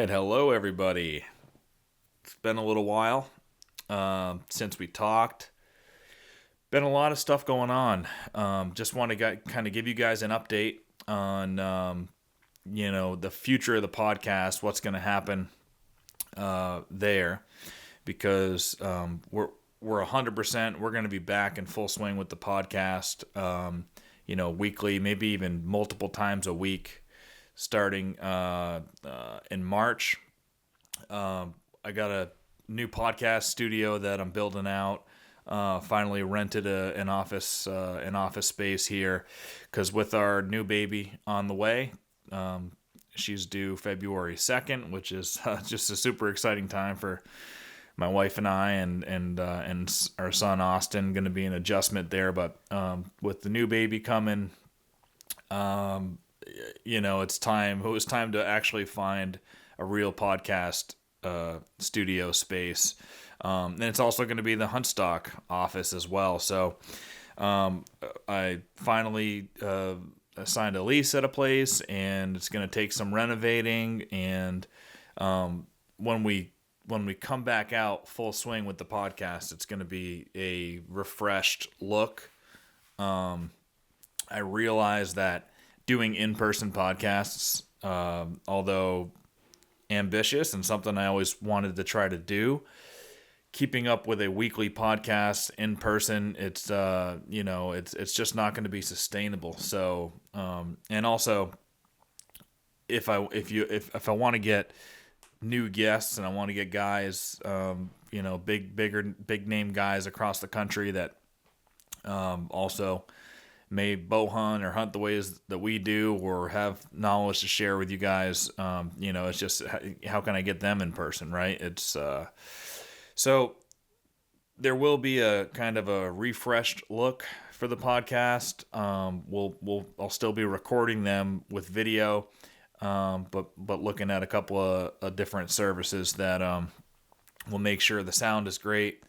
right, hello everybody. It's been a little while since we talked. Been a lot of stuff going on. Just want to kind of give you guys an update on the future of the podcast, what's going to happen there, because we're 100%. We're going to be back in full swing with the podcast. Weekly, maybe even multiple times a week, starting in March. I got a new podcast studio that I'm building out. Finally rented an office space here, because with our new baby on the way, she's due February 2nd, which is just a super exciting time for my wife and I, and our son Austin. Going to be an adjustment there, but with the new baby coming, it's time. It was time to actually find a real podcast studio space, and it's also going to be the Huntstock office as well. So I finally signed a lease at a place, and it's going to take some renovating. And when we come back out full swing with the podcast, it's going to be a refreshed look. I realize that doing in-person podcasts, although ambitious and something I always wanted to try to do, keeping up with a weekly podcast in person, it's just not going to be sustainable. So, and also, if I want to get new guests and I want to get guys, big name guys across the country that also may bow hunt or hunt the ways that we do, or have knowledge to share with you guys. It's just, how can I get them in person, right? It's so there will be a kind of a refreshed look for the podcast. I'll still be recording them with video, but looking at a couple of different services that will make sure the sound is great,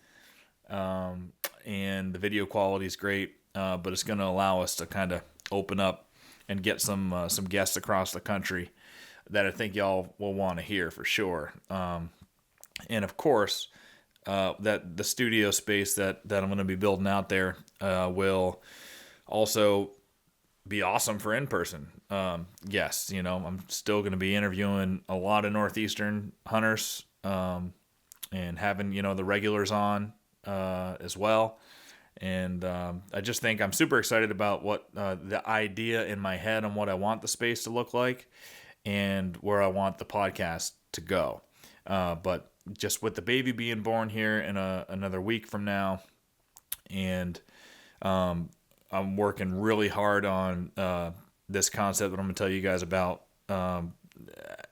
and the video quality is great. But it's going to allow us to kind of open up and get some guests across the country that I think y'all will want to hear for sure. And of course, that the studio space that I'm going to be building out there will also be awesome for in-person guests. I'm still going to be interviewing a lot of Northeastern hunters, and having the regulars on as well. And I just think I'm super excited about what the idea in my head on what I want the space to look like and where I want the podcast to go. But just with the baby being born here in another week from now, and I'm working really hard on this concept that I'm going to tell you guys about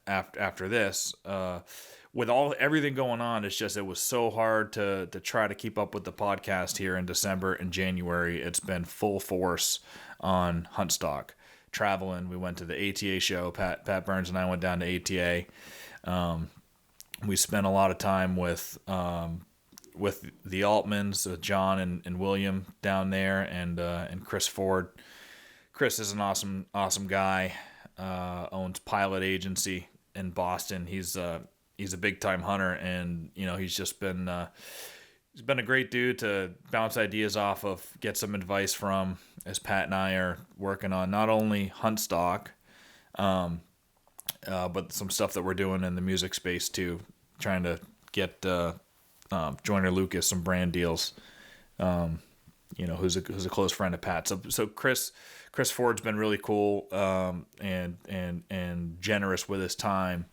after this. With everything going on, it was so hard to try to keep up with the podcast here in December and January. It's been full force on Huntstock, traveling. We went to the ATA show. Pat Burns and I went down to ATA. We spent a lot of time with the Altmans, John and William down there, and Chris Ford. Chris is an awesome guy. Owns Pilot Agency in Boston. He's a big time hunter, and he's just been he's been a great dude to bounce ideas off of, get some advice from, as Pat and I are working on not only Huntstock, but some stuff that we're doing in the music space too, trying to get Joyner Lucas some brand deals. Who's a close friend of Pat. So Chris Ford's been really cool, and generous with his time,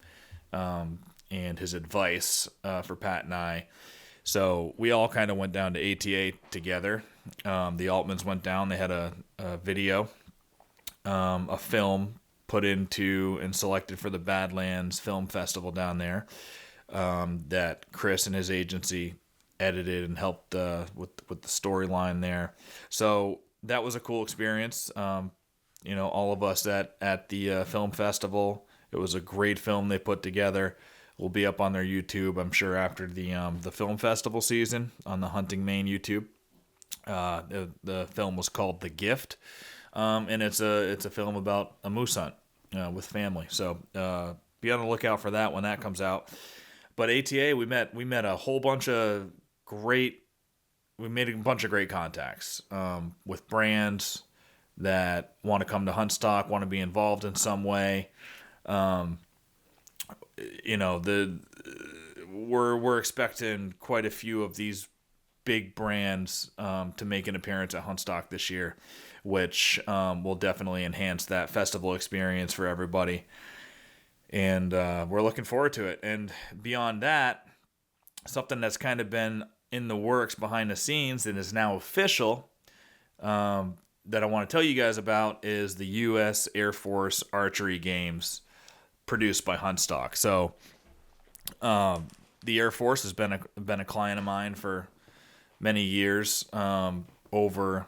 and his advice for Pat and I. So we all kind of went down to ATA together. The Altmans went down. They had a video, a film put into and selected for the Badlands Film Festival down there, that Chris and his agency edited and helped with the storyline there. So that was a cool experience. All of us at the film festival. It was a great film they put together. Will be up on their YouTube, I'm sure, after the film festival season on the Hunting Maine YouTube. The film was called The Gift, and it's a film about a moose hunt with family. So be on the lookout for that when that comes out. But ATA, we met a whole bunch of great. We made a bunch of great contacts with brands that want to come to Huntstock, want to be involved in some way. We're expecting quite a few of these big brands to make an appearance at Huntstock this year, which will definitely enhance that festival experience for everybody. And we're looking forward to it. And beyond that, something that's kind of been in the works behind the scenes and is now official that I want to tell you guys about is the U.S. Air Force Archery Games produced by Huntstock. So the Air Force has been a client of mine for many years over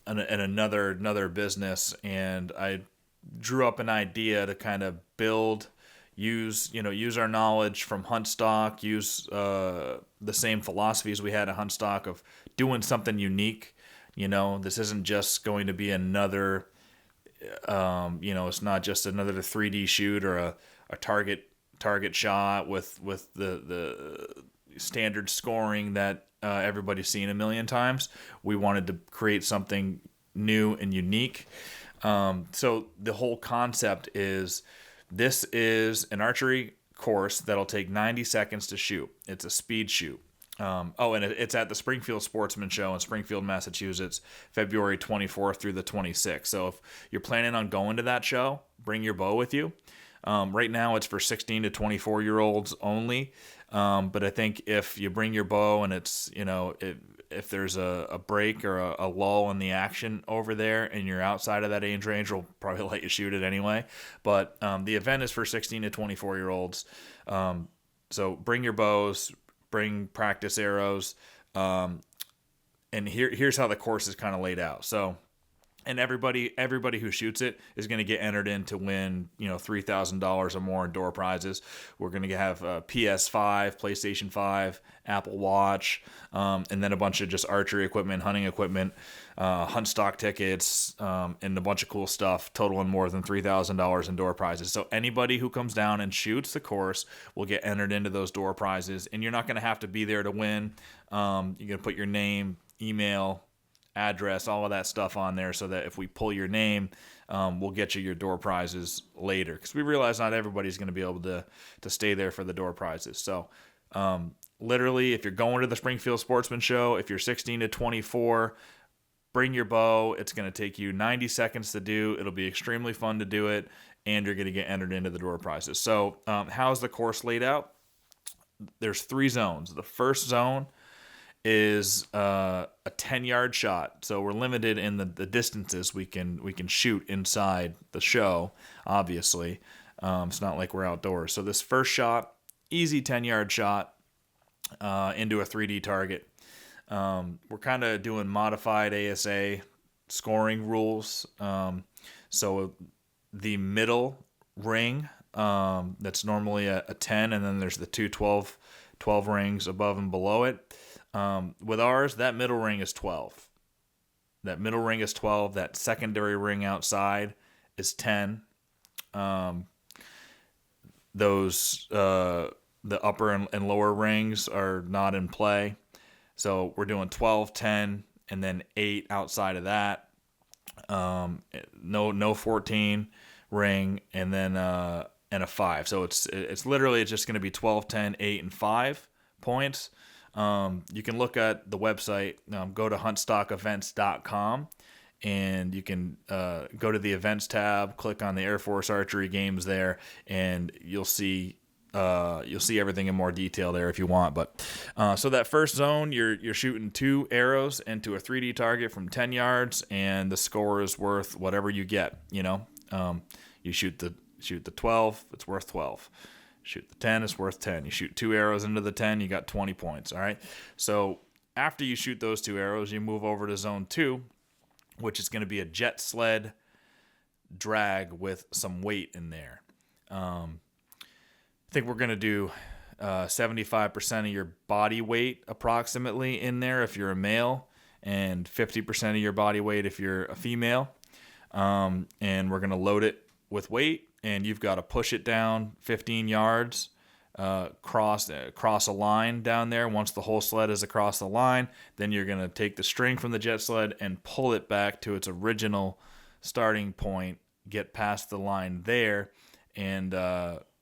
another business, and I drew up an idea to kind of use our knowledge from Huntstock, use the same philosophies we had at Huntstock of doing something unique. This isn't just going to be another, it's not just another 3D shoot or a target shot with the standard scoring that everybody's seen a million times. We wanted to create something new and unique. So the whole concept is, this is an archery course that'll take 90 seconds to shoot. It's a speed shoot. And it's at the Springfield Sportsman Show in Springfield, Massachusetts, February 24th through the 26th. So if you're planning on going to that show, bring your bow with you. Right now it's for 16 to 24-year-olds only. But I think if you bring your bow and it's, if there's a break or a lull in the action over there and you're outside of that age range, we'll probably let you shoot it anyway. But the event is for 16 to 24-year-olds. So bring your bows, bring practice arrows. And here's how the course is kind of laid out. So, and everybody who shoots it is going to get entered in to win, $3,000 or more in door prizes. We're going to have a PS5, PlayStation 5, Apple Watch, and then a bunch of just archery equipment, hunting equipment, Huntstock tickets, and a bunch of cool stuff, totaling more than $3,000 in door prizes. So anybody who comes down and shoots the course will get entered into those door prizes, and you're not going to have to be there to win. You're going to put your name, email, address, all of that stuff on there, so that if we pull your name, we'll get you your door prizes later, because we realize not everybody's going to be able to stay there for the door prizes. So literally, if you're going to the Springfield Sportsman Show, if you're 16 to 24, bring your bow. It's going to take you 90 seconds to do. It'll be extremely fun to do it, and you're going to get entered into the door prizes. So how's the course laid out? There's 3 zones. The first zone is a 10-yard shot. So we're limited in the distances we can shoot inside the show, obviously. It's not like we're outdoors. So this first shot, easy 10-yard shot into a 3D target. We're kind of doing modified ASA scoring rules. So the middle ring, that's normally a 10, and then there's the two 12 rings above and below it. With ours, that middle ring is 12. That middle ring is 12. That secondary ring outside is 10. Those the upper and lower rings are not in play. So we're doing 12, 10, and then 8 outside of that. No 14 ring, and then and a 5. So it's literally just going to be 12, 10, 8, and 5 points. You can look at the website, go to huntstockevents.com, and you can go to the events tab, click on the Air Force Archery Games there, and you'll see everything in more detail there if you want. But so that first zone, you're shooting 2 arrows into a 3D target from 10 yards, and the score is worth whatever you get. You shoot the 12, it's worth 12. Shoot the 10, it's worth 10. You shoot 2 arrows into the 10, you got 20 points, all right? So after you shoot those 2 arrows, you move over to zone 2, which is going to be a jet sled drag with some weight in there. I think we're going to do 75% of your body weight approximately in there if you're a male, and 50% of your body weight if you're a female. And we're going to load it with weight, and you've got to push it down 15 yards, cross a line down there. Once the whole sled is across the line, then you're going to take the string from the jet sled and pull it back to its original starting point, get past the line there, and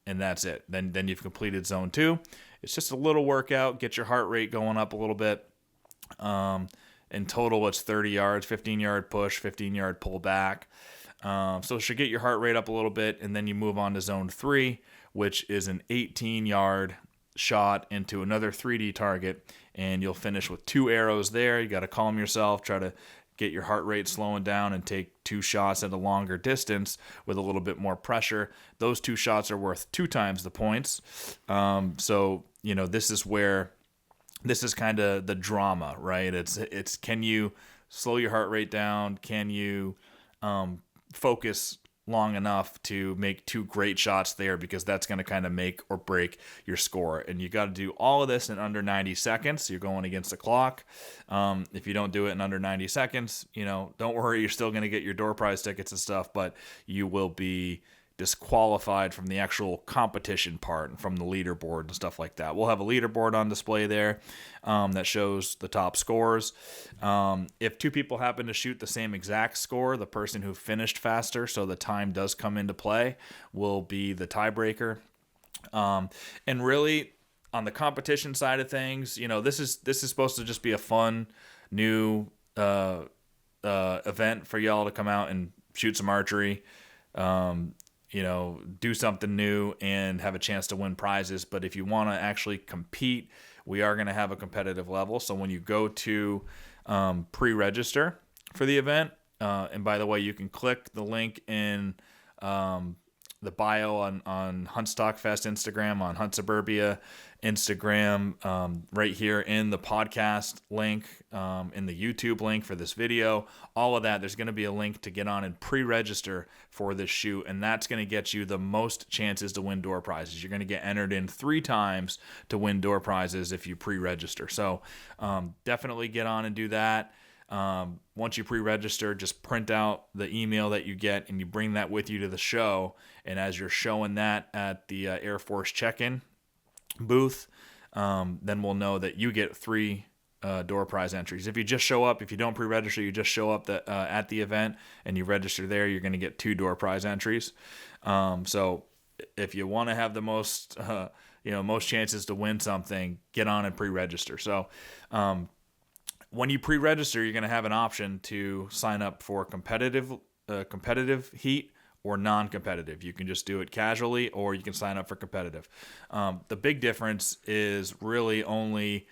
that's it. Then you've completed zone 2. It's just a little workout, get your heart rate going up a little bit. In total, it's 30 yards, 15-yard push, 15-yard pull back. So it should get your heart rate up a little bit, and then you move on to zone 3, which is an 18-yard shot into another 3D target, and you'll finish with 2 arrows there. You got to calm yourself, try to get your heart rate slowing down and take 2 shots at a longer distance with a little bit more pressure. Those 2 shots are worth 2 times the points. So, this is kind of the drama, right? It's can you slow your heart rate down? Can you focus long enough to make 2 great shots there, because that's going to kind of make or break your score. And you got to do all of this in under 90 seconds. You're going against the clock. If you don't do it in under 90 seconds, don't worry, you're still going to get your door prize tickets and stuff, but you will be disqualified from the actual competition part and from the leaderboard and stuff like that. We'll have a leaderboard on display there that shows the top scores. If 2 people happen to shoot the same exact score, the person who finished faster, so the time does come into play, will be the tiebreaker. And really, on the competition side of things, this is supposed to just be a fun new event for y'all to come out and shoot some archery. Do something new and have a chance to win prizes. But if you want to actually compete, we are going to have a competitive level. So when you go to pre-register for the event, and by the way, you can click the link in the bio on Huntstockfest Instagram, on Hunt Suburbia Instagram, right here in the podcast link, in the YouTube link for this video, all of that. There's going to be a link to get on and pre-register for this shoot, and that's going to get you the most chances to win door prizes. You're going to get entered in 3 times to win door prizes if you pre-register. So definitely get on and do that. Once you pre-register, just print out the email that you get and you bring that with you to the show. And as you're showing that at the Air Force check-in booth, then we'll know that you get 3 door prize entries. If you just show up, if you don't pre-register, you just show up at the event and you register there, you're going to get 2 door prize entries. So if you want to have the most chances to win something, get on and pre-register. So, when you pre-register, you're going to have an option to sign up for competitive heat or non-competitive. You can just do it casually, or you can sign up for competitive. The big difference is really only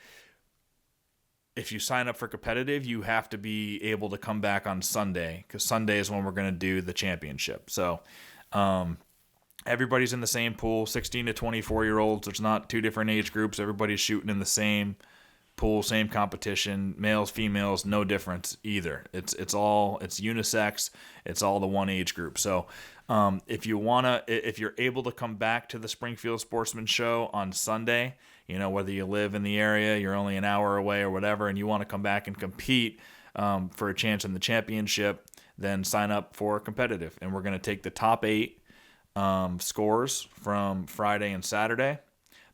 if you sign up for competitive, you have to be able to come back on Sunday, because Sunday is when we're going to do the championship. So everybody's in the same pool, 16 to 24-year-olds. There's not 2 different age groups. Everybody's shooting in the same pool, same competition, males, females, no difference either. It's unisex. It's all the one age group. So if you're able to come back to the Springfield Sportsman Show on Sunday, whether you live in the area, you're only an hour away or whatever, and you want to come back and compete for a chance in the championship, then sign up for competitive. And we're going to take the top 8 scores from Friday and Saturday.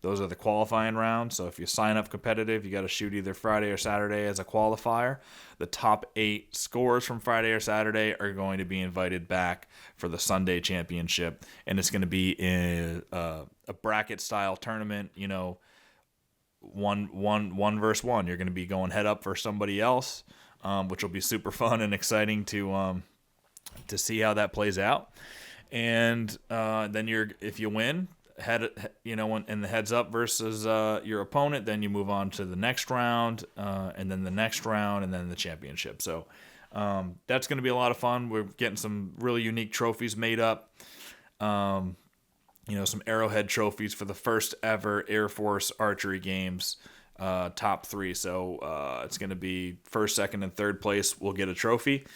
Those are the qualifying rounds. So if you sign up competitive, you got to shoot either Friday or Saturday as a qualifier. The top 8 scores from Friday or Saturday are going to be invited back for the Sunday championship. And it's going to be in a bracket style tournament, one versus one. You're going to be going head up for somebody else, which will be super fun and exciting to see how that plays out. And then if you win, in the heads up versus your opponent, then you move on to the next round, and then the next round, and then the championship. So that's going to be a lot of fun. We're getting some really unique trophies made up. Some Arrowhead trophies for the first ever Air Force Archery Games top 3. So it's going to be first, second, and third place will get a trophy.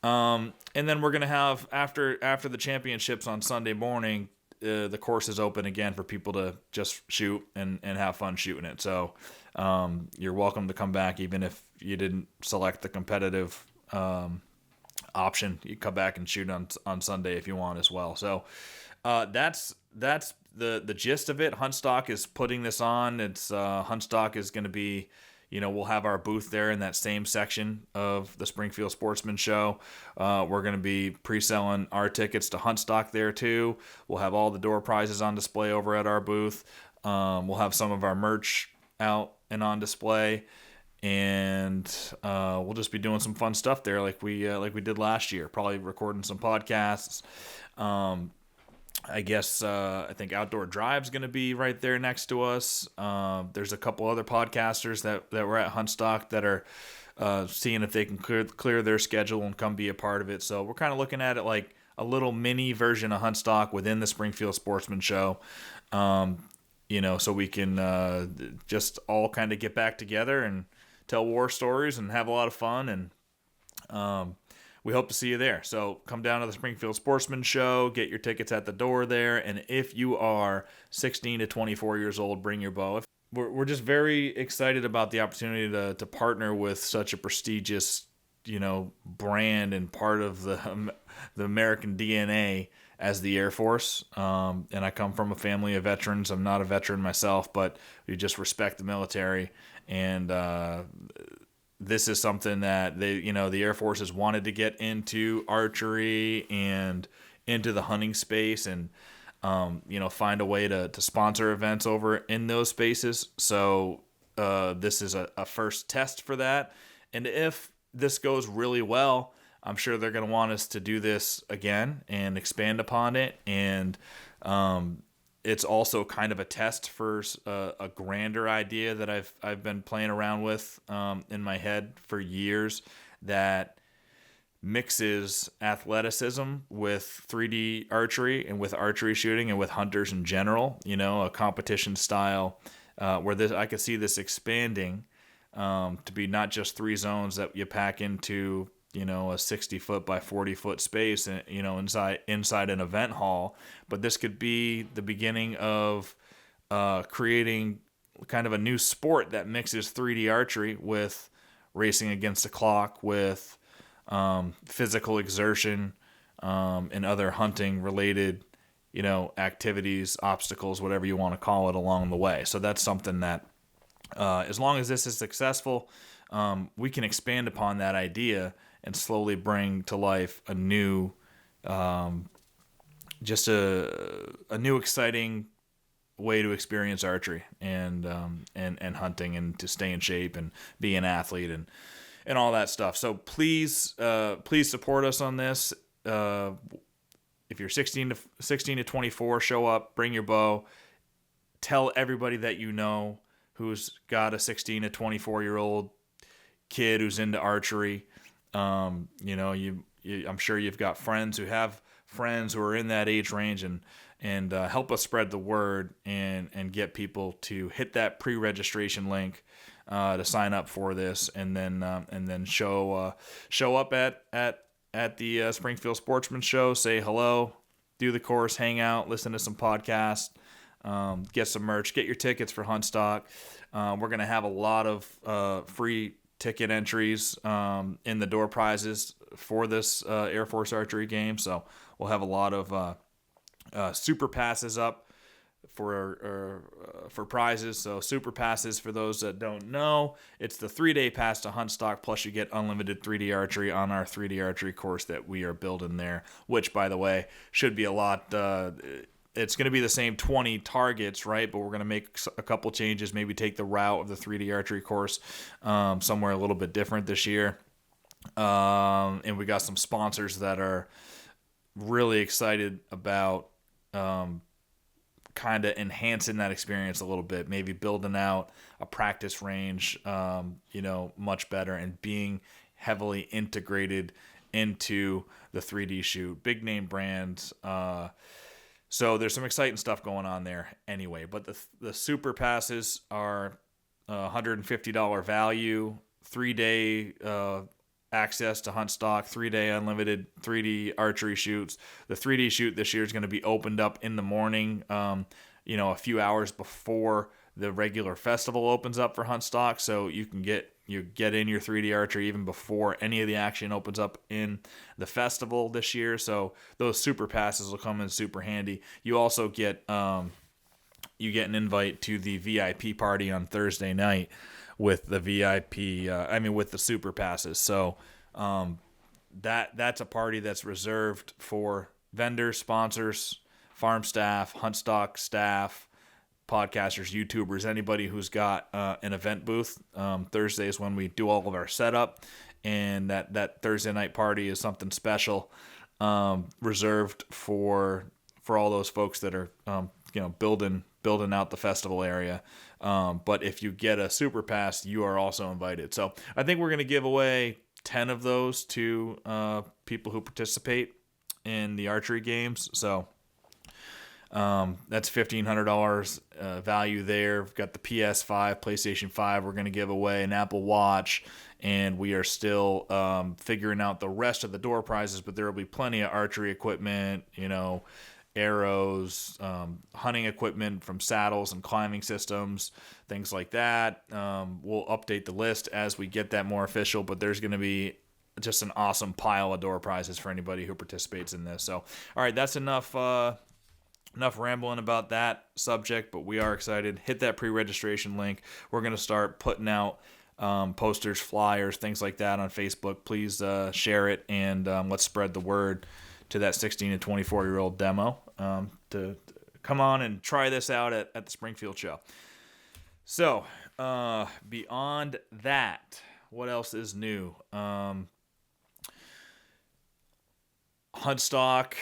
And then we're going to have, after the championships on Sunday morning, the course is open again for people to just shoot and have fun shooting it. So you're welcome to come back even if you didn't select the competitive option. You come back and shoot on Sunday if you want as well. So That's the gist of it. Huntstock is putting this on. It's Huntstock is going to be, we'll have our booth there in that same section of the Springfield Sportsman Show. We're going to be pre-selling our tickets to Huntstock there too. We'll have all the door prizes on display over at our booth. We'll have some of our merch out and on display, and we'll just be doing some fun stuff there, like we did last year. Probably recording some podcasts. I guess I think Outdoor Drive's going to be right there next to us. There's a couple other podcasters that were at Huntstock that are seeing if they can clear their schedule and come be a part of it. So we're kind of looking at it like a little mini version of Huntstock within the Springfield Sportsman Show. So we can just all kind of get back together and tell war stories and have a lot of fun. And we hope to see you there. So come down to the Springfield Sportsman Show, get your tickets at the door there. And if you are 16 to 24 years old, bring your bow. We're just very excited about the opportunity to partner with such a prestigious, brand and part of the American DNA as the Air Force. And I come from a family of veterans. I'm not a veteran myself, but we just respect the military. And this is something that the Air Force has wanted to get into archery and into the hunting space, and find a way to sponsor events over in those spaces. So this is a first test for that. And if this goes really well, I'm sure they're going to want us to do this again and expand upon it. And it's also kind of a test for a grander idea that I've been playing around with in my head for years, that mixes athleticism with 3D archery and with archery shooting and with hunters in general. A competition style where I could see this expanding to be not just 3 zones that you pack into a 60-foot by 40-foot space, inside an event hall. But this could be the beginning of creating kind of a new sport that mixes 3D archery with racing against the clock, with physical exertion, and other hunting-related, activities, obstacles, whatever you want to call it, along the way. So that's something that, as long as this is successful, we can expand upon that idea and slowly bring to life a new, just a new exciting way to experience archery and hunting, and to stay in shape and be an athlete and all that stuff. So please support us on this. If you're 16 to 24, show up, bring your bow, tell everybody that who's got a 16 to 24-year-old kid who's into archery. I'm sure you've got friends who have friends who are in that age range, and help us spread the word and get people to hit that pre-registration link to sign up for this, and then show up at the Springfield Sportsman Show, say hello, do the course, hang out, listen to some podcasts, get some merch, get your tickets for Huntstock. We're gonna have a lot of free ticket entries in the door prizes for this Air Force archery game. So we'll have a lot of super passes up for prizes. So super passes, for those that don't know, it's the 3-day pass to Huntstock, plus you get unlimited 3D archery on our 3D archery course that we are building there, which, by the way, should be a lot. It's going to be the same 20 targets, right? But we're going to make a couple changes, maybe take the route of the 3D archery course somewhere a little bit different this year. And we got some sponsors that are really excited about kind of enhancing that experience a little bit, maybe building out a practice range, much better, and being heavily integrated into the 3D shoot. Big name brands. So there's some exciting stuff going on there anyway. But the super passes are $150 value, 3-day access to Huntstock, 3-day unlimited 3D archery shoots. The 3D shoot this year is going to be opened up in the morning, a few hours before the regular festival opens up for Huntstock. So you can get you get in your 3D archery even before any of the action opens up in the festival this year. So those super passes will come in super handy. You also get you get an invite to the VIP party on Thursday night with the with the super passes. So that's a party that's reserved for vendors, sponsors, farm staff, hunt stock staff, podcasters, YouTubers, anybody who's got an event booth. Thursday is when we do all of our setup, and that Thursday night party is something special, reserved for all those folks that are building out the festival area. But if you get a super pass, you are also invited. So I think we're going to give away 10 of those to people who participate in the archery games. So that's $1,500 value there. We've got the PS5, PlayStation 5 we're going to give away, an Apple Watch, and we are still figuring out the rest of the door prizes, but there will be plenty of archery equipment, arrows, hunting equipment from saddles and climbing systems, things like that. We'll update the list as we get that more official, but there's going to be just an awesome pile of door prizes for anybody who participates in this. So, all right, that's enough rambling about that subject, but we are excited. Hit that pre-registration link. We're going to start putting out posters, flyers, things like that on Facebook. Please share it, and let's spread the word to that 16 to 24-year-old demo to come on and try this out at the Springfield show. So, beyond that, what else is new? Huntstock.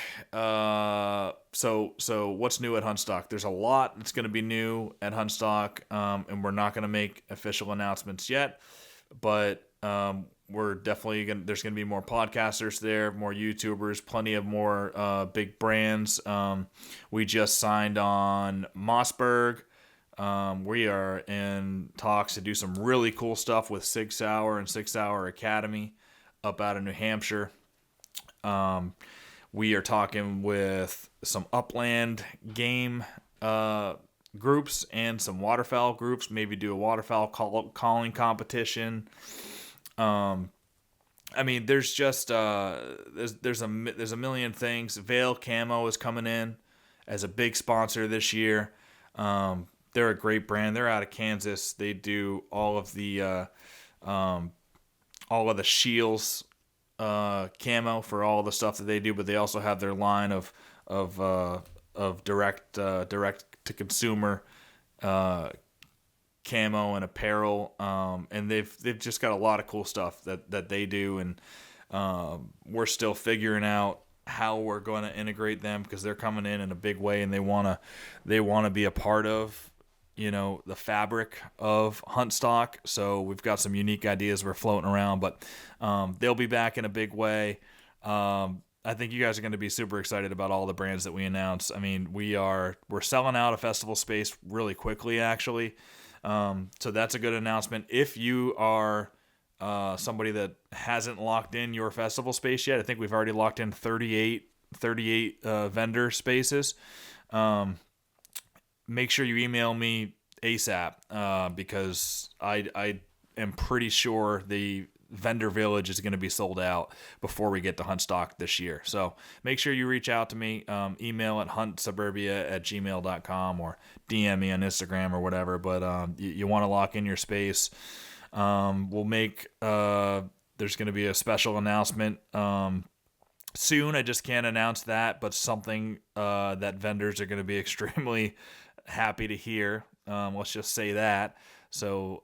So what's new at Huntstock? There's a lot that's going to be new at Huntstock, and we're not going to make official announcements yet, but we're definitely there's going to be more podcasters there, more YouTubers, plenty of more big brands. We just signed on Mossberg. We are in talks to do some really cool stuff with Sig Sauer and Sig Sauer Academy up out of New Hampshire. We are talking with some upland game groups and some waterfowl groups. Maybe do a waterfowl calling competition. There's just there's a million things. Vail Camo is coming in as a big sponsor this year. They're a great brand. They're out of Kansas. They do all of the shields. Camo for all the stuff that they do, but they also have their line of direct to consumer camo and apparel, and they've just got a lot of cool stuff that they do, and we're still figuring out how we're going to integrate them because they're coming in a big way, and they want to be a part of the fabric of Huntstock. So we've got some unique ideas we're floating around, but they'll be back in a big way. I think you guys are going to be super excited about all the brands that we announce. I mean, we're selling out a festival space really quickly, actually. So that's a good announcement. If you are somebody that hasn't locked in your festival space yet, I think we've already locked in 38 vendor spaces. Make sure you email me ASAP because I am pretty sure the vendor village is going to be sold out before we get to Huntstock this year. So make sure you reach out to me, email at huntsuburbia@gmail.com or DM me on Instagram or whatever. But you want to lock in your space. We'll make there's going to be a special announcement soon. I just can't announce that, but something that vendors are going to be extremely happy to hear. Let's just say that. So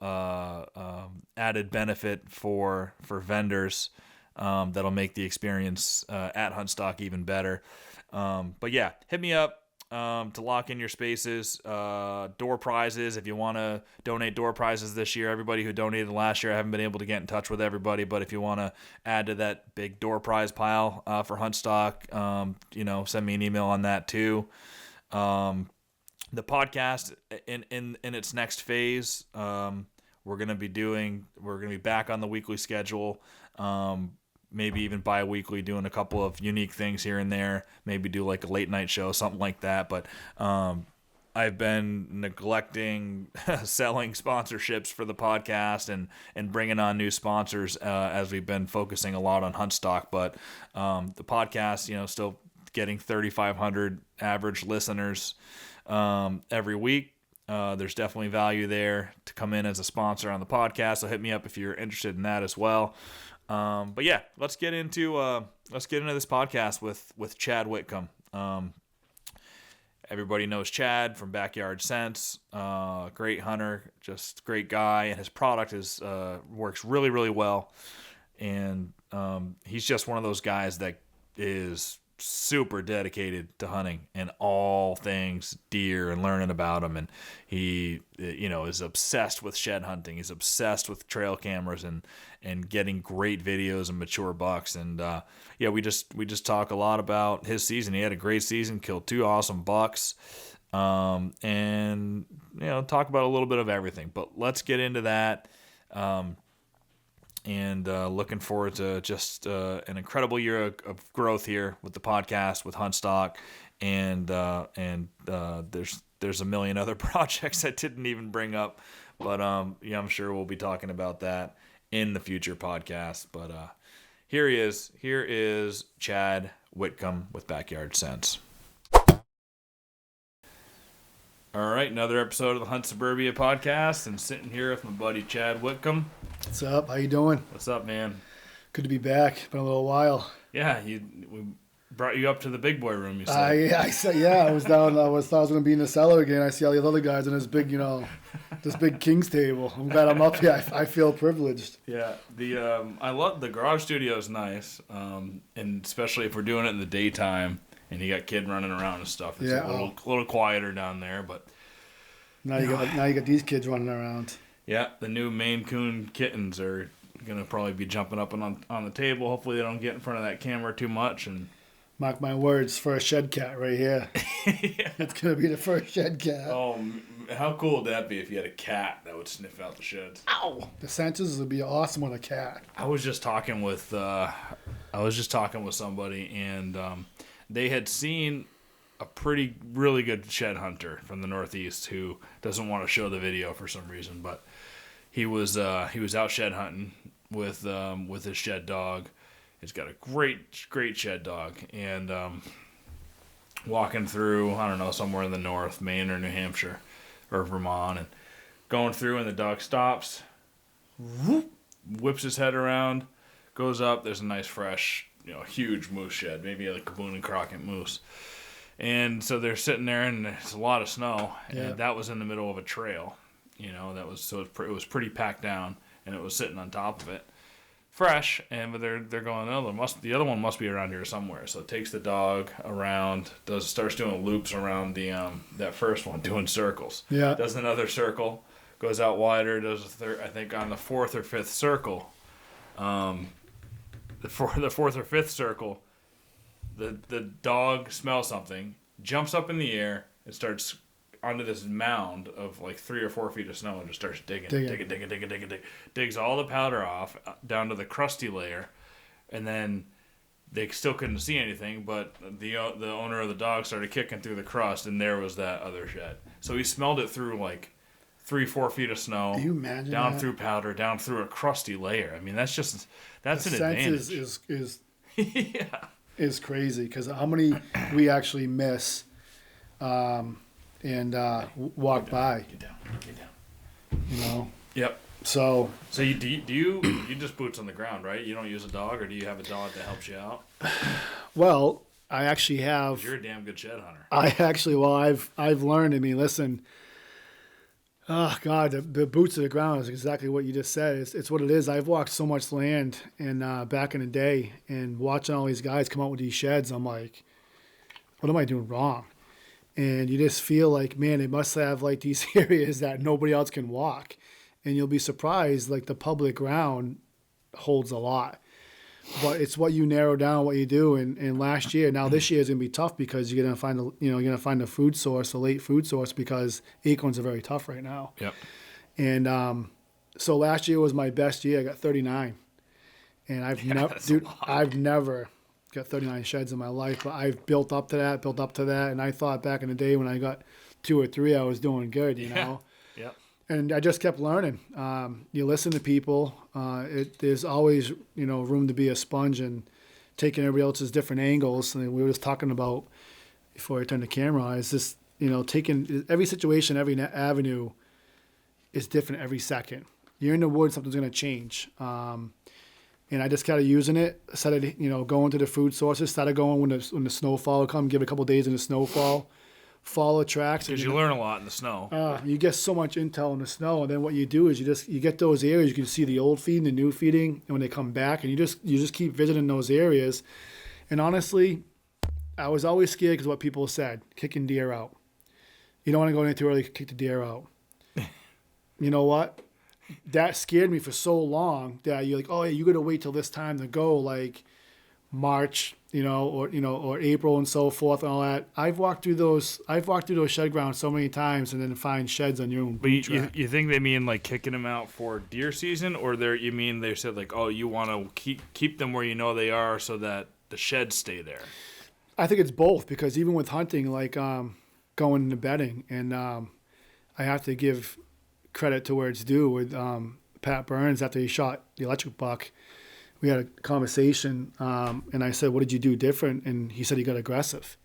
added benefit for vendors that'll make the experience at Huntstock even better. But yeah, hit me up to lock in your spaces. Door prizes, if you want to donate door prizes this year. Everybody who donated last year, I haven't been able to get in touch with everybody, but if you want to add to that big door prize pile for Huntstock, send me an email on that too. The podcast in its next phase, we're gonna be back on the weekly schedule, maybe even bi-weekly, doing a couple of unique things here and there. Maybe do like a late night show, something like that. But I've been neglecting selling sponsorships for the podcast and bringing on new sponsors as we've been focusing a lot on Huntstock. But the podcast, still getting 3,500 average listeners every week. There's definitely value there to come in as a sponsor on the podcast. So hit me up if you're interested in that as well. But yeah, let's get into this podcast with Chad Whitcomb. Everybody knows Chad from Backyard Sense. Great hunter, just great guy, and his product works really, really well. And he's just one of those guys that is super dedicated to hunting and all things deer and learning about them. And he, is obsessed with shed hunting. He's obsessed with trail cameras and getting great videos and mature bucks. And we just talk a lot about his season. He had a great season, killed 2 awesome bucks, and talk about a little bit of everything. But let's get into that. And looking forward to just an incredible year of growth here with the podcast, with Huntstock, and there's a million other projects I didn't even bring up, but I'm sure we'll be talking about that in the future podcast. But here he is. Here is Chad Whitcomb with Backyard Sense. All right, another episode of the Hunt Suburbia podcast, and sitting here with my buddy Chad Whitcomb. What's up? How you doing? What's up, man? Good to be back. Been a little while. Yeah, we brought you up to the big boy room. You said. I was down. I thought I was going to be in the cellar again. I see all the other guys on this big, this big king's table. I'm glad I'm up here. I feel privileged. Yeah, I love the garage studio is nice, and especially if we're doing it in the daytime. And you got kid running around and stuff. It's a little quieter down there, but now you got these kids running around. Yeah, the new Maine Coon kittens are gonna probably be jumping up on the table. Hopefully they don't get in front of that camera too much. And mark my words, first shed cat right here. Yeah. It's gonna be the first shed cat. Oh, how cool would that be if you had a cat that would sniff out the sheds? Ow! The senses would be awesome with a cat. I was just talking with somebody, and they had seen a really good shed hunter from the Northeast who doesn't want to show the video for some reason, but he was out shed hunting with his shed dog. He's got a great shed dog, and walking through, I don't know, somewhere in the north, Maine or New Hampshire or Vermont, and going through, and the dog stops, whoop, whips his head around, goes up. There's a nice fresh, huge moose shed, maybe like a Boone and Crockett moose. And so they're sitting there, and there's a lot of snow, and that was in the middle of a trail. It was pretty packed down, and it was sitting on top of it, fresh. But they're going, the other one must be around here somewhere. So it takes the dog around, starts doing loops around the that first one, doing circles. Yeah. Does another circle, goes out wider, does a third. I think on the 4th or 5th circle. The 4th or 5th circle, the dog smells something, jumps up in the air, and starts onto this mound of like 3 or 4 feet of snow and just starts digging. Digs all the powder off down to the crusty layer, and then they still couldn't see anything, but the owner of the dog started kicking through the crust, and there was that other shed. So he smelled it through like 3-4 feet of snow. Can you imagine down that? Through powder, down through a crusty layer. I mean, that's an advantage. Is yeah. Is crazy because how many we actually miss, and walk by. Get down. Yep. So you you just boots on the ground, right? You don't use a dog, or do you have a dog that helps you out? Well, I actually have. You're a damn good shed hunter. I've learned. I mean, listen. Oh God, the boots to the ground is exactly what you just said. It's what it is. I've walked so much land, and back in the day, and watching all these guys come out with these sheds, I'm like, what am I doing wrong? And you just feel like, man, they must have like these areas that nobody else can walk, and you'll be surprised. Like the public ground holds a lot, but it's what you narrow down, what you do. And last year, now this year is gonna be tough because you're gonna find a food source, a late food source, because acorns are very tough right now. Yep. And so last year was my best year. I got 39, and I've never got 39 sheds in my life, but I've built up to that, and I thought back in the day when I got 2 or 3, I was doing good, you Yeah. know. Yep. And I just kept learning. You listen to people. There's always, room to be a sponge and taking everybody else's different angles. And we were just talking about before I turned the camera on. Is this, taking every situation, every avenue is different every second. You're in the woods, something's going to change. And I just started using it. Started, going to the food sources. Started going when the snowfall would come. Give it a couple of days in the snowfall. Follow tracks. Because you learn a lot in the snow. You get so much intel in the snow, and then what you do is you get those areas. You can see the old feeding, the new feeding, and when they come back, and you just keep visiting those areas. And honestly, I was always scared because what people said, kicking deer out. You don't want to go in too early, kick the deer out. You know what? That scared me for so long that you're like, oh, yeah, you got to wait till this time to go, like March, or April and so forth and all that. I've walked through those shed grounds so many times and then find sheds on your own. But you think they mean like kicking them out for deer season, or you mean they said like, oh, you want to keep them where you know they are so that the sheds stay there? I think it's both, because even with hunting, like going into bedding, and I have to give credit to where it's due with Pat Burns after he shot the electric buck. We had a conversation, and I said, what did you do different? And he said he got aggressive.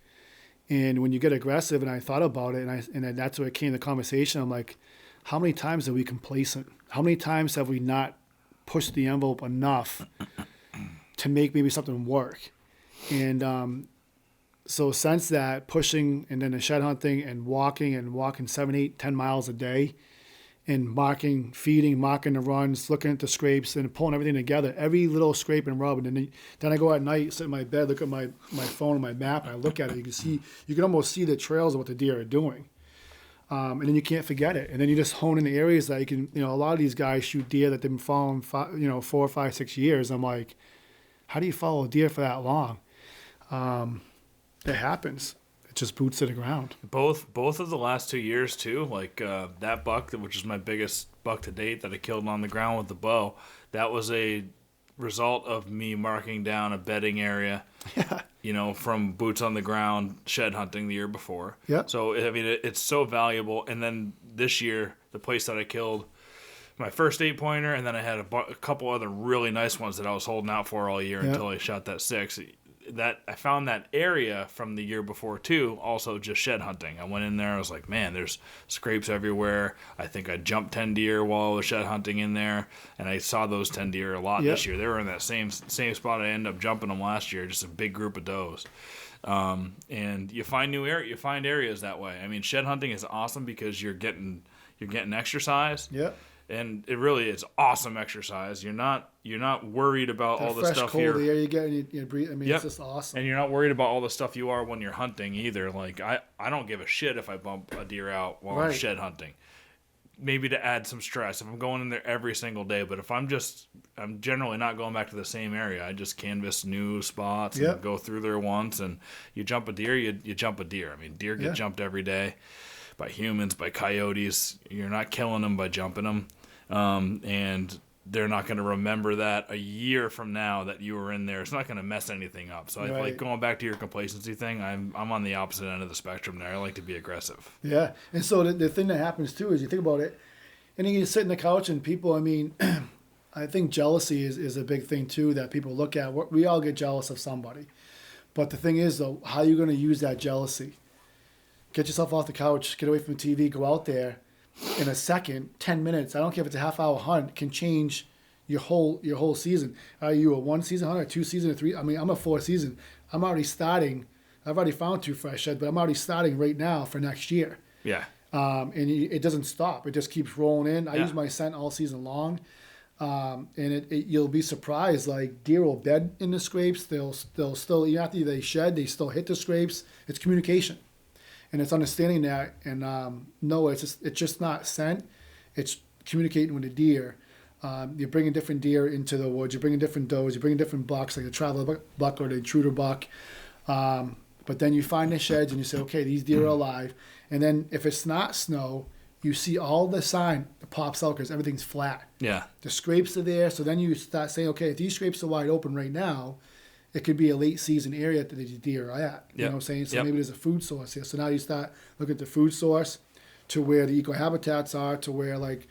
And when you get aggressive, and I thought about it, and then that's where it came to the conversation. I'm like, how many times are we complacent? How many times have we not pushed the envelope enough to make maybe something work? And so since that, pushing and then the shed hunting and walking 7, 8, 10 miles a day, and marking, feeding, marking the runs, looking at the scrapes, and pulling everything together, every little scrape and rub. And then I go at night, sit in my bed, look at my phone and my map, and I look at it. You can almost see the trails of what the deer are doing. And then you can't forget it. And then you just hone in the areas that you can, a lot of these guys shoot deer that they've been following, 4, 5, 6 years. I'm like, how do you follow a deer for that long? It happens. It just boots to the ground. Both of the last 2 years too, like that buck, which is my biggest buck to date that I killed on the ground with the bow, that was a result of me marking down a bedding area, from boots on the ground shed hunting the year before. Yeah. So I mean, it's so valuable. And then this year, the place that I killed my first 8-pointer, and then I had a couple other really nice ones that I was holding out for all year until I shot that 6. That I found that area from the year before too, also just shed hunting. I went in there, I was like, man, there's scrapes everywhere. I think I jumped 10 deer while I was shed hunting in there, and I saw those 10 deer a lot this year. They were in that same spot I ended up jumping them last year, just a big group of does. And you find areas that way. I mean, shed hunting is awesome because you're getting exercise. Yeah. And it really is awesome exercise. You're not worried about all the fresh, stuff cold here. air you get, and you breathe. I mean, It's just awesome. And you're not worried about all the stuff you are when you're hunting either. Like I don't give a shit if I bump a deer out while I'm shed hunting. Maybe to add some stress if I'm going in there every single day. But if I'm generally not going back to the same area. I just canvas new spots and go through there once. And you jump a deer, you jump a deer. I mean, deer get jumped every day by humans, by coyotes. You're not killing them by jumping them. And they're not going to remember that a year from now that you were in there. It's not going to mess anything up. So I like going back to your complacency thing. I'm on the opposite end of the spectrum there. I like to be aggressive. Yeah. And so the thing that happens too is you think about it, and then you sit on the couch and people, I mean, I think jealousy is a big thing too that people look at. We all get jealous of somebody. But the thing is though, how are you going to use that jealousy? Get yourself off the couch, get away from the TV, go out there. In a second, 10 minutes, I don't care if it's a half-hour hunt, can change your whole season. Are you a 1-season hunter, a 2-season, a 3? I mean, I'm a 4-season. I'm already starting. I've already found 2 fresh sheds, but I'm already starting right now for next year. Yeah. And it doesn't stop. It just keeps rolling in. I use my scent all season long. And you'll be surprised. Like deer will bed in the scrapes. They'll still, even after they shed, they still hit the scrapes. It's communication. And it's understanding that, and no, it's just not scent. It's communicating with the deer. You're bringing different deer into the woods. You're bringing different does. You're bringing different bucks, like the traveler buck or the intruder buck. But then you find the sheds and you say, okay, these deer are alive. And then if it's not snow, you see all the sign that pops out because everything's flat. Yeah. The scrapes are there. So then you start saying, okay, if these scrapes are wide open right now, it could be a late season area that the deer are at. You know what I'm saying? So Yep. maybe there's a food source here. So now you start looking at the food source to where the ecohabitats are, to where like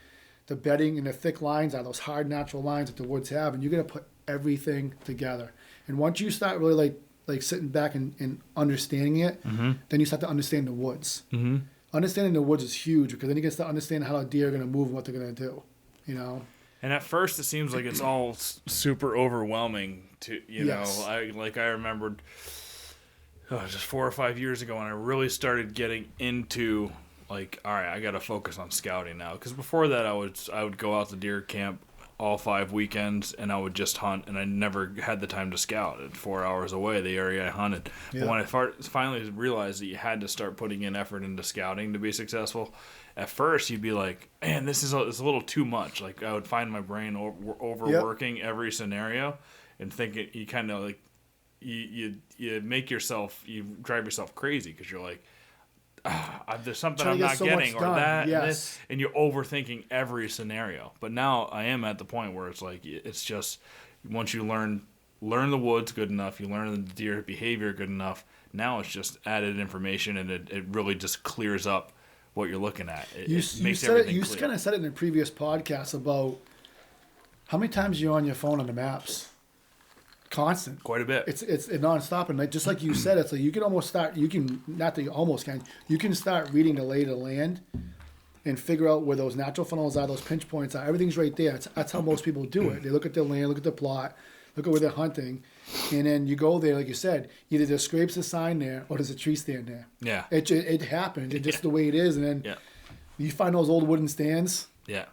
the bedding and the thick lines are, those hard natural lines that the woods have, and you're gonna put everything together. And once you start really like sitting back and understanding it, then you start to understand the woods. Mm-hmm. Understanding the woods is huge because then you get to understand how the deer are gonna move and what they're gonna do. You know? And at first, it seems like it's all super overwhelming. To Yes. I remembered just 4 or 5 years ago when I really started getting into like, all right, I got to focus on scouting now. Because before that, I would go out to deer camp all 5 weekends and I would just hunt, and I never had the time to scout. At 4 hours away, the area I hunted. Yeah. But when I finally realized that you had to start putting in effort into scouting to be successful. At first, you'd be like, man, it's a little too much. Like, I would find my brain overworking every scenario and thinking you kind of like, you make yourself, you drive yourself crazy because you're like, there's something Trying I'm to get not so getting much or done. that and Yes. this, and you're overthinking every scenario. But now I am at the point where it's like, it's just, once you learn the woods good enough, you learn the deer behavior good enough, now it's just added information, and it really just clears up what you're looking at. It makes everything You clear. kind of said it in a previous podcast about how many times you're on your phone on the maps. Constant. Quite a bit. It's nonstop, and like, just like you said, it's like you can almost start. You can not that you almost can. You can start reading the lay of the land, and figure out where those natural funnels are, those pinch points are. Everything's right there. That's how most people do it. They look at their land, look at the plot, look at where they're hunting, and then you go there, like you said. Either there's scrapes a sign there, or there's a tree stand there. Yeah. It happens. It's just the way it is, and then Yeah. you find those old wooden stands. Yeah.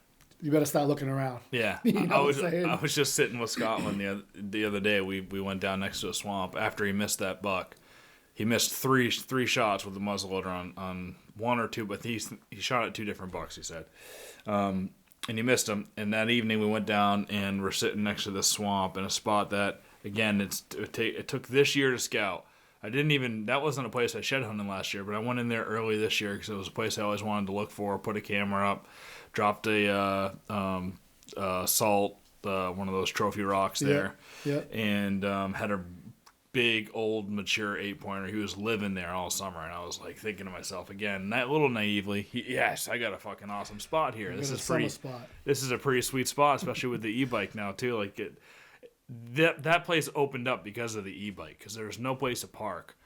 You better start looking around. Yeah, You know what I'm saying? I was just sitting with Scotland the other day. We went down next to a swamp after he missed that buck. He missed three shots with the muzzleloader on one or two, but he shot at 2 different bucks. He said, and he missed them. And that evening we went down and we're sitting next to this swamp in a spot that again it took this year to scout. That wasn't a place I shed hunted last year, but I went in there early this year because it was a place I always wanted to look for. Put a camera up, dropped a salt, one of those trophy rocks there, Yeah. and had a big old mature 8-pointer. He was living there all summer, and I was like thinking to myself again, a little naively, yes, I got a fucking awesome spot here. This is pretty. Spot. This is a pretty sweet spot, especially with the e-bike now too. Like that place opened up because of the e-bike, because there was no place to park.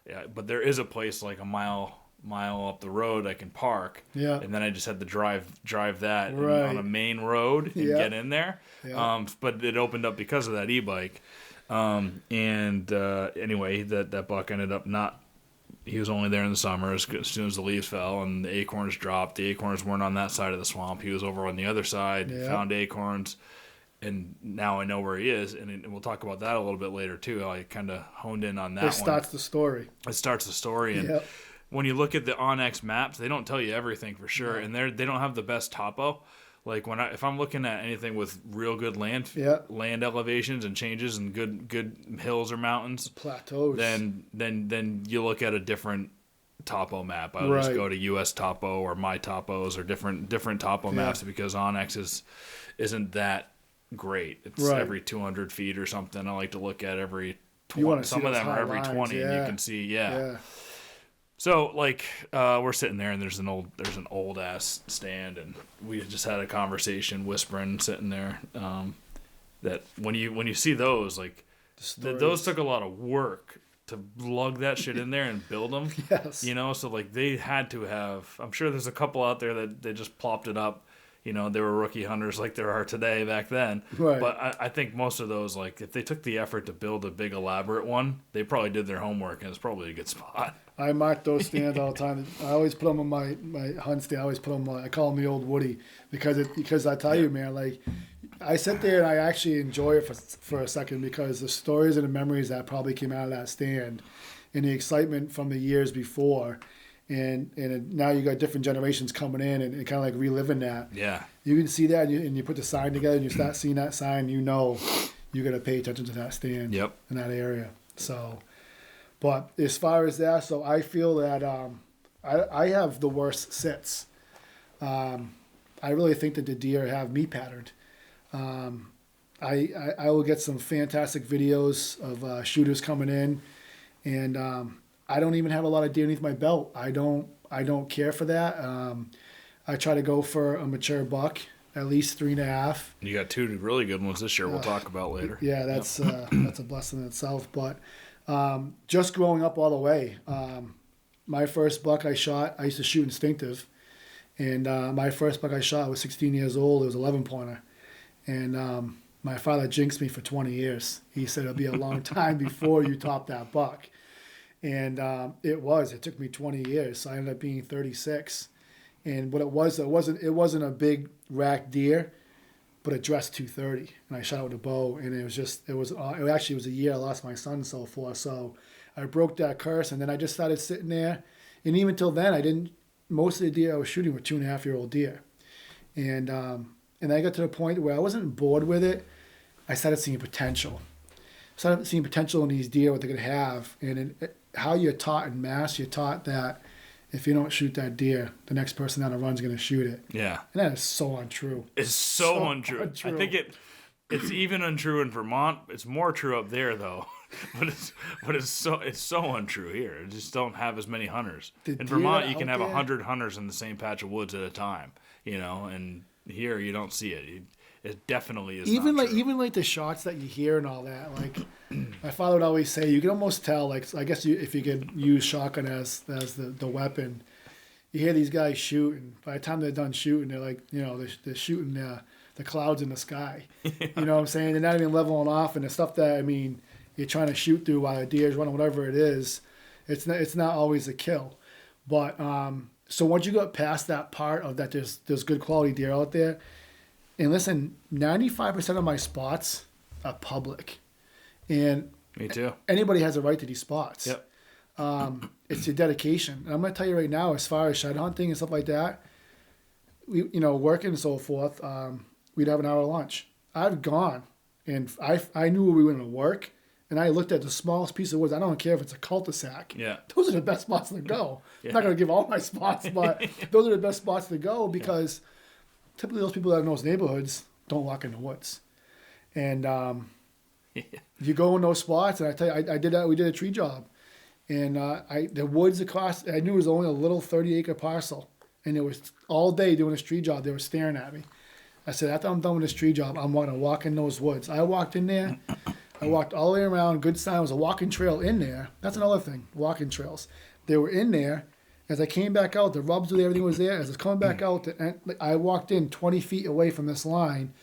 Yeah, but there is a place like a mile up the road I can park. Yeah. And then I just had to drive that Right. on a main road and Yeah. get in there. Yeah. But it opened up because of that e-bike. Anyway, that buck ended up not. He was only there in the summer. As soon as the leaves fell and the acorns dropped, the acorns weren't on that side of the swamp. He was over on the other side. Yeah. Found acorns. And now I know where he is, and we'll talk about that a little bit later too. How I kind of honed in on that. It starts the story. It starts the story, and Yep. when you look at the Onyx maps, they don't tell you everything for sure, and they don't have the best topo. Like if I'm looking at anything with real good land elevations and changes and good hills or mountains, Plateaus. then you look at a different topo map. I would just Right. go to US Topo or My Topos or different topo maps, because Onyx isn't that great. It's Right. every 200 feet or something. I like to look at every You 20. wanna see Some of those them are high every lines, 20, and you yeah. can see, Yeah. So like we're sitting there, and there's an old ass stand, and we just had a conversation, whispering, sitting there. That when you see those, like those took a lot of work to lug that shit in there and build them. Yes. You know, so like they had to have. I'm sure there's a couple out there that they just plopped it up. You know, they were rookie hunters like there are today back then. Right. But I think most of those, like, if they took the effort to build a big elaborate one, they probably did their homework, and it's probably a good spot. I mark those stands all the time. I always put them on my hunt stand. I always put them on. I call them the old Woody because I tell you, man, like I sit there and I actually enjoy it for a second, because the stories and the memories that probably came out of that stand, and the excitement from the years before, and now you got different generations coming in and kind of like reliving that. Yeah. You can see that, and you put the sign together, and you start seeing that sign. You know, you got to pay attention to that stand. Yep. In that area. So. But as far as that, so I feel that I have the worst sits. I really think that the deer have me patterned. I will get some fantastic videos of shooters coming in, and I don't even have a lot of deer underneath my belt. I don't care for that. I try to go for a mature buck, at least 3.5. You got two really good ones this year. We'll talk about later. Yeah, that's a blessing in itself. But just growing up all the way, my first buck I shot, I used to shoot instinctive, and my first buck I shot, I was 16 years old. It was 11 pointer, and my father jinxed me for 20 years. He said it'll be a long time before you top that buck, and it took me 20 years. So I ended up being 36. And what it wasn't a big rack deer, but it dressed 230, and I shot with a bow, and it actually was a year I lost my son and so forth. So I broke that curse, and then I just started sitting there, and even till then, most of the deer I was shooting were 2.5-year-old deer, and I got to the point where I wasn't bored with it. I started seeing potential. In these deer, what they're gonna have, and how you're taught in mass, you're taught that if you don't shoot that deer, the next person down the run's going to shoot it. Yeah. And that is so untrue. It's so untrue. I think it's even untrue in Vermont. It's more true up there though. but it's so untrue here. I just don't have as many hunters. In Vermont you can have 100 hunters in the same patch of woods at a time, and here you don't see it. It definitely is even not like true. Even like the shots that you hear and all that. Like my father would always say, you can almost tell. Like I guess if you could use shotgun as the weapon, you hear these guys shoot, and by the time they're done shooting, they're like they're shooting the clouds in the sky. You know what I'm saying? They're not even leveling off, and the stuff that you're trying to shoot through while a deer's running, whatever it is, it's not always a kill. But so once you got past that part of that, there's good quality deer out there. And listen, 95% of my spots are public, and Me too. Anybody has a right to these spots. Yep. It's your dedication. And I'm going to tell you right now, as far as shed hunting and stuff like that, we working and so forth, we'd have an hour lunch. I've gone, and I knew where we were going to work, and I looked at the smallest piece of woods. I don't care if it's a cul-de-sac. Yeah. Those are the best spots to go. Yeah. I'm not going to give all my spots, but those are the best spots to go because typically those people that are in those neighborhoods don't walk in the woods. And you go in those spots, and I tell you, I did that. We did a tree job. And the woods across, I knew it was only a little 30-acre parcel. And it was all day doing this tree job. They were staring at me. I said, after I'm done with this tree job, I'm going to walk in those woods. I walked in there. I walked all the way around. Good sign. There was a walking trail in there. That's another thing, walking trails. They were in there. As I came back out, the rubs, everything was there. As I was coming back out, I walked in 20 feet away from this line,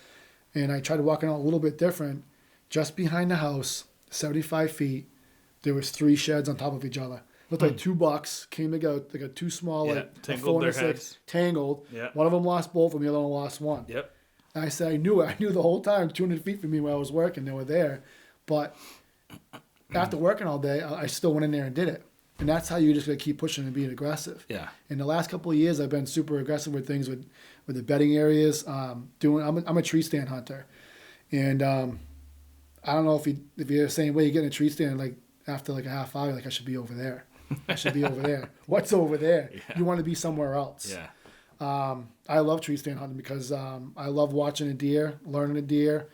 and I tried to walk in a little bit different. Just behind the house, 75 feet, there was 3 sheds on top of each other. Looked like 2 bucks came together. They got 2 small, tangled their heads. Tangled. Yeah. One of them lost both, and the other one lost one. Yep. And I said, I knew it. I knew the whole time, 200 feet from me where I was working, they were there. But after working all day, I still went in there and did it. And that's how you just got to keep pushing and being aggressive. Yeah. In the last couple of years, I've been super aggressive with things with the bedding areas. I'm a tree stand hunter, and I don't know if you're the same way. You get in a tree stand like after like a half hour, like I should be over there. I should be over there. What's over there? Yeah. You want to be somewhere else. Yeah. I love tree stand hunting because I love watching a deer, learning a deer,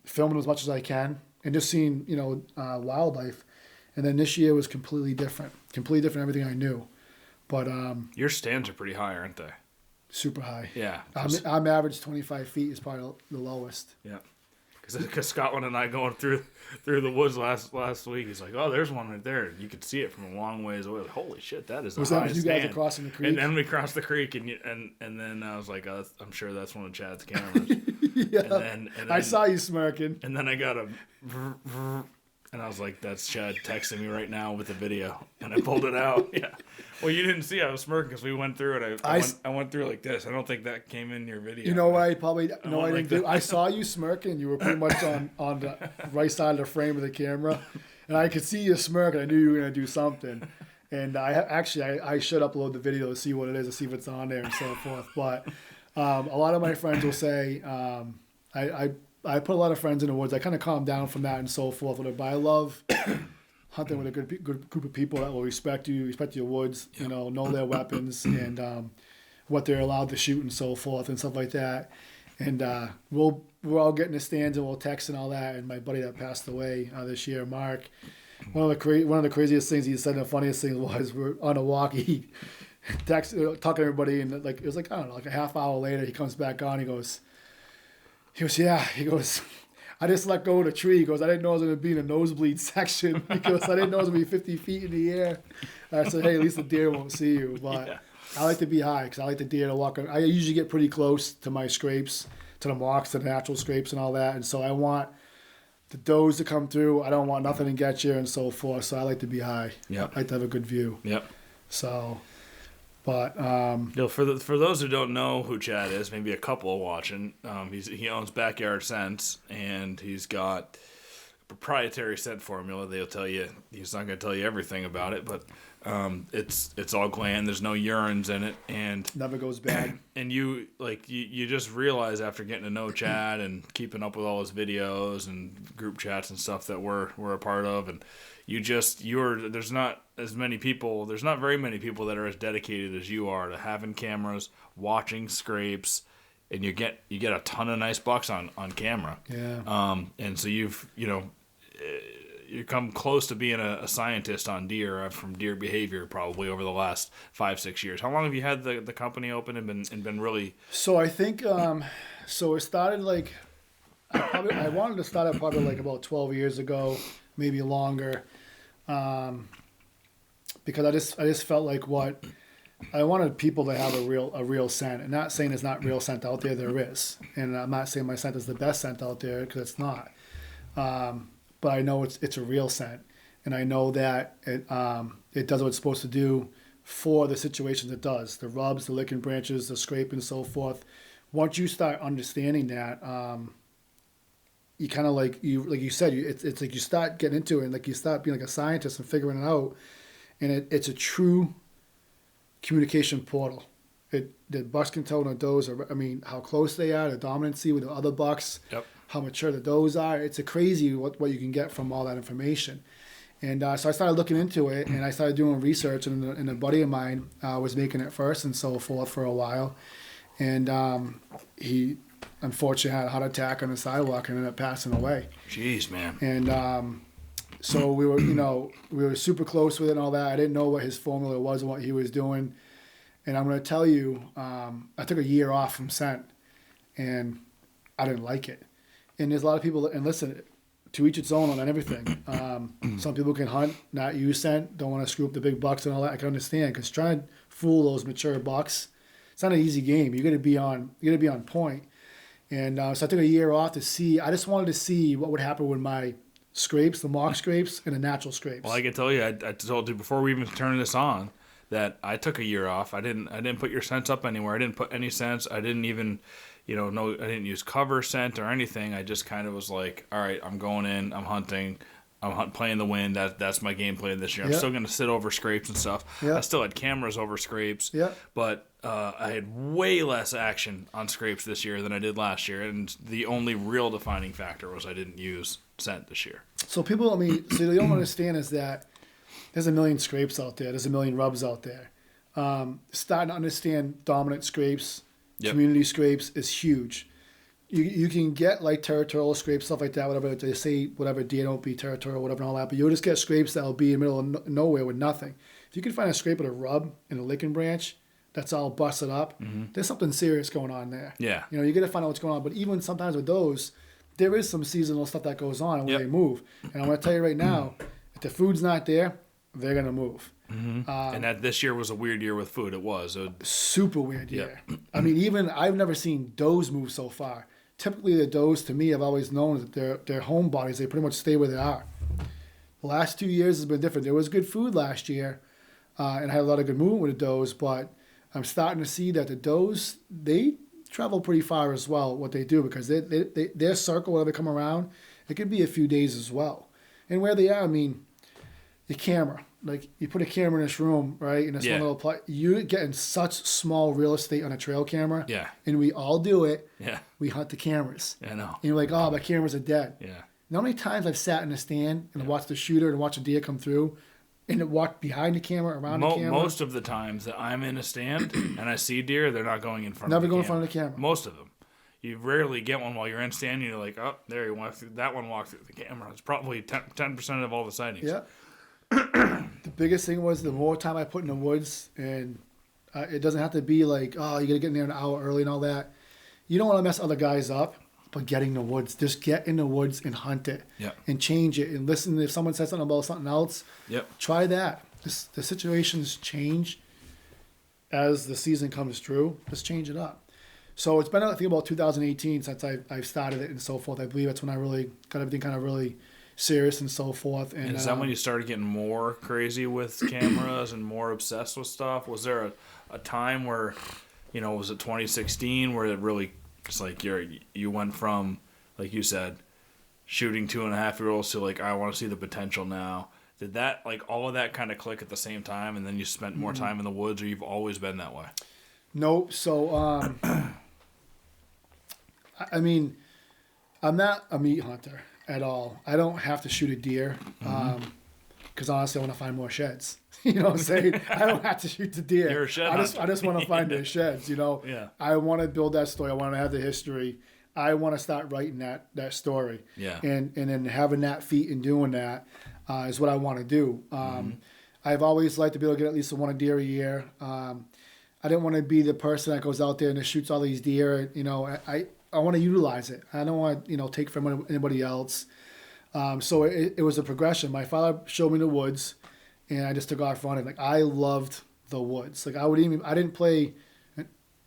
filming as much as I can, and just seeing wildlife. And then this year was completely different everything I knew. But your stands are pretty high, aren't they? Super high. Yeah. I'm average 25 feet is probably the lowest. Yeah. Because Scotland and I going through the woods last week, he's like, oh, there's one right there. You could see it from a long ways away. Like, holy shit, that is the highest you stand. guys are crossing the creek? And then we crossed the creek, and then I was like, oh, I'm sure that's one of Chad's cameras. Yeah. And then I saw you smirking. And then I got a... And I was like, that's Chad texting me right now with the video. And I pulled it out. Yeah. Well, you didn't see I was smirking because we went through it. I went through it like this. I don't think that came in your video. You know what I didn't do? I saw you smirking. You were pretty much on the right side of the frame of the camera. And I could see you smirking. I knew you were going to do something. And I should upload the video to see what it is, to see if it's on there and so forth. But a lot of my friends will say, I put a lot of friends in the woods. I kind of calmed down from that and so forth. But I love hunting with a good group of people that will respect you, respect your woods, Yep. know their weapons and what they're allowed to shoot and so forth and stuff like that. And we're all getting the stands and we'll text and all that. And my buddy that passed away this year, Mark, one of the craziest things he said, and the funniest thing was we're on a walk. He texted, talking to everybody, and like it was like I don't know, like a half hour later, he comes back on. He goes, yeah. He goes, I just let go of the tree. He goes, I didn't know I was going to be in the nosebleed section. He goes, I didn't know it was going to be 50 feet in the air. I said, hey, at least the deer won't see you. But yeah. I like to be high because I like the deer to walk. I usually get pretty close to my scrapes, to the marks, to the natural scrapes and all that. And so I want the does to come through. I don't want nothing to get you and so forth. So I like to be high. Yeah. I like to have a good view. Yep. So, but for those who don't know who Chad is, maybe a couple watching, he owns Backyard Scents, and he's got a proprietary scent formula. They'll tell you, he's not going to tell you everything about it, but it's all gland. There's no urines in it, and never goes bad. And you just realize after getting to know Chad and keeping up with all his videos and group chats and stuff that we're a part of, and there's not very many people that are as dedicated as you are to having cameras, watching scrapes, and you get a ton of nice bucks on camera. Yeah. And so you come close to being a scientist on deer from Deer Behavior probably over the last 5-6 years. How long have you had the company open and been really? So I think so it started like I wanted to start it probably like about 12 years ago, maybe longer, because I just felt like what I wanted people to have a real scent, and not saying there's not real scent out there. There is, and I'm not saying my scent is the best scent out there because it's not. But I know it's a real scent, and I know that it does what it's supposed to do for the situations it does. The rubs, the licking branches, the scraping, and so forth. Once you start understanding that, you kind of like you said, it's like you start getting into it, and like you start being like a scientist and figuring it out, and it's a true communication portal. The bucks can tell when the does are, how close they are, the dominancy with the other bucks. Yep. How mature the does are. It's a crazy what you can get from all that information. And so I started looking into it, and I started doing research, and a buddy of mine was making it first and so forth for a while. And he unfortunately had a heart attack on the sidewalk and ended up passing away. Jeez, man. And so we were super close with it and all that. I didn't know what his formula was and what he was doing. And I'm going to tell you, I took a year off from scent, and I didn't like it. And there's a lot of people and listen, to each its own on everything. Some people can hunt, not use scent, don't want to screw up the big bucks and all that. I can understand, because trying to fool those mature bucks, it's not an easy game. You're gonna be on point. And so I took a year off to see. I just wanted to see what would happen with my scrapes, the mock scrapes, and the natural scrapes. Well, I can tell you, I told you before we even turned this on that I took a year off. I didn't put your scents up anywhere. I didn't put any scents. I didn't even. I didn't use cover scent or anything. I just kind of was like, all right, I'm going in, I'm hunting, playing the wind. That's my game plan this year. I'm still going to sit over scrapes and stuff. I still had cameras over scrapes, but I had way less action on scrapes this year than I did last year. And the only real defining factor was I didn't use scent this year. So people, so they don't understand is that there's a million scrapes out there. There's a million rubs out there. Starting to understand dominant scrapes, community scrapes is huge. You can get like territorial scrapes, stuff like that, whatever they say, whatever deer don't be territorial, whatever and all that, but you'll just get scrapes that'll be in the middle of nowhere with nothing. If you can find a scrape with a rub and a licking branch that's all busted up, there's something serious going on there. Yeah. You got to find out what's going on. But even sometimes with those, there is some seasonal stuff that goes on when they move. And I'm going to tell you right now, if the food's not there, they're going to move. And that this year was a weird year with food. It was a super weird year. Even I've never seen does move so far. Typically, the does to me, I've always known that they're home bodies. They pretty much stay where they are. The last 2 years has been different. There was good food last year, and I had a lot of good movement with the does. But I'm starting to see that the does, they travel pretty far as well. What they do, because their circle, whenever they come around, it could be a few days as well. And where they are, the camera. Like, you put a camera in this room, right, in this one little place, you're getting such small real estate on a trail camera. Yeah. And we all do it. Yeah. We hunt the cameras. I know. And you're like, oh, my cameras are dead. Yeah. You know how many times I've sat in a stand and watched the shooter and watched a deer come through and walked behind the camera, around the camera? Most of the times that I'm in a stand and I see deer, they're not going in front Never of the camera. go in front of the camera. Most of them. you rarely get one while you're in standing. You're like, oh, there he walked through. That one walked through the camera. It's probably 10% of all the sightings. Yeah. The biggest thing was the more time I put in the woods, and it doesn't have to be like, oh, you got to get in there an hour early and all that. You don't want to mess other guys up, but get in the woods. Just get in the woods and hunt it. Yep. And change it. And listen, if someone says something about something else, Yep. try that. The situations change as the season comes through. Just change it up. So it's been, I think, about 2018 since I've started it and so forth. I believe that's when I really got everything kind of really serious and so forth. And is that when you started getting more crazy with cameras and more obsessed with stuff? Was there a time where, was it 2016 where it really, it's like you went from, like you said, shooting 2.5-year-olds to like, I want to see the potential now. Did that, like, all of that kind of click at the same time, and then you spent more time in the woods, or you've always been that way? Nope. So, I mean, I'm not a meat hunter at all. I don't have to shoot a deer because honestly, I want to find more sheds. You know what I'm saying? I don't have to shoot the deer. You're a shed I just want to find their sheds. Yeah. I want to build that story. I want to have the history. I want to start writing that story. Yeah. And then having that feat and doing that is what I want to do. I've always liked to be able to get at least one deer a year. I didn't want to be the person that goes out there and just shoots all these deer. I want to utilize it. I don't want to, take from anybody else. So it was a progression. My father showed me the woods, and I just took off running. Like, I loved the woods. Like, I didn't play.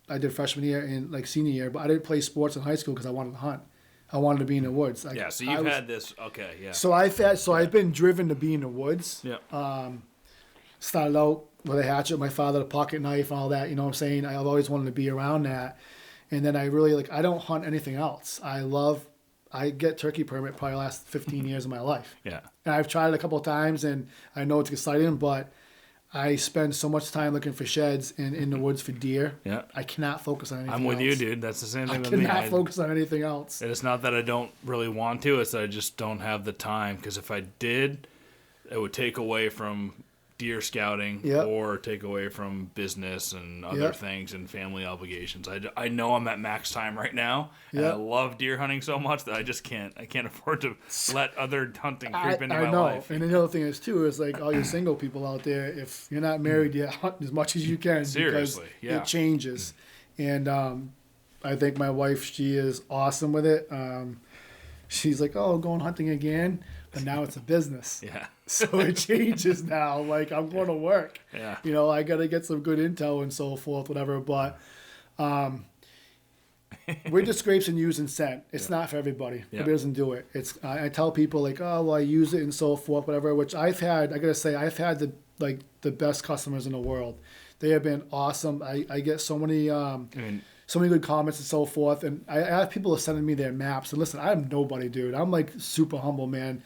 I did freshman year and like senior year, but I didn't play sports in high school because I wanted to hunt. I wanted to be in the woods. Like, yeah. So you've had this. Okay. Yeah. So I've been driven to be in the woods. Yeah. Started out with a hatchet, my father, a pocket knife, and all that. You know what I'm saying? I've always wanted to be around that. And then I really I don't hunt anything else. I get turkey permit probably the last 15 years of my life. Yeah. And I've tried it a couple of times, and I know it's exciting, but I spend so much time looking for sheds and in the woods for deer. Yeah. I cannot focus on anything else. I'm with you, dude. That's the same thing with me. I cannot focus on anything else. It's not that I don't really want to. It's that I just don't have the time. Because if I did, it would take away from deer scouting or take away from business and other things and family obligations. I know I'm at max time right now, and I love deer hunting so much that I just can't. I can't afford to let other hunting creep into my life. And the other thing is too is like all you single people out there, if you're not married yet, hunt as much as you can. Seriously, because it changes. And I think my wife, she is awesome with it. She's like, oh, going hunting again. But now it's a business. Yeah. So it changes now. Like, I'm going to work. Yeah. I got to get some good intel and so forth, whatever. But we're just scrapes and use and scent. It's not for everybody. Everybody doesn't do it. I tell people like, oh, well, I use it and so forth, whatever. Which I've had the best customers in the world. They have been awesome. I get so many so many good comments and so forth. And I have people sending me their maps. And listen, I'm nobody, dude. I'm like super humble, man.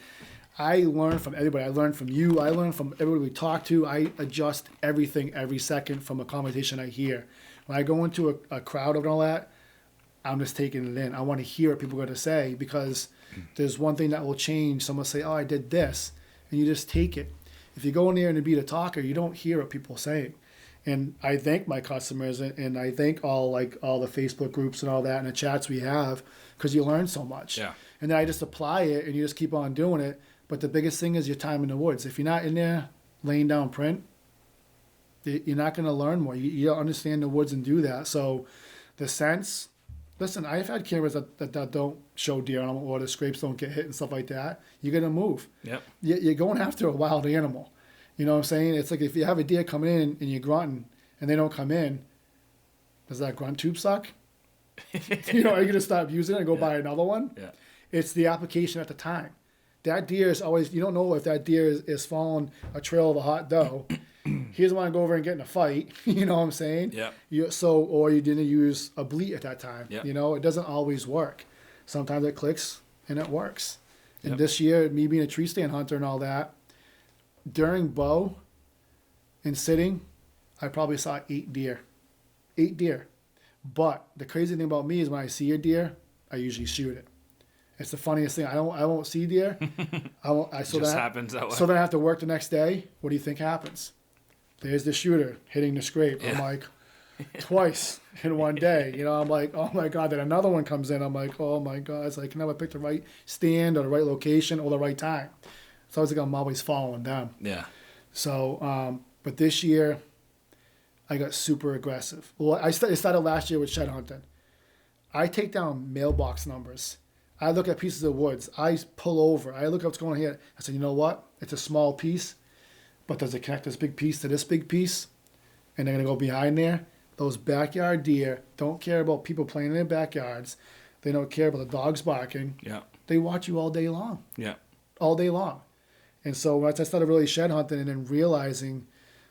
I learn from everybody. I learn from you. I learn from everybody we talk to. I adjust everything every second from a conversation I hear. When I go into a crowd and all that, I'm just taking it in. I want to hear what people are going to say because there's one thing that will change. Someone will say, oh, I did this. And you just take it. If you go in there and be the talker, you don't hear what people are saying. And I thank my customers and I thank all the Facebook groups and all that and the chats we have because you learn so much. Yeah. And then I just apply it and you just keep on doing it. But the biggest thing is your time in the woods. If you're not in there laying down print, you're not going to learn more. You don't understand the woods and do that. So the sense, listen, I've had cameras that don't show deer or the scrapes don't get hit and stuff like that. You're going to move. Yep. You're going after a wild animal. You know what I'm saying? It's like if you have a deer coming in and you're grunting and they don't come in, does that grunt tube suck? Are you going to stop using it and go buy another one? Yeah. It's the application at the time. That deer is always, you don't know if that deer is following a trail of a hot doe. He doesn't want to go over and get in a fight. You know what I'm saying? Yeah. Or you didn't use a bleat at that time. Yeah. It doesn't always work. Sometimes it clicks and it works. And Yep. this year, me being a tree stand hunter and all that, during bow and sitting, I probably saw 8 deer. 8 deer. But the crazy thing about me is when I see a deer, I usually shoot it. It's the funniest thing. I won't see deer. Just happens that way. So then I have to work the next day. What do you think happens? There's the shooter hitting the scrape. Yeah. I'm like, twice in one day. You know, I'm like, oh my God. Then another one comes in. I'm like, oh my God. It's like, I never picked the right stand or the right location or the right time. So I was like, I'm always following them. Yeah. So, but this year, I got super aggressive. Well, I started last year with shed hunting. I take down mailbox numbers. I look at pieces of woods. I pull over. I look at what's going on here. I said, you know what? It's a small piece, but does it connect this big piece to this big piece? And they're going to go behind there. Those backyard deer don't care about people playing in their backyards. They don't care about the dogs barking. Yeah. They watch you all day long. Yeah. All day long. And so once I started really shed hunting and then realizing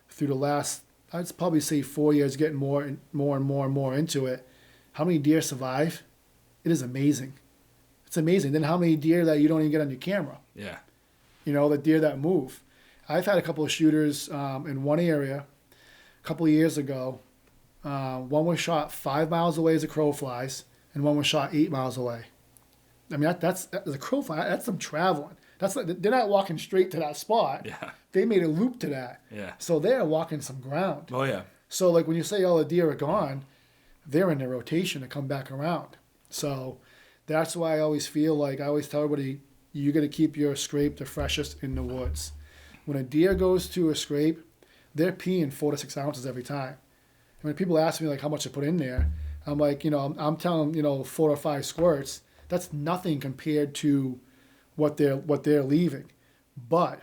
through the last, I'd probably say 4 years, getting more and more into it, how many deer survive? It is amazing. It's amazing. Then how many deer that you don't even get on your camera? Yeah. You know, the deer that move. I've had a couple of shooters in one area a couple of years ago. One was shot 5 miles away as a crow flies, and one was shot 8 miles away. I mean, that's the crow fly. That's them traveling. That's like, they're not walking straight to that spot. Yeah. They made a loop to that. Yeah. So they're walking some ground. Oh yeah. So like when you say all the deer are gone, they're in their rotation to come back around. So that's why I always feel like I always tell everybody, you got to keep your scrape the freshest in the woods. When a deer goes to a scrape, they're peeing 4 to 6 ounces every time. And when people ask me like how much I put in there, I'm like, I'm telling them, 4 or 5 squirts. That's nothing compared to what they're leaving, but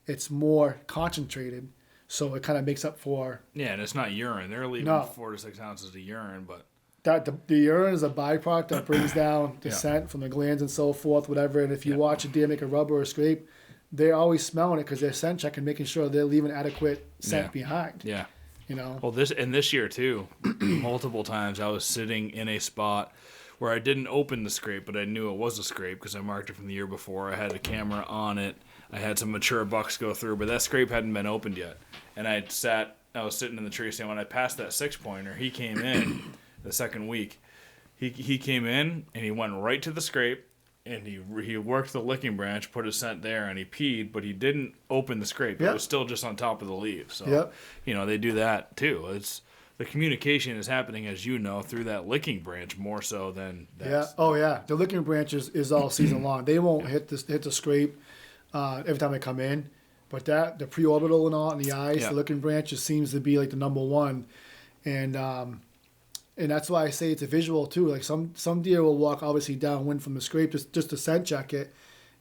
it's more concentrated, so it kind of makes up for. Yeah, and it's not urine. They're leaving No. 4 to 6 ounces of urine, but That the urine is a byproduct that brings down the scent from the glands and so forth, whatever. And if you watch a deer make a rub or a scrape, they're always smelling it because they're scent checking, making sure they're leaving adequate scent behind. yeah. Well, this year too, multiple times I was sitting in a spot where I didn't open the scrape, but I knew it was a scrape because I marked it from the year before. I had a camera on it. I had some mature bucks go through, but that scrape hadn't been opened yet. And I was sitting in the tree stand when I passed that 6-pointer. He came in the second week. He came in and he went right to the scrape and he worked the licking branch, put his scent there, and he peed, but he didn't open the scrape. It was still just on top of the leaves. So they do that too. It's the communication is happening, as you know, through that licking branch more so than yeah. Oh yeah, the licking branch is all season long. They won't hit the scrape every time they come in, but the preorbital and all in the eyes, the licking branch just seems to be like the number one, and that's why I say it's a visual too. Like some deer will walk obviously downwind from the scrape just to scent check it,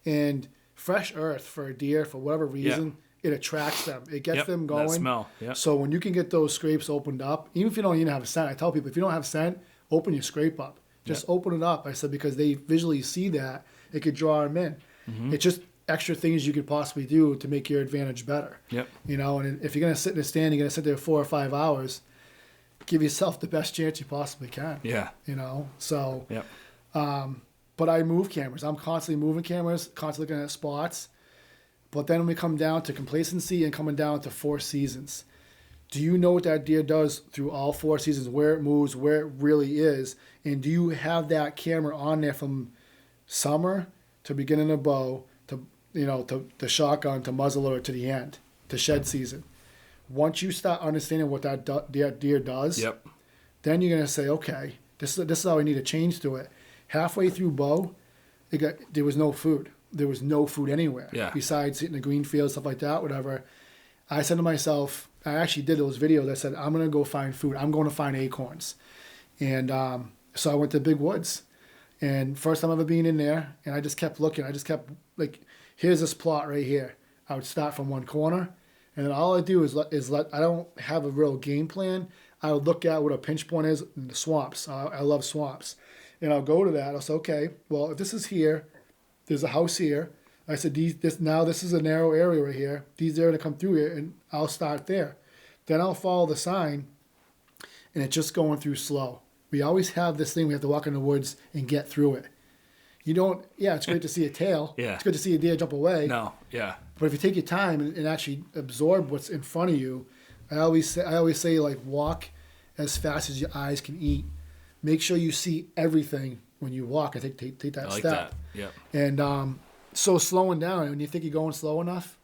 and fresh earth for a deer for whatever reason. It attracts them. It gets them going. That smell. Yep. So when you can get those scrapes opened up, even if you don't even have a scent, I tell people, if you don't have scent, open your scrape up. Just open it up. I said, because they visually see that, it could draw them in. Mm-hmm. It's just extra things you could possibly do to make your advantage better. Yep. And if you're going to sit in a stand, you're going to sit there 4 or 5 hours, give yourself the best chance you possibly can. Yeah. So, yep. But I move cameras. I'm constantly moving cameras, constantly looking at spots. But then when we come down to complacency and coming down to 4 seasons, do you know what that deer does through all 4 seasons, where it moves, where it really is? And do you have that camera on there from summer to beginning of bow to shotgun to muzzleloader to the end, to shed season? Once you start understanding what that deer does, then you're going to say, okay, this is how I need to change to it. Halfway through bow, there was no food. There was no food anywhere besides hitting the green field, stuff like that, whatever. I said to myself, I actually did those videos. I said, I'm going to go find food. I'm going to find acorns. And so I went to Big Woods. And first time ever being in there, and I just kept looking. I just kept, like, here's this plot right here. I would start from one corner, and then all I do is let I don't have a real game plan. I would look at what a pinch point is in the swamps. I love swamps. And I'll go to that. I'll say, okay, well, if this is here, there's a house here. I said, this is a narrow area right here. These are going to come through here, and I'll start there. Then I'll follow the sign, and it's just going through slow. We always have this thing we have to walk in the woods and get through it. It's great to see a tail. Yeah. It's good to see a deer jump away. No, yeah. But if you take your time and actually absorb what's in front of you, I always say like walk as fast as your eyes can eat. Make sure you see everything when you walk. I think take that I like step. that. Yeah. And so slowing down, when you think you're going slow enough,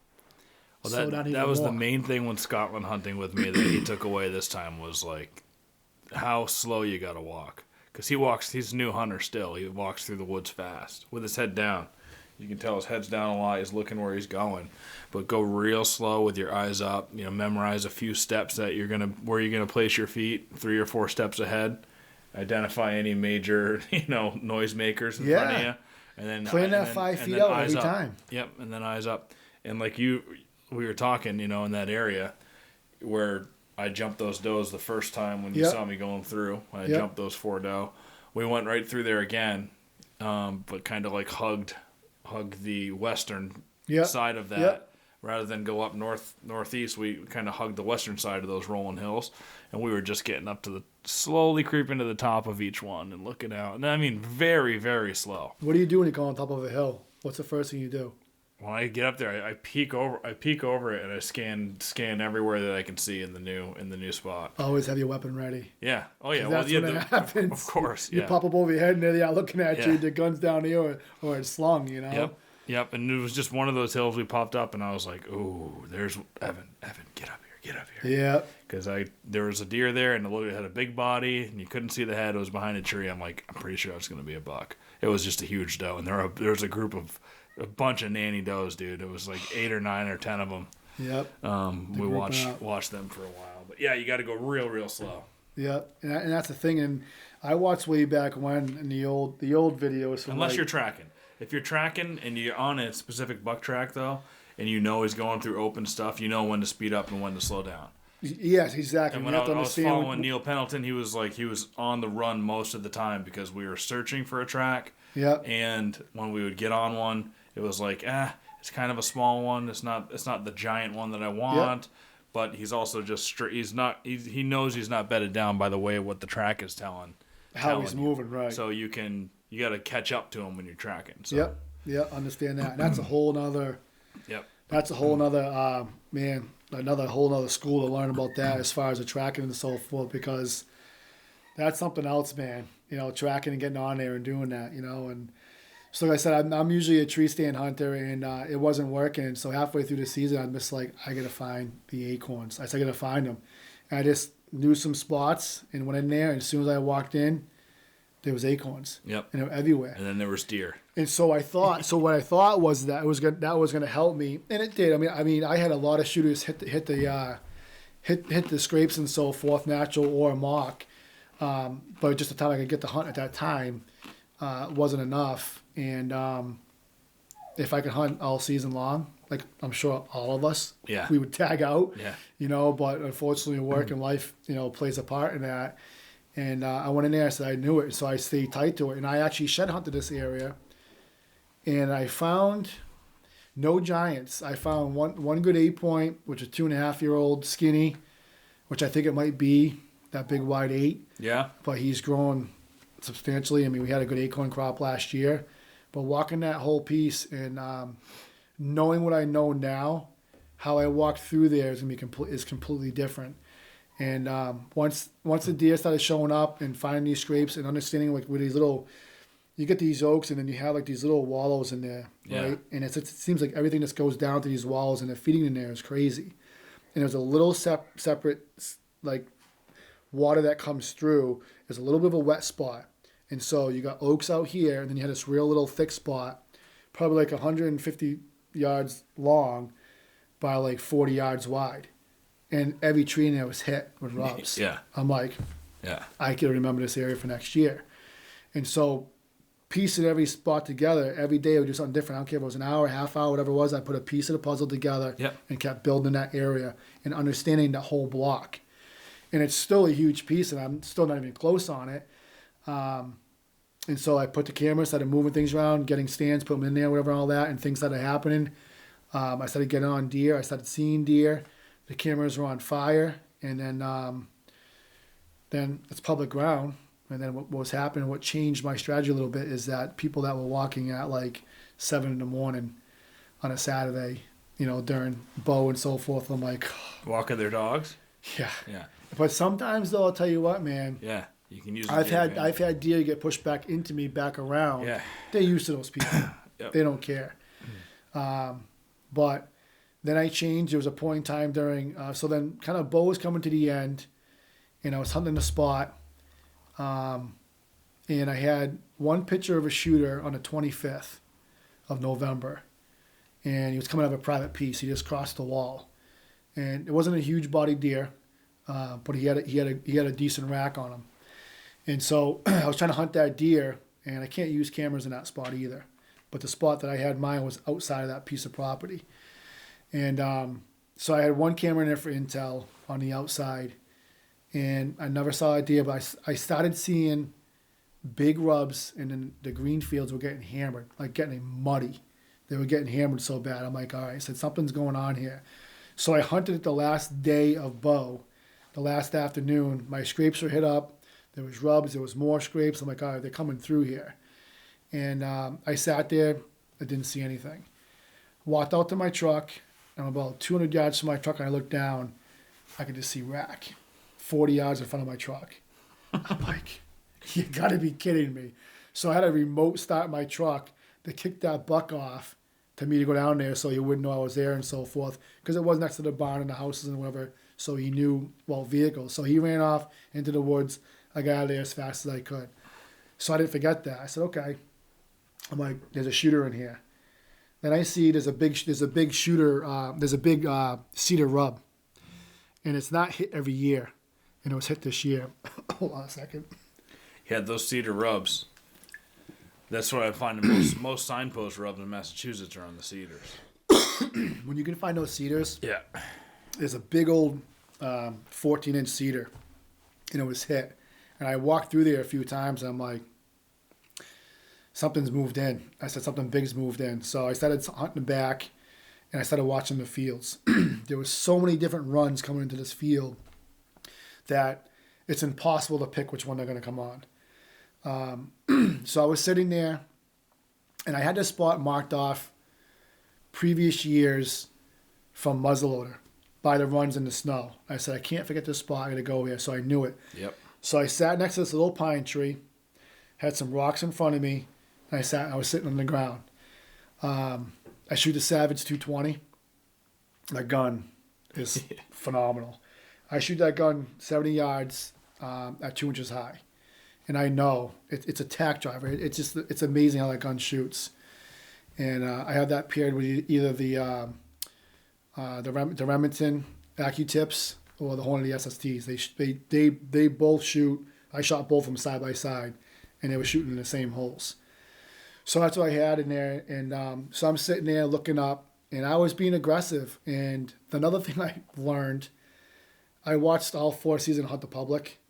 well, that was the main thing when Scotland hunting with me that he took away this time was like how slow you got to walk. Because he's a new hunter still. He walks through the woods fast with his head down. You can tell his head's down a lot. He's looking where he's going. But go real slow with your eyes up. You know, memorize a few steps where you're gonna place your feet, 3 or 4 steps ahead. Identify any major, noisemakers in front of you. And then plan that 5 feet out every time. Yep, and then eyes up. And like we were talking, in that area where I jumped those does the first time when you saw me going through. I jumped those 4 doe. We went right through there again, but kind of like hugged the western side of that. Rather than go up northeast, we kind of hugged the western side of those rolling hills, and we were just getting up to slowly creeping to the top of each one and looking out. And I mean, very, very slow. What do you do when you go on top of a hill? What's the first thing you do? When I get up there, I peek over it, and I scan everywhere that I can see in the new spot. Always have your weapon ready. Yeah. Oh yeah. That's when it happens. Of course. You pop up over your head, and they're looking at you. The gun's down here, or it's slung. Yep, and it was just one of those hills we popped up, and I was like, "Ooh, there's Evan, get up here." Yeah. Because there was a deer there, and it had a big body, and you couldn't see the head. It was behind a tree. I'm pretty sure it was going to be a buck. It was just a huge doe, and there was a bunch of nanny does, dude. It was like 8 or 9 or 10 of them. Yep. We watched them for a while, but yeah, you got to go real slow. Yep, and that's the thing. And I watched way back when in the old videos. Unless you're tracking. If you're tracking and you're on a specific buck track, though, and he's going through open stuff, you know when to speed up and when to slow down. Yes, exactly. And when I was following Neil Pendleton, he was on the run most of the time because we were searching for a track. Yep. And when we would get on one, it was like, it's kind of a small one. It's not the giant one that I want. Yep. But he's also just straight. He knows he's not bedded down by the way what the track is telling. How he's moving, right? So you got to catch up to him when you're tracking. So. Yep, understand that. And that's a whole nother. Yep. That's a whole nother another whole nother school to learn about that as far as the tracking and so forth, because that's something else, man. Tracking and getting on there and doing that. And so like I said, I'm usually a tree stand hunter, and it wasn't working. So halfway through the season, I'm just like, I gotta find the acorns. I gotta find them. And I just knew some spots and went in there. And as soon as I walked in, there was acorns. Yep. And they were everywhere. And then there was deer. And so what I thought was that that was gonna help me, and it did. I mean, I had a lot of shooters hit the scrapes and so forth, natural or mock, but just the time I could get the hunt at that time wasn't enough. And if I could hunt all season long, like I'm sure all of us, we would tag out. Yeah. But unfortunately, work and life, plays a part in that. And I went in there. I said I knew it, so I stayed tight to it. And I actually shed hunted this area, and I found no giants. I found one good 8-point, which is 2.5-year-old skinny, which I think it might be that big wide 8. Yeah. But he's grown substantially. I mean, we had a good acorn crop last year, but walking that whole piece and knowing what I know now, how I walked through there is completely different. And once the deer started showing up and finding these scrapes and understanding like with these little, you get these oaks and then you have like these little wallows in there, right? And it seems like everything just goes down to these wallows and the feeding in there is crazy. And there's a little separate like water that comes through. There's a little bit of a wet spot. And so you got oaks out here, and then you had this real little thick spot, probably like 150 yards long by like 40 yards wide. And every tree in there was hit with rubs. Yeah. I'm like, I can remember this area for next year. And so piecing every spot together, every day I would do something different. I don't care if it was an hour, half hour, whatever it was. I put a piece of the puzzle together and kept building that area and understanding that whole block. And it's still a huge piece, and I'm still not even close on it. And so I put the camera, started moving things around, getting stands, put them in there, whatever, all that, and things started happening. I started getting on deer. I started seeing deer. The cameras were on fire, and then it's public ground. And then what was happening, what changed my strategy a little bit is that people that were walking at like 7 in the morning on a Saturday, during bow and so forth, I'm like, walking their dogs. Yeah. Yeah. But sometimes though, I'll tell you what, man. Yeah. You can use. I've had deer get pushed back into me, back around. Yeah. They're used to those people. Yep. They don't care. But then I changed. There was a point in time during. So then, kind of bow was coming to the end, and I was hunting the spot, And I had one picture of a shooter on the 25th of November, and he was coming out of a private piece. He just crossed the wall, and it wasn't a huge body deer, but he had a decent rack on him. And so I was trying to hunt that deer, and I can't use cameras in that spot either. But the spot that I had mine was outside of that piece of property, and so I had one camera in there for intel on the outside, and I never saw a deer, but I started seeing big rubs, and then the green fields were getting hammered, like getting muddy. They were getting hammered so bad. I'm like, all right, I said, something's going on here. So I hunted it the last day of bow, the last afternoon. My scrapes were hit up. There was rubs. There was more scrapes. I'm like, all right, they're coming through here. And I sat there. I didn't see anything. Walked out to my truck. I'm about 200 yards from my truck, and I looked down. I could just see rack 40 yards in front of my truck. I'm like, you got to be kidding me. So I had to remote start my truck to kick that buck off to me to go down there so he wouldn't know I was there and so forth, because it was next to the barn and the houses and whatever, so he knew, well, vehicles. So he ran off into the woods. I got out of there as fast as I could. So I didn't forget that. I said, okay. I'm like, there's a shooter in here. Then I see there's a big shooter, there's a big cedar rub, and it's not hit every year, and it was hit this year. Hold on a second. Yeah, those cedar rubs. That's what I find the most signpost rubs in Massachusetts are on the cedars. When you can find those cedars, Yeah. there's a big old 14-inch cedar, and it was hit. And I walked through there a few times, and I'm like, something's moved in. I said, something big's moved in. So I started hunting back, and I started watching the fields. There was so many different runs coming into this field that it's impossible to pick which one they're going to come on. So I was sitting there, and I had this spot marked off previous years from muzzleloader by the runs in the snow. I said, I can't forget this spot. I got to go here. So I knew it. Yep. So I sat next to this little pine tree, had some rocks in front of me, and I was sitting on the ground. I shoot the Savage 220. That gun is phenomenal. I shoot that gun 70 yards at 2 inches high. And I know it's a tack driver. It's amazing how that gun shoots. And I have that paired with either the Remington AccuTips or the Hornady SSTs. They both shoot. I shot both of them side by side, and they were shooting in the same holes. So that's what I had in there. And so I'm sitting there looking up, and I was being aggressive. And another thing I learned, I watched all 4 seasons of Hunt the Public.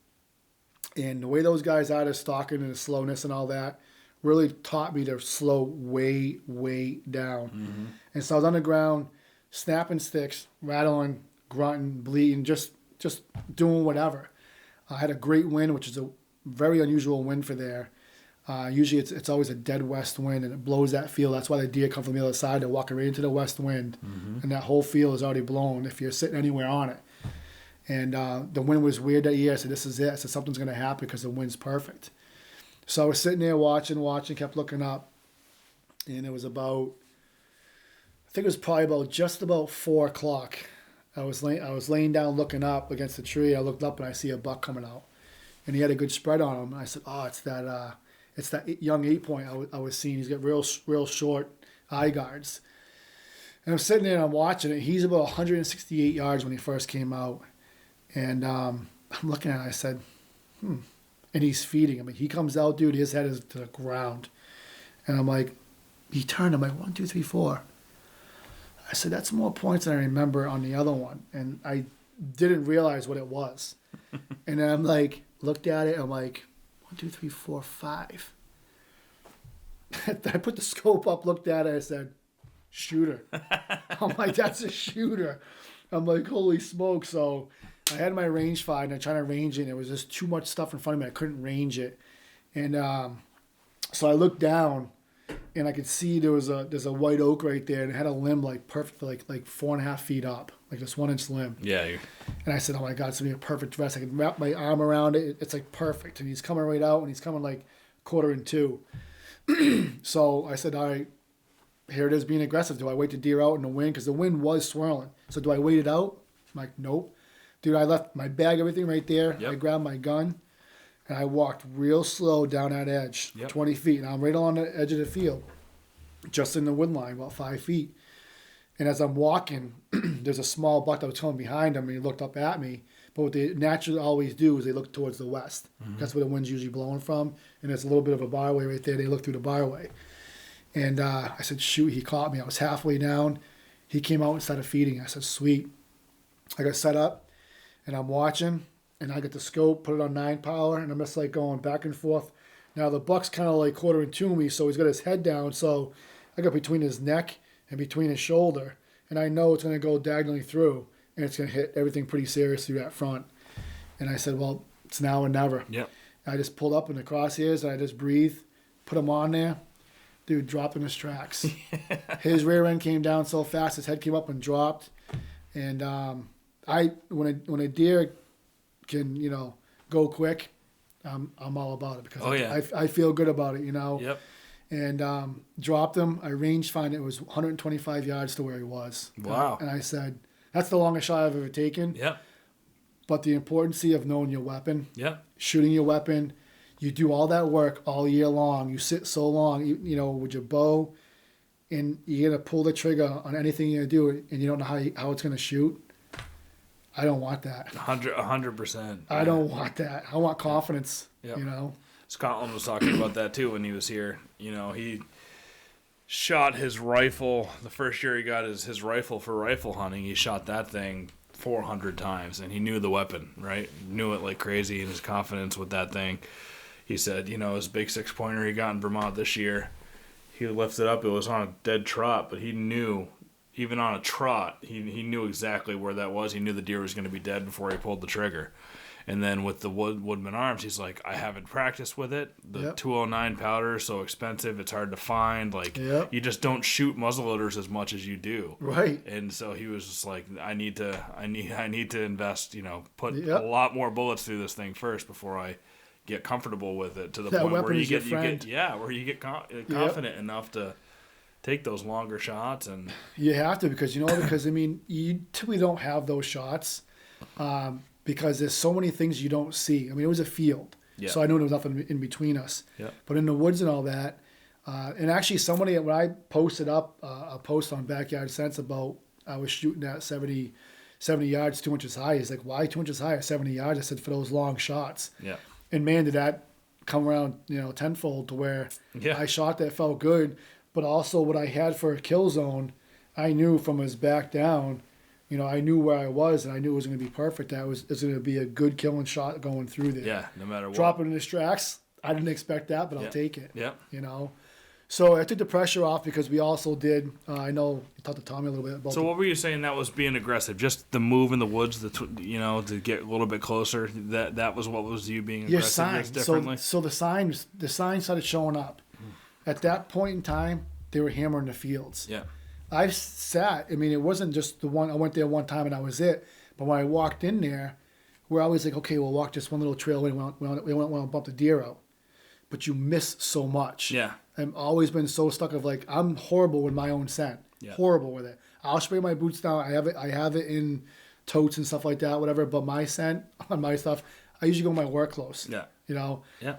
And the way those guys are, their stalking and the slowness and all that, really taught me to slow way, way down. Mm-hmm. And so I was on the ground, snapping sticks, rattling, grunting, bleeding, just doing whatever. I had a great wind, which is a very unusual wind for there. Usually it's always a dead west wind, and it blows that field. That's why the deer come from the other side. They're walking right into the west wind, and that whole field is already blown if you're sitting anywhere on it. And the wind was weird that year. I said, this is it. I said, something's going to happen because the wind's perfect. So I was sitting there watching, kept looking up. And it was about, I think it was probably just about 4 o'clock. I was laying down looking up against the tree. I looked up and I see a buck coming out. And he had a good spread on him. And I said, oh, it's that young 8-point I was seeing. He's got real short eye guards. And I'm sitting there and I'm watching it. He's about 168 yards when he first came out. And I'm looking at it, I said, And he's feeding him. He comes out, dude, his head is to the ground. And I'm like, he turned, I'm like, 1, 2, 3, 4. I said, that's more points than I remember on the other one. And I didn't realize what it was. And then I'm like, looked at it, I'm like, 1, 2, 3, 4, 5. I put the scope up, looked at it, I said, shooter. I'm like, that's a shooter. I'm like, holy smoke. So I had my range find and I'm trying to range it. And it was just too much stuff in front of me. I couldn't range it. And so I looked down and I could see there's a white oak right there, and it had a limb like perfect, like 4.5 feet up, like this 1-inch limb. Yeah. And I said, oh my God, it's gonna be a perfect dress. I can wrap my arm around it. It's like perfect. And he's coming right out, and he's coming like 1/4 2. So I said, all right, here it is being aggressive. Do I wait the deer out in the wind? Because the wind was swirling. So do I wait it out? I'm like, nope. Dude, I left my bag, everything right there. Yep. I grabbed my gun, And I walked real slow down that edge, Yep. 20 feet. And I'm right along the edge of the field, just in the wood line, about 5 feet. And as I'm walking, there's a small buck that was coming behind him, and he looked up at me. But what they naturally always do is they look towards the west. That's where the wind's usually blowing from. And there's a little bit of a byway right there. They look through the byway. And I said, shoot, he caught me. I was halfway down. He came out and started feeding. I said, sweet. I got set up, and I'm watching, and I get the scope, put it on 9 power, and I'm just like going back and forth. Now the buck's kind of like quartering to me, so he's got his head down. So I got between his neck and between his shoulder, and I know it's going to go diagonally through, and it's going to hit everything pretty serious through that front. And I said, well, it's now or never. Yep. I just pulled up in the crosshairs, and I just breathed, put him on there. Dude dropped in his tracks. His rear end came down so fast, his head came up and dropped. And when a deer can, go quick, I'm all about it because I feel good about it, Yep. And dropped him. I range find it was 125 yards to where he was. Wow. And I said, that's the longest shot I've ever taken. Yep. But the importance of knowing your weapon, Yep. shooting your weapon, you do all that work all year long. You sit so long, with your bow, and you're going to pull the trigger on anything you're going to do, and you don't know how it's going to shoot. I don't want that. 100%. I don't want that. I want confidence, Yep. Scotland was talking about that too when he was here. He shot his rifle the first year he got his rifle for rifle hunting. He shot that thing 400 times, and he knew the weapon, right? Knew it like crazy, and his confidence with that thing. He said, his big 6-pointer he got in Vermont this year, he lifted up. It was on a dead trot, but he knew, even on a trot, he knew exactly where that was. He knew the deer was going to be dead before he pulled the trigger. And then with the Woodman Arms, he's like, I haven't practiced with it. The 209 powder is so expensive, it's hard to find. Like, you just don't shoot muzzleloaders as much as you do. Right. And so he was just like, I need to invest, put a lot more bullets through this thing first before I get comfortable with it to the point where you get confident enough to take those longer shots. And you have to, because you typically don't have those shots. Because there's so many things you don't see. I mean, it was a field, so I knew there was nothing in between us. Yeah. But in the woods and all that, and actually somebody, when I posted up a post on Backyard Sense about I was shooting at 70 yards, 2 inches high. He's like, why 2 inches high at 70 yards? I said, for those long shots. Yeah. And man, did that come around, tenfold to where I shot that felt good. But also what I had for a kill zone, I knew from his back down, I knew where I was, and I knew it was going to be perfect. It was going to be a good killing shot going through there. Yeah, no matter what. Dropping in his tracks, I didn't expect that, but I'll take it. Yeah. So I took the pressure off because we also did, I know you talked to Tommy a little bit about. So what were you saying that was being aggressive? Just the move in the woods, to get a little bit closer. That was what was you being aggressive? Your signs. Differently? So the signs started showing up. At that point in time, they were hammering the fields. Yeah. I've sat. I mean, it wasn't just the one. I went there one time and that was it. But when I walked in there, we're always like, okay, we'll walk just one little trail and we won't want to bump the deer out. But you miss so much. Yeah. I've always been so stuck of like, I'm horrible with my own scent. Yeah. Horrible with it. I'll spray my boots down. I have it in totes and stuff like that, whatever. But my scent on my stuff, I usually go in my work clothes. Yeah. Yeah.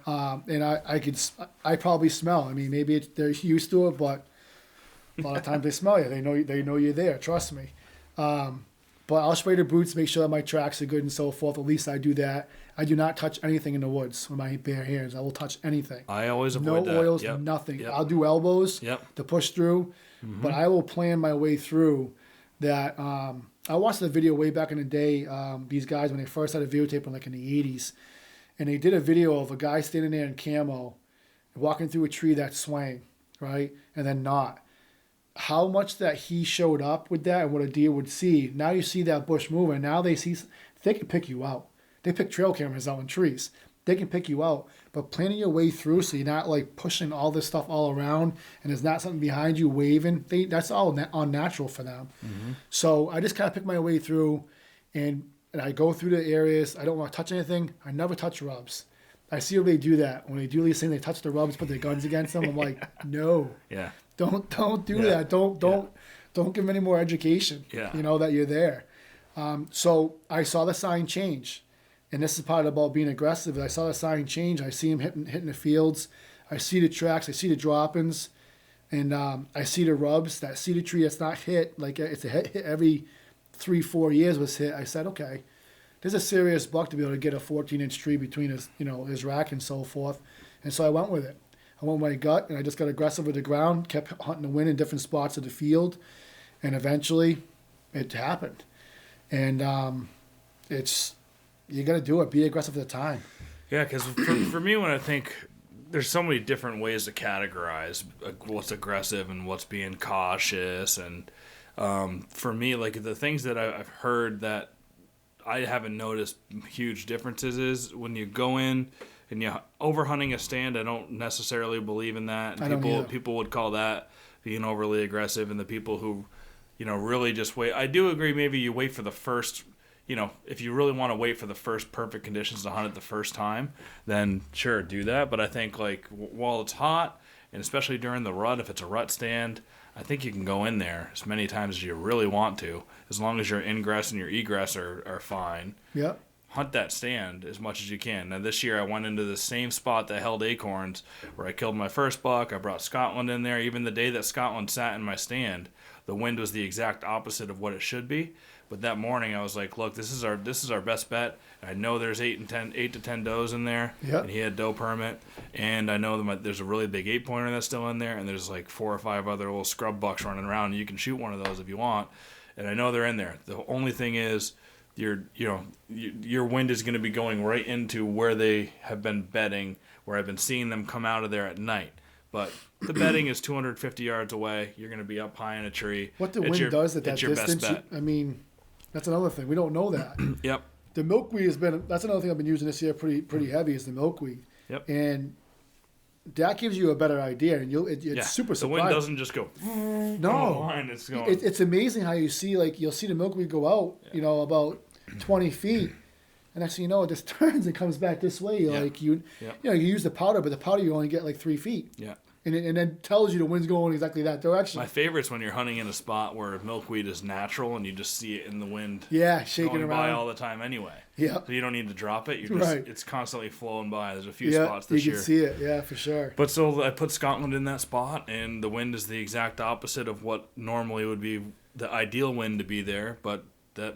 And I probably smell. I mean, maybe they're used to it, but a lot of times they smell you. They know you're there. Trust me. But I'll spray the boots, make sure that my tracks are good and so forth. At least I do that. I do not touch anything in the woods with my bare hands. I will touch anything. I always avoid that. No oils, nothing. Yep. I'll do elbows to push through, but I will plan my way through that. I watched the video way back in the day, these guys, when they first had a videotape like in the 80s, and they did a video of a guy standing there in camo, walking through a tree that's swaying, right, and then not. How much that he showed up with that and what a deer would see. Now you see that bush moving. Now they can pick you out. They pick trail cameras out in trees. They can pick you out. But planning your way through so you're not like pushing all this stuff all around and there's not something behind you waving, that's all unnatural for them. Mm-hmm. So I just kind of pick my way through and I go through the areas. I don't want to touch anything. I never touch rubs. I see everybody do that. When they do these things, they touch the rubs, put their guns against them. I'm like, no. Yeah. Don't do that. Don't give them any more education. Yeah. That you're there. So I saw the sign change, And this is part about being aggressive. I saw the sign change. I see him hitting the fields. I see the tracks. I see the drop-ins. And I see the rubs. That cedar tree that's not hit, like it's a hit every 3-4 years was hit. I said, okay, there's a serious buck to be able to get a 14-inch tree between his rack and so forth. And so I went with it. I went with my gut, and I just got aggressive with the ground, kept hunting the wind in different spots of the field, and eventually it happened. And you got to do it. Be aggressive at the time. Yeah, because for me, when I think there's so many different ways to categorize what's aggressive and what's being cautious, and for me, like the things that I've heard that I haven't noticed huge differences is when you go in and you overhunting a stand. I don't necessarily believe in that. People would call that being overly aggressive, and the people who really just wait. I do agree. Maybe you wait for the first. If you really want to wait for the first perfect conditions to hunt it the first time, then sure, do that. But I think like while it's hot, and especially during the rut, if it's a rut stand, I think you can go in there as many times as you really want to, as long as your ingress and your egress are fine. Yeah. Hunt that stand as much as you can. Now this year I went into the same spot that held acorns where I killed my first buck. I brought Scotland in there. Even the day that Scotland sat in my stand, the wind was the exact opposite of what it should be. But that morning I was like, look, this is our best bet. I know there's 8 to 10 does in there. Yep. And he had doe permit. And I know there's a really big 8-pointer that's still in there, and there's like 4 or 5 other little scrub bucks running around, and you can shoot one of those if you want. And I know they're in there. The only thing is your wind is going to be going right into where they have been bedding, where I've been seeing them come out of there at night. But the bedding is 250 yards away. You're going to be up high in a tree. What the wind does at that distance, I mean, that's another thing. We don't know that. Yep. The milkweed that's another thing I've been using this year pretty heavy is the milkweed. Yep. And that gives you a better idea, and it's super surprising. The wind doesn't just go. No, it's going. It's amazing how you see you'll see the milkweed go out, about 20 feet, and next thing you know, it just turns and comes back this way. You use the powder, but the powder you only get like 3 feet. Yeah. And then tells you the wind's going exactly that direction. My favorite's when you're hunting in a spot where milkweed is natural and you just see it in the wind. Yeah, shaking going around by all the time anyway. Yeah. So you don't need to drop it. Right. It's constantly flowing by. There's a few spots this year. You can see it. Yeah, for sure. But so I put Scotland in that spot, and the wind is the exact opposite of what normally would be the ideal wind to be there. But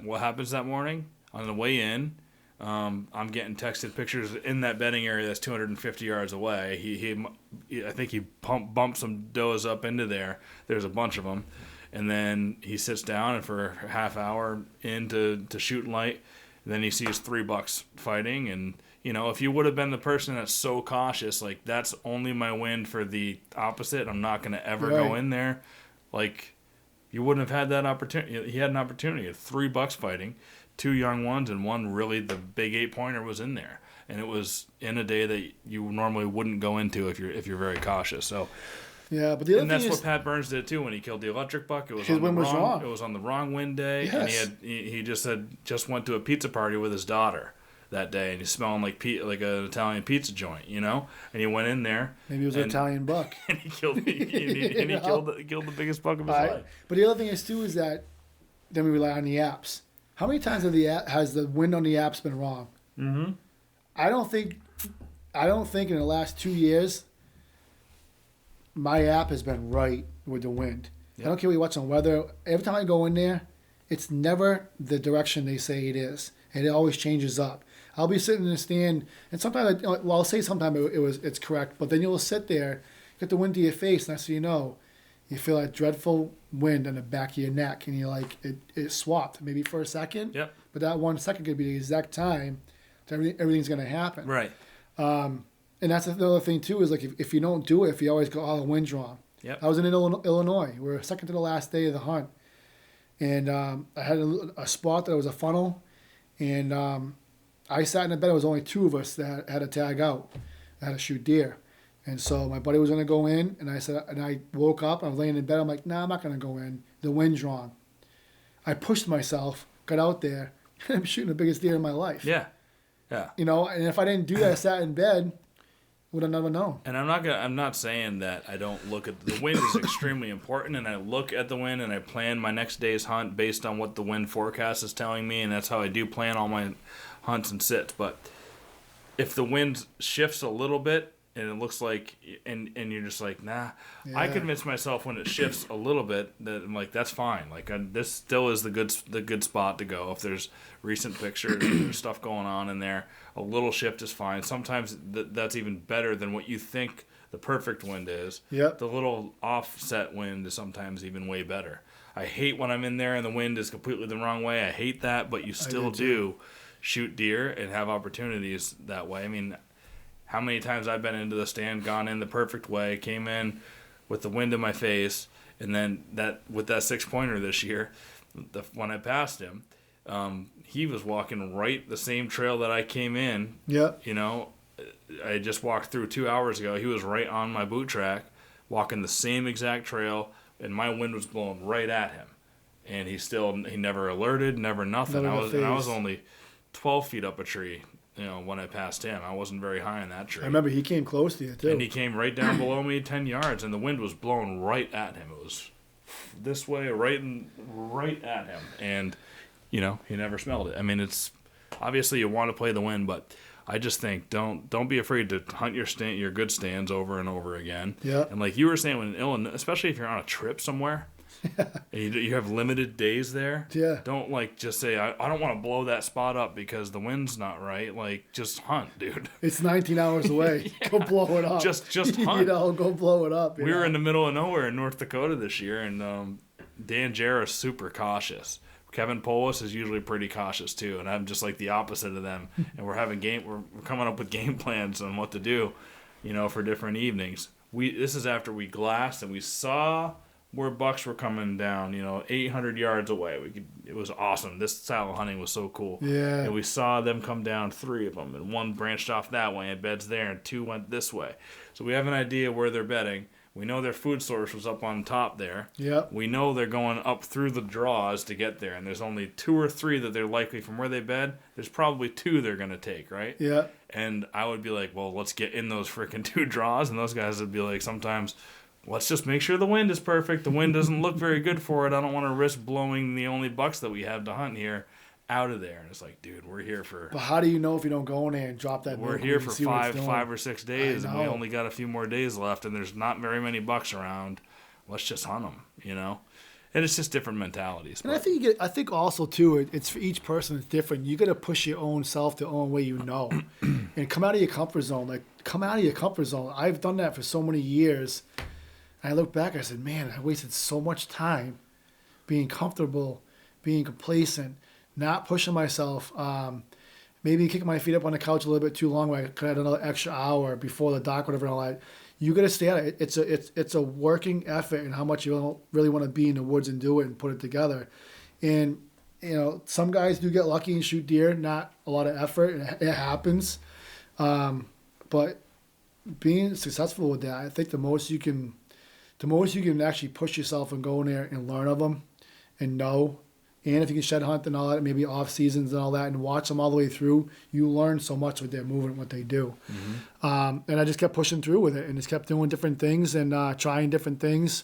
what happens that morning on the way in? I'm getting texted pictures in that bedding area that's 250 yards away. I think he bumped some does up into there. There's a bunch of them, and then he sits down and for a half hour into shooting light, and then he sees 3 bucks fighting. And if you would have been the person that's so cautious, like that's only my wind for the opposite, I'm not going to ever go in there. Like you wouldn't have had that opportunity. He had an opportunity of 3 bucks fighting. 2 young ones, and one really the big 8-pointer was in there, and it was in a day that you normally wouldn't go into if you're very cautious. So yeah, but the other and that's thing what Pat Burns did too when he killed the electric buck. It was his wind was wrong. It was on the wrong wind day, yes. And he just went to a pizza party with his daughter that day, and he's smelling like an Italian pizza joint, and he went in there. Maybe it was an Italian buck, and he killed killed the biggest buck of his life. But the other thing is too is that then we rely on the apps. How many times has the wind on the apps been wrong? Mm-hmm. I don't think in the last 2 years my app has been right with the wind. Yep. I don't care what you watch on weather. Every time I go in there, it's never the direction they say it is, and it always changes up. I'll be sitting in the stand, and sometimes I'll say sometimes it's correct, but then you'll sit there, get the wind to your face, and next thing you know, you feel that dreadful wind on the back of your neck, and you're like, it swapped maybe for a second. Yep. But that 1 second could be the exact time that everything's going to happen. Right. And that's another thing, too, is like if you don't do it, if you always go, the wind's wrong. Yep. I was in Illinois. We were second to the last day of the hunt. And I had a spot that was a funnel. And I sat in the bed. It was only 2 of us that had to tag out. I had to shoot deer. And so my buddy was going to go in, and I woke up, I was laying in bed, I'm like, nah, I'm not going to go in. The wind's wrong. I pushed myself, got out there, and I'm shooting the biggest deer in my life. Yeah. Yeah. And if I didn't do that, I sat in bed, would have never known. And I'm not saying that I don't look at the wind is extremely important, and I look at the wind and I plan my next day's hunt based on what the wind forecast is telling me, and that's how I do plan all my hunts and sits. But if the wind shifts a little bit and it looks like, and you're just like, nah, I Yeah. convince myself when it shifts a little bit that I'm like, that's fine. Like this still is the good spot to go. If there's recent pictures, there's stuff going on in there, a little shift is fine. Sometimes that's even better than what you think the perfect wind is. Yep. The little offset wind is sometimes even way better. I hate when I'm in there and the wind is completely the wrong way. I hate that, but you still do shoot deer and have opportunities that way. I mean, how many times I've been into the stand, gone in the perfect way, came in with the wind in my face, and then with that 6-pointer this year, when I passed him, he was walking right the same trail that I came in. Yep. You know, I just walked through 2 hours ago. He was right on my boot track, walking the same exact trail, and my wind was blowing right at him. And he never alerted, never nothing. Never got I was phased. only 12 feet up a tree, when I passed him. I wasn't very high in that tree. I remember he came close to you too. And he came right down below me 10 yards, and the wind was blowing right at him. It was this way, right at him. And, he never smelled it. I mean, it's obviously you want to play the wind, but I just think don't be afraid to hunt your good stands over and over again. Yeah. And like you were saying, when in Illinois, especially if you're on a trip somewhere, and you have limited days there. Yeah. Don't just say I don't want to blow that spot up because the wind's not right. Like just hunt, dude. It's 19 hours away. Go blow it up. Just hunt. Go blow it up. We were in the middle of nowhere in North Dakota this year, and Dan Jarrah's super cautious. Kevin Polis is usually pretty cautious too, and I'm just like the opposite of them. And we're coming up with game plans on what to do, for different evenings. This is after we glassed and we saw where bucks were coming down, 800 yards away. It was awesome. This style of hunting was so cool. Yeah. And we saw them come down, 3 of them, and 1 branched off that way and beds there, and 2 went this way. So we have an idea where they're bedding. We know their food source was up on top there. Yep. We know they're going up through the draws to get there, and there's only 2 or 3 that they're likely from where they bed. There's probably 2 they're going to take, right? Yeah. And I would be like, well, let's get in those freaking 2 draws, and those guys would be like, sometimes, let's just make sure the wind is perfect. The wind doesn't look very good for it. I don't want to risk blowing the only bucks that we have to hunt here out of there. And it's like, dude, we're here for... But how do you know if you don't go in there and drop that? We're here for 5 or 6 days, and we only got a few more days left, and there's not very many bucks around. Let's just hunt them, And it's just different mentalities. And I think also too, it's for each person. It's different. You got to push your own self the own way and come out of your comfort zone. Like come out of your comfort zone. I've done that for so many years. And I look back, I said, man, I wasted so much time being comfortable, being complacent, not pushing myself. Maybe kicking my feet up on the couch a little bit too long. Where I could have another extra hour before the dock, whatever. And all that. You got to stay at it. It's a working effort, and how much you really want to be in the woods and do it and put it together. And some guys do get lucky and shoot deer. Not a lot of effort. It happens, but being successful with that, I think the most you can actually push yourself and go in there and learn of them, and know. And if you can shed hunt and all that, maybe off seasons and all that, and watch them all the way through, you learn so much with their movement, what they do. Mm-hmm. And I just kept pushing through with it, and just kept doing different things and trying different things.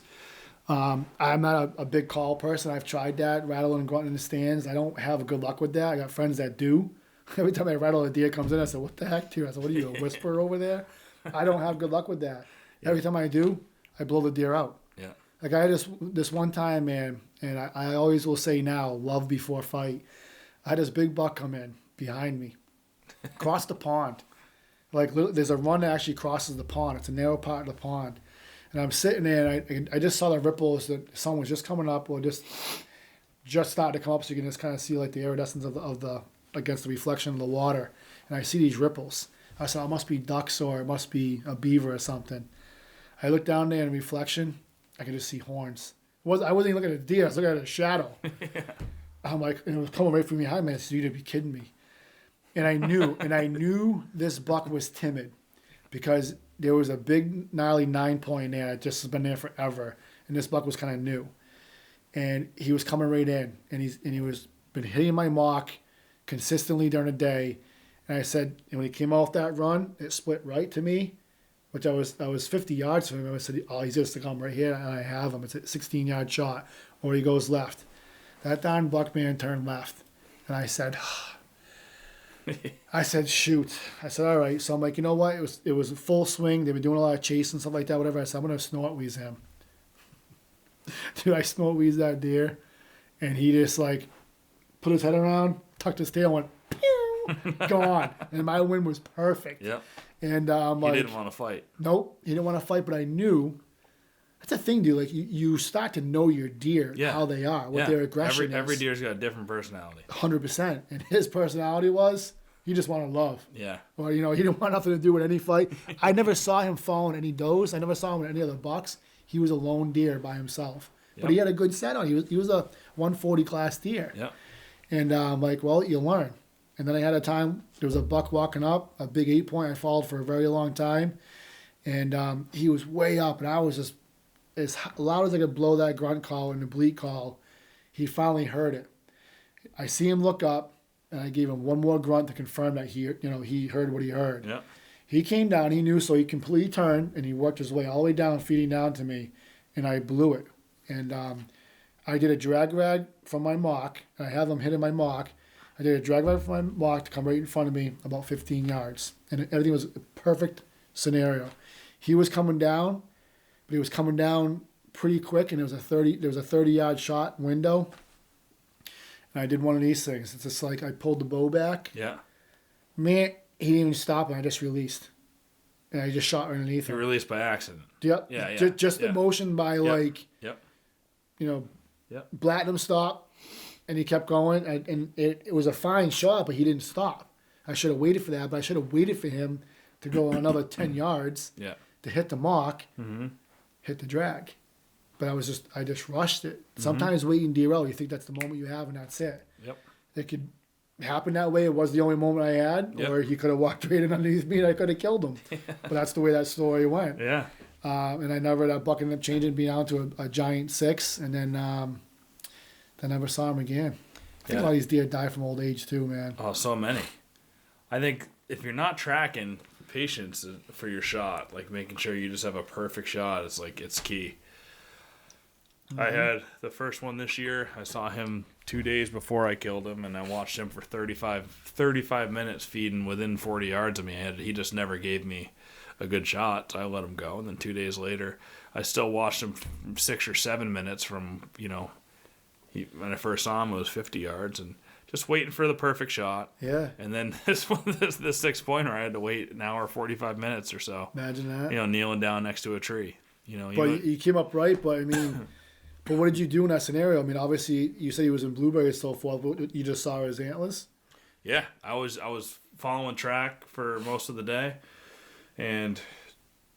I'm not a big call person. I've tried that, rattling and grunting in the stands. I don't have good luck with that. I got friends that do. Every time I rattle, a deer comes in, I said, "What the heck, dude?" I said, "What are you, a whisperer over there?" I don't have good luck with that. Yeah. Every time I do, I blow the deer out. Yeah. Like I had this one time, man, and I always will say now, love before fight. I had this big buck come in behind me, across the pond. Like there's a run that actually crosses the pond. It's a narrow part of the pond. And I'm sitting there, and I just saw the ripples. The sun was just coming up, or just starting to come up, so you can just kind of see like the iridescence of the against the reflection of the water. And I see these ripples. I said, "Oh, it must be ducks, or it must be a beaver or something." I looked down there in reflection. I could just see horns. I wasn't even looking at a deer. I was looking at a shadow. Yeah. I'm like, and it was coming right from behind me. I said, "You'd be kidding me." And I knew this buck was timid, because there was a big gnarly 9-point there that just has been there forever, and this buck was kind of new, and he was coming right in, and he was been hitting my mark consistently during the day, and I said, and when he came off that run, it split right to me, which I was 50 yards from him. I said, "Oh, he's just to come right here," and I have him. It's a 16-yard shot, or he goes left. That darn buck man turned left, and I said, I said, shoot. I said, all right. So I'm like, you know what? It was a full swing. They've been doing a lot of chase and stuff like that, whatever. I said, I'm going to snort wheeze him. Dude, I snort wheeze that deer. And he just like put his head around, tucked his tail, went, pew, gone. And my wind was perfect. Yep. And I'm He like, didn't want to fight. nope, he didn't want to fight, but I knew. That's the thing, dude. Like you start to know your deer, Yeah. how they are, what Yeah. their aggression is. Every deer's got a different personality. 100%. And his personality was he just wanted love. Yeah. Or, he didn't want nothing to do with any fight. I never saw him following any does. I never saw him with any other bucks. He was a lone deer by himself. But he had a good set on. He was a 140 class deer. Yep. And I'm like, well, you learn. And then I had a time, there was a buck walking up, a big 8-point. I followed for a very long time. And he was way up, and I was just as loud as I could blow that grunt call and the bleat call. He finally heard it. I see him look up, and I gave him one more grunt to confirm that he heard what he heard. Yep. He came down, he knew, so he completely turned, and he worked his way all the way down, feeding down to me, and I blew it. And I did a drag rag from my mock, and I have them hitting my mock. I did a drag rag from my mock to come right in front of me, about 15 yards. And everything was a perfect scenario. He was coming down, but he was coming down pretty quick, and there was a 30-yard shot window. And I did one of these things. It's just like I pulled the bow back. Yeah. Man, he didn't even stop, and I just released. And I just shot right underneath He him. released by accident. Yep. Yeah. Just the motion by Yep. Yep. Platinum stop, and he kept going, and it was a fine shot, but he didn't stop. I should have waited for that, but I should have waited for him to go another 10 yards Yeah. to hit the mock, Mm-hmm. hit the drag. But I just rushed it. Sometimes waiting deer out, you think that's the moment you have, and that's it. Yep. It could happen that way. It was the only moment I had, Yep. or he could have walked right in underneath me, and I could have killed him. But that's the way that story went. Yeah. And that buck ended up changing, being down to a giant 6, and then I never saw him again. I think a lot of these deer die from old age too, man. Oh, so many. I think if you're not tracking patience for your shot, like making sure you just have a perfect shot, it's key. Mm-hmm. I had the first one this year. I saw him 2 days before I killed him, and I watched him for 35 minutes feeding within 40 yards of me. He just never gave me a good shot, so I let him go. And then 2 days later, I still watched him 6 or 7 minutes from, when I first saw him, it was 50 yards, and just waiting for the perfect shot. Yeah. And then this 6-pointer, I had to wait an hour, 45 minutes or so. Imagine that. Kneeling down next to a tree. But you came up right, but I mean, but what did you do in that scenario? I mean, obviously, you said he was in blueberry and so forth, but you just saw his antlers? Yeah, I was following track for most of the day, and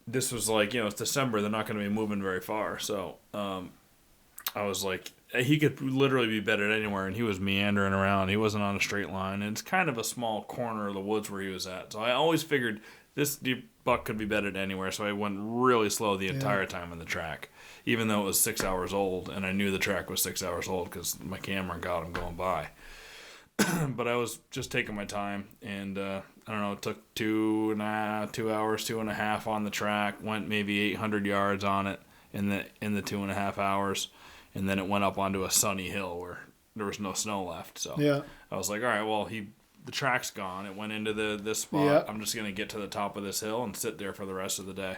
this was like, it's December, they're not going to be moving very far, so I was like, he could literally be bedded anywhere, and he was meandering around. He wasn't on a straight line, and it's kind of a small corner of the woods where he was at, so I always figured this buck could be bedded anywhere, so I went really slow the entire time on the track, even though it was 6 hours old, and I knew the track was 6 hours old because my camera got him going by. But I was just taking my time, and I don't know, it took 2 hours, 2.5 on the track, went maybe 800 yards on it in the 2.5 hours, and then it went up onto a sunny hill where there was no snow left. So Yeah. I was like, all right, well, the track's gone. It went into this spot. Yeah. I'm just going to get to the top of this hill and sit there for the rest of the day.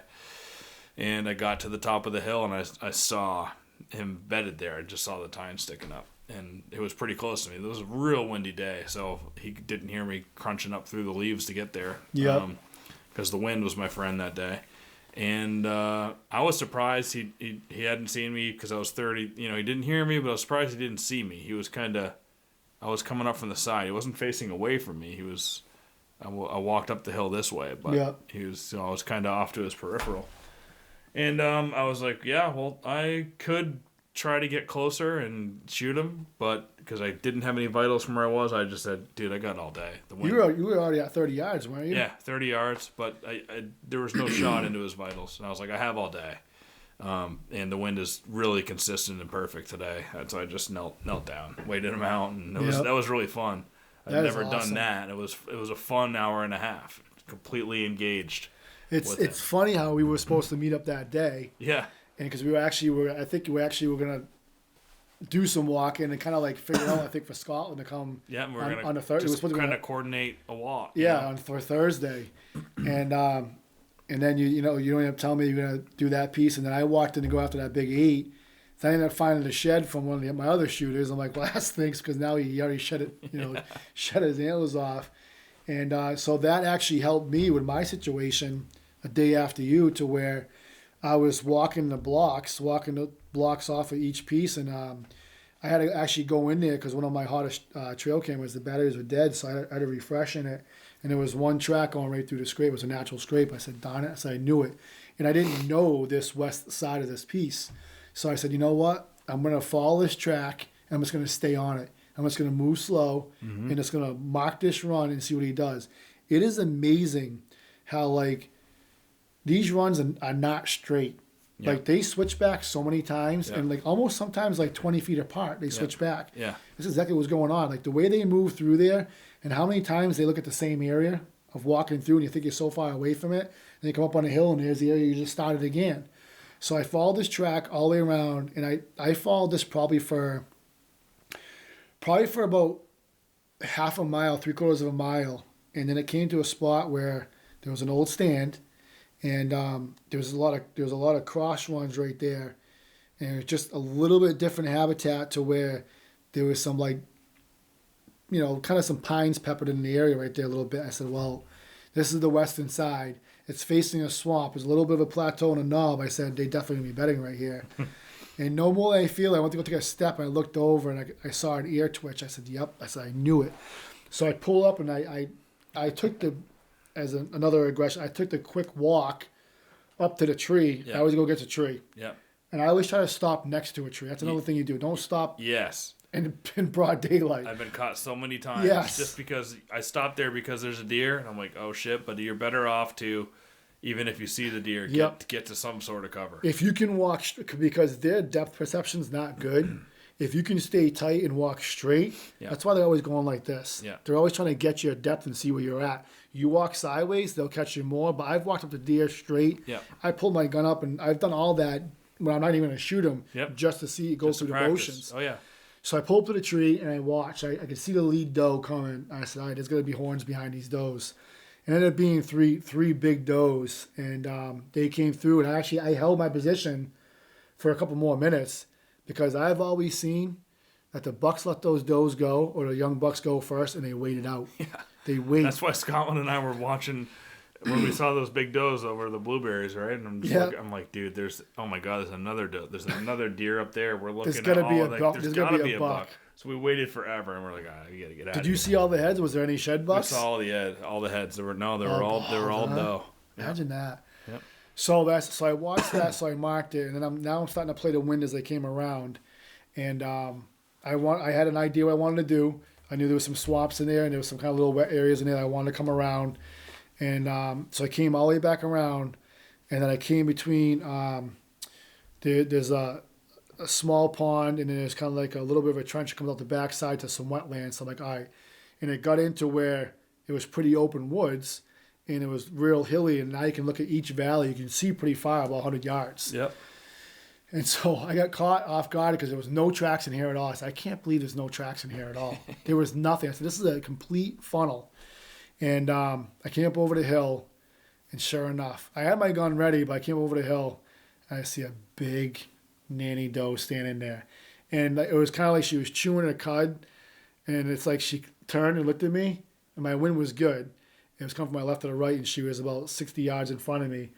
And I got to the top of the hill, and I saw him bedded there. I just saw the tine sticking up. And it was pretty close to me. It was a real windy day, so he didn't hear me crunching up through the leaves to get there. Yep. Because the wind was my friend that day. And I was surprised he hadn't seen me because I was 30. He didn't hear me, but I was surprised he didn't see me. He was I was coming up from the side. He wasn't facing away from me. I walked up the hill this way, but he was, I was kind of off to his peripheral. And I was like, yeah, well, I could try to get closer and shoot him, but because I didn't have any vitals from where I was, I just said, dude, I got all day. You were already at 30 yards, weren't you? Yeah, 30 yards, but there was no shot into his vitals. And I was like, I have all day. And the wind is really consistent and perfect today. So I just knelt down, waited him out, and that was really fun. I've never done that. It was a fun hour and a half, completely engaged. It's funny how we were supposed to meet up that day. Yeah. And because I think we were gonna do some walking and kind of like figure out, I think, for Scotland to come Yeah, and we're on, gonna on a Thursday. It was just supposed to be kind on of coordinate a walk. yeah, for Thursday. And then you end up telling me you're going to do that piece. And then I walked in to go after that big 8. Then I ended up finding the shed from one of my other shooters. I'm like, well, that stinks because now he already shed it, shed his antlers off. And so that actually helped me with my situation a day after you, to where I was walking the blocks off of each piece. And I had to actually go in there because one of my hottest trail cameras, the batteries were dead. So I had to refresh in it. And there was one track going right through the scrape. It was a natural scrape. I said, darn it. I said, I knew it. And I didn't know this west side of this piece. So I said, you know what? I'm going to follow this track, and I'm just going to stay on it. I'm just going to move slow, and just going to mark this run and see what he does. It is amazing how, like, these runs are not straight. Yep. Like, they switch back so many times, and, like, almost sometimes, like, 20 feet apart, they switch back. Yeah. This is exactly what's going on. Like, the way they move through there, and how many times they look at the same area of walking through, and you think you're so far away from it, and you come up on a hill, and there's the area you just started again. So I followed this track all the way around, and I followed this probably for about half a mile, 3/4 of a mile, and then it came to a spot where there was an old stand, and there was a lot of cross runs right there, and it was just a little bit different habitat to where there was some, like, kind of some pines peppered in the area right there a little bit. I said, well, this is the western side. It's facing a swamp. There's a little bit of a plateau and a knob. I said, they definitely going to be bedding right here. And no more than I feel, I went to go take a step, and I looked over, and I saw an ear twitch. I said, yep. I said, I knew it. So I pull up, and I took another aggression, I took the quick walk up to the tree. Yeah. I always go get the tree. Yeah. And I always try to stop next to a tree. That's another thing you do. Don't stop Yes. in broad daylight. I've been caught so many times. Yes. Just because I stopped there because there's a deer, and I'm like, oh shit, but you're better off to, even if you see the deer, get to some sort of cover. If you can walk, because their depth perception's not good, if you can stay tight and walk straight, that's why they're always going like this. Yeah. They're always trying to get your depth and see where you're at. You walk sideways, they'll catch you more, but I've walked up the deer straight. Yeah. I pulled my gun up, and I've done all that when I'm not even going to shoot them, Yep. just to see it go Just through to the practice. motions. Oh, yeah. So I pulled up to the tree, and I watched. I could see the lead doe coming. I said, all right, there's going to be horns behind these does. It ended up being three big does, and they came through, and I held my position for a couple more minutes, because I've always seen that the bucks let those does go, or the young bucks go first, and they waited out. Yeah. They wait. That's why Scotland and I were watching when we saw those big does over the blueberries, right? And I'm like, dude, oh my god, there's another doe. There's another deer up there. We're looking. There's gotta be a buck. So we waited forever, and we're like, we gotta get out. Did you see all the heads? Was there any shed bucks? We saw all the heads. They were all doe. Imagine that. Yep. So I watched that. So I marked it, and then I'm starting to play the wind as they came around, and I had an idea what I wanted to do. I knew there was some swamps in there, and there was some kind of little wet areas in there that I wanted to come around, and so I came all the way back around, and then I came between. There's a small pond, and then there's kind of like a little bit of a trench that comes out the backside to some wetlands. So I'm like, all right. And it got into where it was pretty open woods, and it was real hilly, and now you can look at each valley. You can see pretty far, about 100 yards. Yep. And so I got caught off guard because there was no tracks in here at all. I said, I can't believe there's no tracks in here at all. There was nothing. I said, this is a complete funnel. And I came up over the hill, and sure enough, I had my gun ready, but I came over the hill, and I see a big nanny doe standing there. And it was kind of like she was chewing a cud, and it's like she turned and looked at me, and my wind was good. It was coming from my left to the right, and she was about 60 yards in front of me.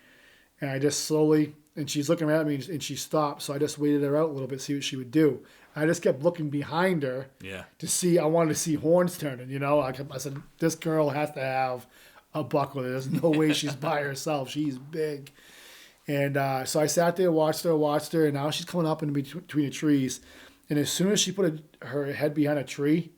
And I just slowly, and she's looking at me, and she stopped, so I just waited her out a little bit, see what she would do. I just kept looking behind her to see. I wanted to see horns turning, I said, this girl has to have a buck with her. There's no way she's by herself. She's big. And so I sat there, watched her, and now she's coming up in between the trees. And as soon as she put her head behind a tree,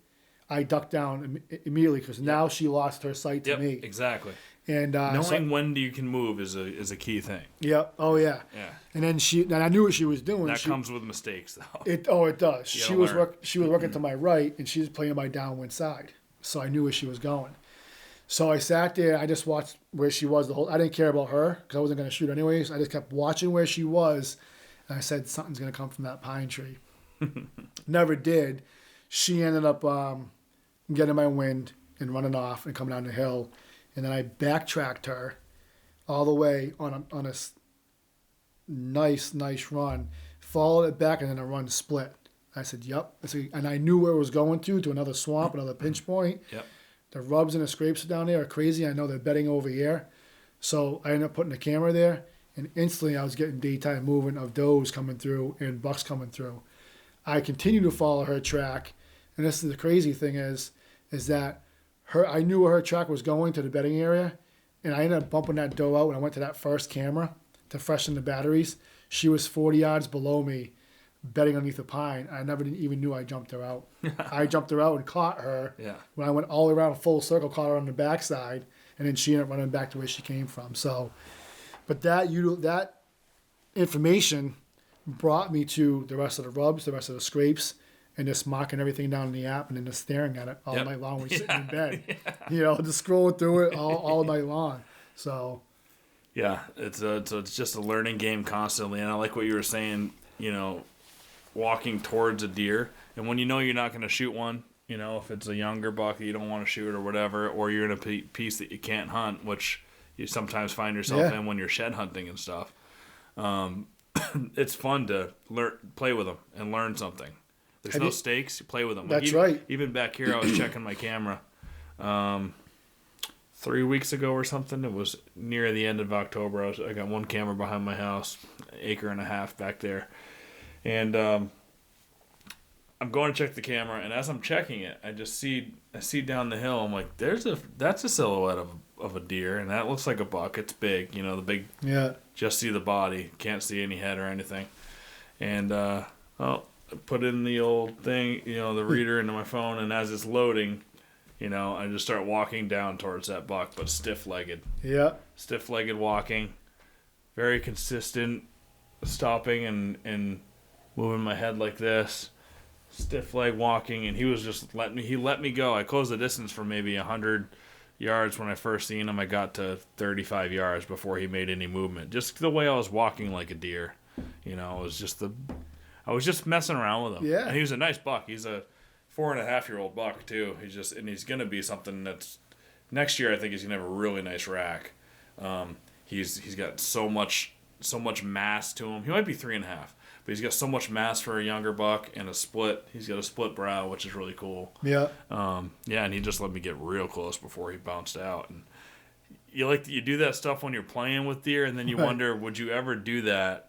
I ducked down immediately, because now she lost her sight to me. Exactly. And knowing when you can move is a key thing. Yep. Oh yeah. Yeah. And then I knew what she was doing. That comes with mistakes, though. It does. She was working to my right, and she was playing my downwind side, so I knew where she was going. So I sat there. I just watched where she was I didn't care about her because I wasn't going to shoot anyways. I just kept watching where she was, and I said, something's going to come from that pine tree. Never did. She ended up getting my wind and running off and coming down the hill. And then I backtracked her all the way on a nice run, followed it back, and then a run split. I said, yep. And I knew where it was going to another swamp, another pinch point. Yep. The rubs and the scrapes down there are crazy. I know they're bedding over here. So I ended up putting the camera there, and instantly I was getting daytime movement of does coming through and bucks coming through. I continued to follow her track, and this is the crazy thing is that I knew where her track was going to the bedding area, and I ended up bumping that doe out when I went to that first camera to freshen the batteries. She was 40 yards below me, bedding underneath a pine. I never even knew I jumped her out. I jumped her out and caught her. Yeah. When I went all the way around full circle, caught her on the backside, and then she ended up running back to where she came from. So, but that information brought me to the rest of the rubs, the rest of the scrapes, and just marking everything down in the app and then just staring at it all night long when we're sitting in bed. Just scrolling through it all night long. So, yeah, it's just a learning game constantly, and I like what you were saying. Walking towards a deer, and when you're not going to shoot one, if it's a younger buck that you don't want to shoot or whatever, or you're in a piece that you can't hunt, which you sometimes find yourself in when you're shed hunting and stuff. It's fun to play with them and learn something. There's no stakes. You play with them. That's right. Even back here, I was checking my camera 3 weeks ago or something. It was near the end of October. I got one camera behind my house, an acre and a half back there. And I'm going to check the camera, and as I'm checking it, I see down the hill. I'm like, that's a silhouette of a deer, and that looks like a buck. It's big, the big. Yeah. Just see the body, can't see any head or anything. And I put in the old thing, the reader into my phone, and as it's loading, I just start walking down towards that buck, but stiff-legged. Yeah. Stiff-legged walking, very consistent, stopping and moving my head like this, stiff leg walking, and he was just let me go. I closed the distance for maybe 100 yards when I first seen him. I got to 35 yards before he made any movement. Just the way I was walking like a deer, I was just messing around with him. Yeah. And he was a nice buck. He's a 4.5-year-old buck too. He's gonna be something that's next year. I think he's gonna have a really nice rack. He's got so much mass to him. He might be 3.5, but he's got so much mass for a younger buck and a split. He's got a split brow, which is really cool. Yeah. And he just let me get real close before he bounced out. And you do that stuff when you're playing with deer, and then you wonder, would you ever do that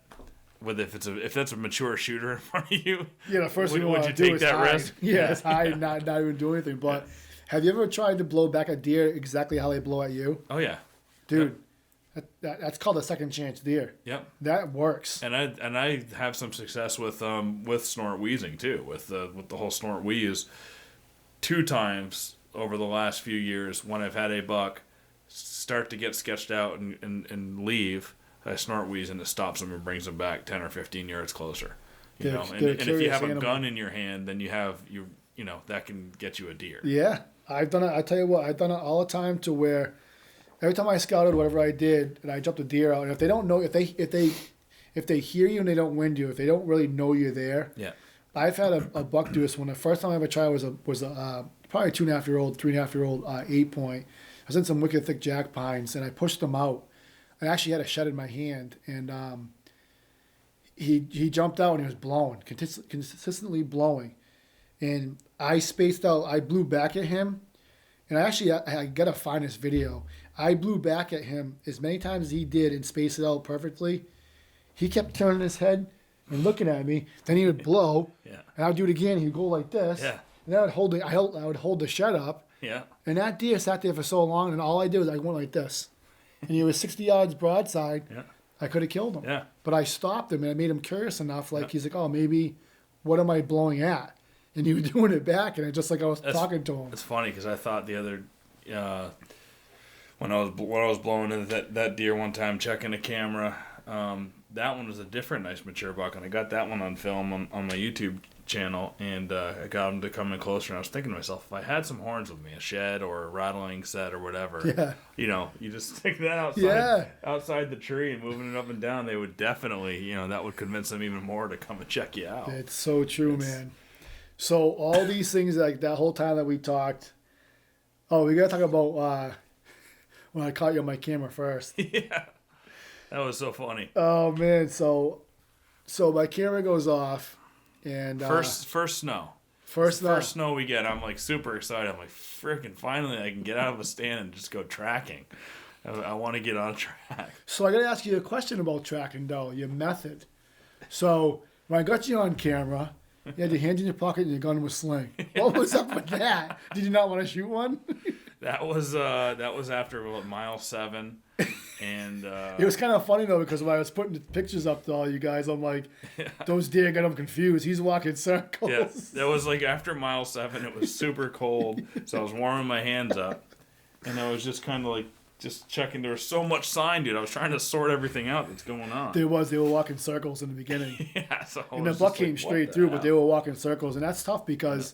if that's a mature shooter in front of you? Yeah, the first thing you would want you to do take is that hide. risk? Yeah, it's hide, not even do anything. But have you ever tried to blow back a deer exactly how they blow at you? Oh yeah, dude. That's called a second chance deer. Yep. That works. And I have some success with snort wheezing too, with the whole snort wheeze. 2 times over the last few years when I've had a buck start to get sketched out and leave, I snort wheeze and it stops them and brings them back 10 or 15 yards closer. And if you have a gun in your hand, then that can get you a deer. Yeah. I've done it. I tell you what, I've done it all the time to where every time I scouted whatever I did and I jumped a deer out, and if they don't know, if they hear you and they don't wind you, if they don't really know you're there. Yeah. I've had a buck do this one. The first time I ever tried was a probably 2.5-year-old, 3.5-year-old 8-point. I was in some wicked thick jack pines and I pushed them out. I actually had a shed in my hand, and he jumped out and he was blowing, consistently blowing. And I spaced out. I blew back at him, and I got to find this video. I blew back at him as many times as he did and spaced it out perfectly. He kept turning his head and looking at me. Then he would blow, and I would do it again. He'd go like this, and then I would hold the shed up. Yeah. And that deer sat there for so long, and all I did was I went like this. And he was 60 yards broadside. Yeah. I could have killed him. Yeah. But I stopped him, and I made him curious enough. He's like, oh, maybe what am I blowing at? And he was doing it back, and just like I was talking to him. It's funny because I thought the other when I was blowing into that deer one time, checking a camera, that one was a different nice mature buck, and I got that one on film on my YouTube channel, and I got them to come in closer. And I was thinking to myself, if I had some horns with me, a shed or a rattling set or whatever, Yeah. you know, you just stick that outside, Yeah. outside the tree and moving it up and down, they would definitely, you know, that would convince them even more to come and check you out. It's so true, man. So all these things, like that whole time that we talked. Oh, we gotta talk about when I caught you on my camera first. Yeah, that was so funny. Oh man, so my camera goes off, and First snow. first Snow we get, I'm like super excited. I'm like, freaking finally I can get out of a stand and just go tracking. I want to get on track. So I gotta ask you a question about tracking, though. Your method. So when I got you on camera, you had your hands in your pocket and your gun was sling. What was up with that? Did you not want to shoot one? That was after mile 7, and It was kind of funny though, because when I was putting the pictures up to all you guys, I'm like, those deer got him confused. He's walking circles. yeah, that was like after mile 7. It was super cold, so I was warming my hands up, and I was just kind of like just checking. There was so much sign, dude. I was trying to sort everything out that's going on. They were walking circles in the beginning. Yeah, so I And the was buck just like, came what straight the through, hell? but they were walking circles. And that's tough because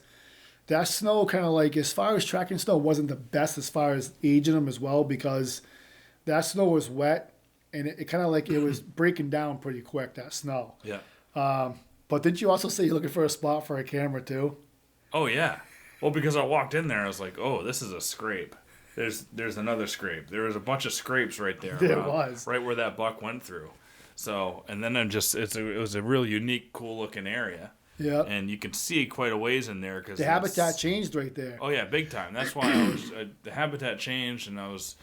that snow kind of like, as far as tracking snow, wasn't the best as far as aging them as well, because that snow was wet and it kind of like it was breaking down pretty quick, that snow. Yeah. But didn't you also say you're looking for a spot for a camera too? Oh yeah. Well, because I walked in there, I was like, "Oh, this is a scrape." There's another scrape. There was a bunch of scrapes right there. There was. Right where that buck went through. So, and then it was a real unique, cool looking area. Yeah. And you can see quite a ways in there because The habitat changed right there. Oh yeah, big time. That's why the habitat changed, and I was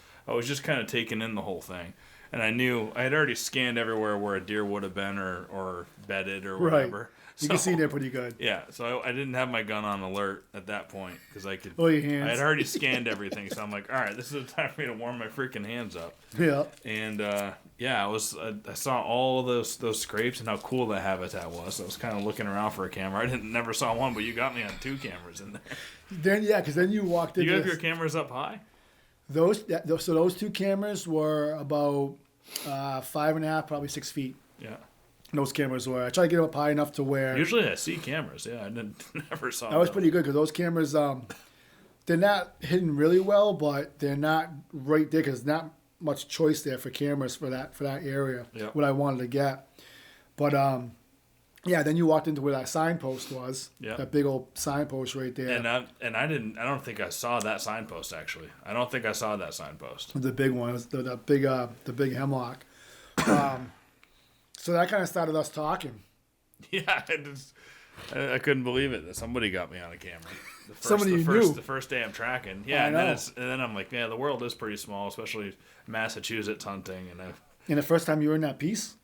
just kind of taking in the whole thing. And I knew I had already scanned everywhere where a deer would have been or bedded or Right. whatever. You can see there pretty good. Yeah, so I didn't have my gun on alert at that point because I could. Oh, your hands. I had already scanned everything, so I'm like, all right, this is the time for me to warm my freaking hands up. Yeah. And yeah, I saw all of those scrapes and how cool the habitat was. So I was kind of looking around for a camera. I never saw one, but you got me on 2 cameras in there. Then because then you walked into You have your cameras up high? those 2 cameras were about 5.5, probably 6 feet. Yeah. Those cameras were. I tried to get them up high enough to where Usually I see cameras. Yeah, I never saw. that was those. pretty good because those cameras, they're not hidden really well, but they're not right there because not much choice there for cameras for that area. Yeah. What I wanted to get, but yeah. Then you walked into where that signpost was. Yeah. That big old signpost right there. And I don't think I saw that signpost actually. I don't think I saw that signpost. The big one, the big hemlock. So that kind of started us talking. Yeah, I couldn't believe it that somebody got me on a camera. Somebody you knew. The first day I'm tracking. Yeah, I and know. then I'm like, yeah, the world is pretty small, especially Massachusetts hunting. And And the first time you were in that piece,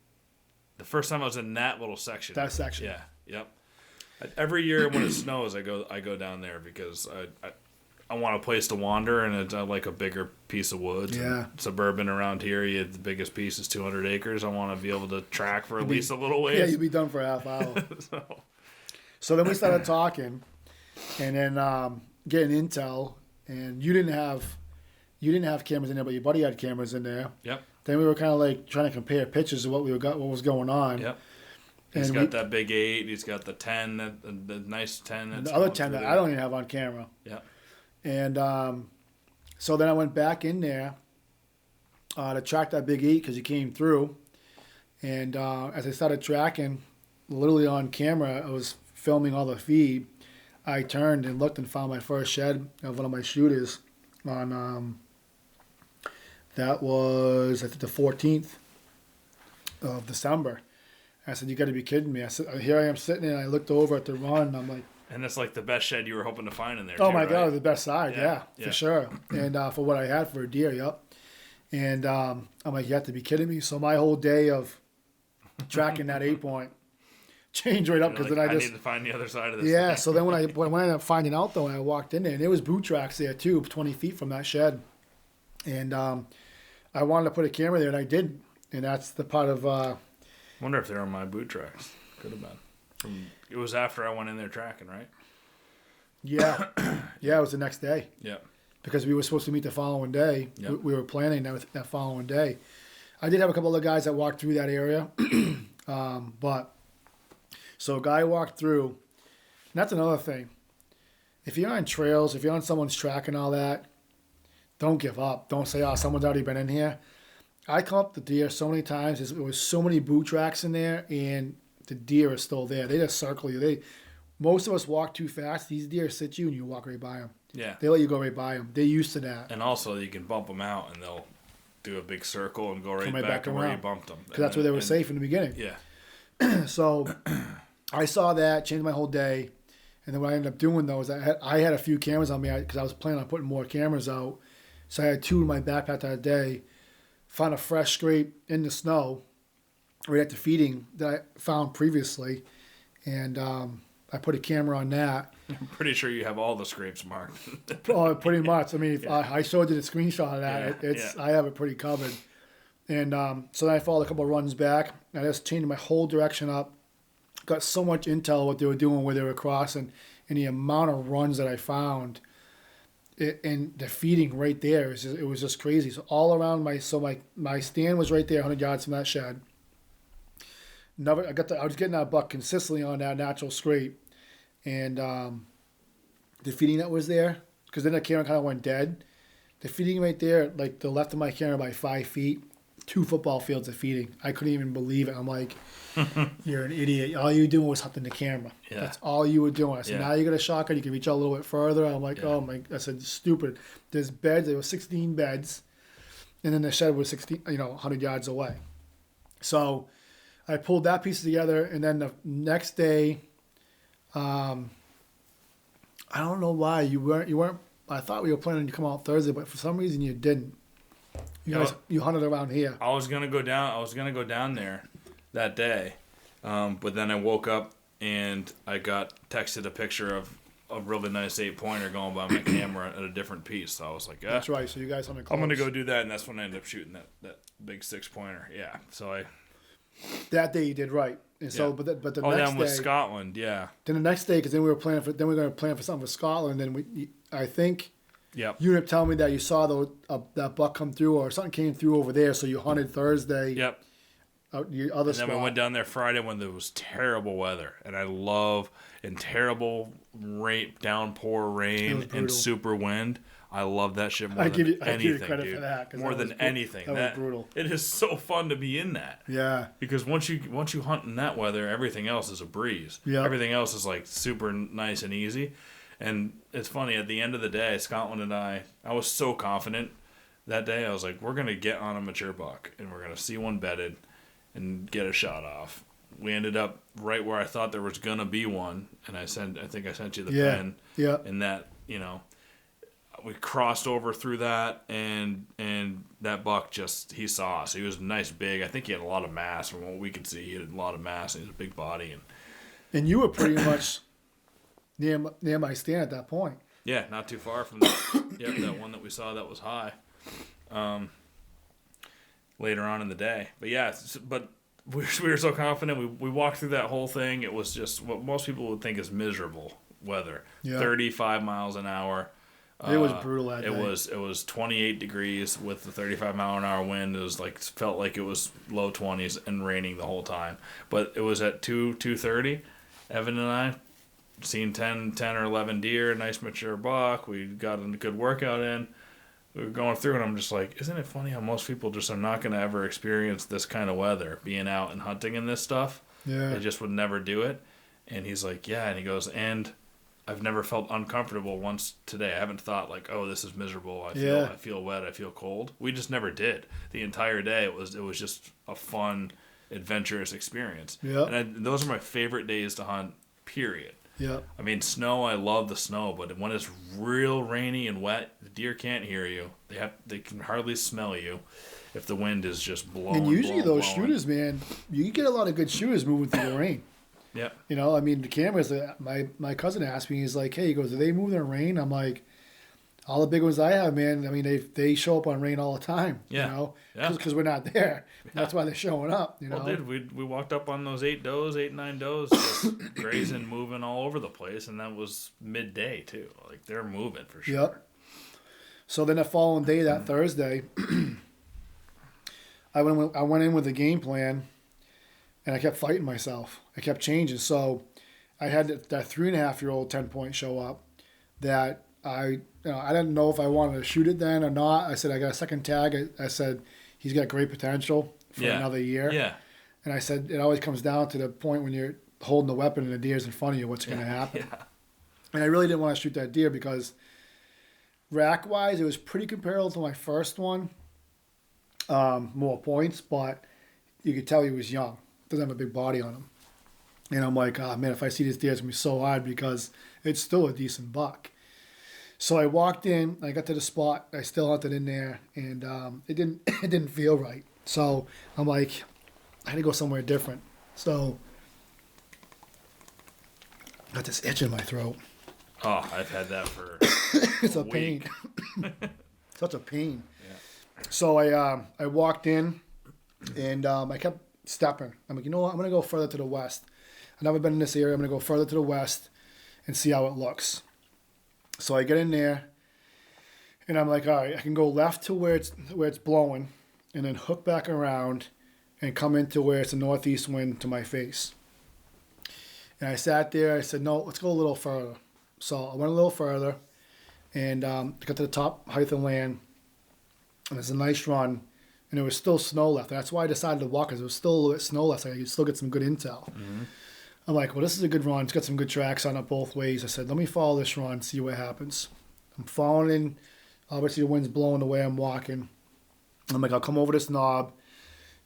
the first time I was in that little section. that section. Yeah, yep. Every year when it snows, I go down there because I want a place to wander, and it's like a bigger piece of woods. Yeah. And suburban around here, the biggest piece is 200 acres. I want to be able to track for at least a little ways. Yeah, you'd be done for a half hour. So then we started talking, and then getting intel, and you didn't have cameras in there, but your buddy had cameras in there. Yep. Then we were kind of like trying to compare pictures of what what was going on. Yep. He's And got that big 8. He's got the 10, the nice 10. And That's the other going 10 through that there. I don't even have on camera. Yeah. And so then I went back in there to track that big 8 because he came through. And as I started tracking, literally on camera, I was filming all the feed. I turned and looked and found my first shed of one of my shooters on, that was, I think, the 14th of December. I said, you got to be kidding me. I said, here I am sitting there, and I looked over at the run, and I'm like, And that's like the best shed you were hoping to find in there. oh too, my right? God, the best side, Yeah, yeah, yeah. for sure. And for what I had for a deer, yep. And I'm like, you have to be kidding me. So my whole day of tracking that 8-point changed right up You're because like, then I need to find the other side of this. yeah. thing. So then when I ended up finding out though, when I walked in there, and there was boot tracks there too, 20 feet from that shed, and I wanted to put a camera there, and I did, and that's the part of Wonder if they're on my boot tracks. Could have been. It was after I went in there tracking, right? yeah, yeah. It was the next day. Yeah. Because we were supposed to meet the following day. Yep. We were planning that following day. I did have a couple of guys that walked through that area. But so a guy walked through, that's another thing. If you're on trails, if you're on someone's track and all that, don't give up. Don't say, oh, someone's already been in here. I come up the deer so many times. There was so many boot tracks in there, and the deer are still there. They just circle you. Most of us walk too fast. These deer sit you, and you walk right by them. Yeah. They let you go right by them. They're used to that. And also, you can bump them out, and they'll do a big circle and go right back to where you bumped them. Because that's where they were safe in the beginning. Yeah. So I saw that, changed my whole day. And then what I ended up doing, though, is I had a few cameras on me because I was planning on putting more cameras out. So I had 2 in my backpack that day. Found a fresh scrape in the snow right at the feeding that I found previously. And I put a camera on that. I'm pretty sure you have all the scrapes marked. Oh, pretty much. I mean, if I showed you the screenshot of that. Yeah. I have it pretty covered. And so then I followed a couple of runs back. I just changed my whole direction up. Got so much intel what they were doing, where they were crossing, and the amount of runs that I found. And the feeding right there, it was just crazy. So all around my stand was right there, 100 yards from that shed. I was getting that buck consistently on that natural scrape, and the feeding that was there, because then the camera kind of went dead. The feeding right there, like the left of my camera by 5 feet, 2 football fields of feeding. I couldn't even believe it. I'm like, you're an idiot. All you were doing was hunting the camera. Yeah. That's all you were doing. I said, Yeah. now you got a shotgun. You can reach out a little bit further. I'm like, Yeah. oh my. I said, stupid. There's beds. There were 16 beds, and then the shed was 100 yards away. So I pulled that piece together, and then the next day, I don't know why you weren't. I thought we were planning to come out Thursday, but for some reason you didn't. You hunted around here. I was gonna go down there that day, but then I woke up and I got texted a picture of a really nice 8-pointer going by my camera at a different piece. So I was like, That's right. So you guys hunted close. I'm gonna go do that, and that's when I ended up shooting that big 6-pointer. Yeah. So that day you did right. And so, Yeah. but the down next with day, Scotland. Yeah. then the next day, because then we were going to plan for something for Scotland. And I think Yep. you ended up telling me that you saw that buck come through, or something came through over there. So you hunted Thursday. Yep. Out your other And then spot. we went down there Friday when there was terrible weather, and I love terrible downpour rain and super wind. I love that shit more than anything, I give you credit dude. for that. 'Cause More that than was anything. That was brutal. It is so fun to be in that. Yeah. Because once you hunt in that weather, everything else is a breeze. Yeah. Everything else is like super nice and easy. And it's funny, at the end of the day, Scotland and I was so confident that day. I was like, we're gonna get on a mature buck and we're gonna see one bedded and get a shot off. We ended up right where I thought there was gonna be one, and I think I sent you the pin. Yeah. And that, we crossed over through that, and that buck he saw us. He was nice, big. I think he had a lot of mass from what we could see. He had a lot of mass. And he was a big body, And you were pretty much near my stand at that point. yeah, not too far from that one that we saw that was high. Later on in the day, but yeah, but we were so confident. We walked through that whole thing. It was just what most people would think is miserable weather. Yeah. 35 miles an hour. It was brutal that day. It was 28 degrees with the 35 mile an hour wind. It was felt like it was low 20s and raining the whole time. But it was at 2:30. Evan and I seen 10 or 11 deer, nice mature buck. We got a good workout in. We were going through, and I'm just like, isn't it funny how most people just are not going to ever experience this kind of weather, being out and hunting in this stuff? Yeah. They just would never do it. And he's like, yeah. And he goes, and I've never felt uncomfortable once today. I haven't thought like, oh, this is miserable. I feel wet. I feel cold. We just never did. The entire day, it was just a fun, adventurous experience. Yeah. And those are my favorite days to hunt, period. Yeah. I mean, snow, I love the snow, but when it's real rainy and wet, the deer can't hear you. They can hardly smell you if the wind is just blowing. And usually those blowing. shooters, man, you get a lot of good shooters moving through the rain. Yeah. I mean, the cameras, my cousin asked me, he's like, hey, he goes, do they move in the rain? I'm like, all the big ones I have, man, I mean, they show up on rain all the time, Yeah. because we're not there. That's why they're showing up, Well, dude, we walked up on those 8 and 9 does, just grazing, moving all over the place, and that was midday, too. Like, they're moving for sure. Yep. So then the following day, that Thursday, I went in with a game plan, and I kept fighting myself. I kept changing. So I had that 3.5-year-old 10-point show up that I didn't know if I wanted to shoot it then or not. I said, I got a second tag. I said, he's got great potential for another year. Yeah. And I said, it always comes down to the point when you're holding the weapon and the deer's in front of you, what's going to happen. Yeah. And I really didn't want to shoot that deer because rack-wise, it was pretty comparable to my first one. More points, but you could tell he was young. Doesn't have a big body on him. And I'm like, oh, man, if I see this deer, it's going to be so hard because it's still a decent buck. So I walked in, I got to the spot, I still hunted in there, and it didn't feel right. So I'm like, I had to go somewhere different. So I got this itch in my throat. Oh, I've had that for It's a week. pain. Such a pain. Yeah. So I walked in, and I kept stepping. I'm like, you know what? I'm going to go further to the west. I've never been in this area. I'm going to go further to the west and see how it looks. So I get in there, and I'm like, all right, I can go left to where it's blowing, and then hook back around and come into where it's a northeast wind to my face. And I sat there. I said, no, let's go a little further. So I went a little further, and got to the top height of land, and there's a nice run, and there was still snow left. And that's why I decided to walk, because there was still a little bit of snow left, so I could still get some good intel. Mm-hmm. I'm like, well, this is a good run. It's got some good tracks on it both ways. I said, let me follow this run, see what happens. I'm following. Obviously, the wind's blowing the way I'm walking. I'm like, I'll come over this knob,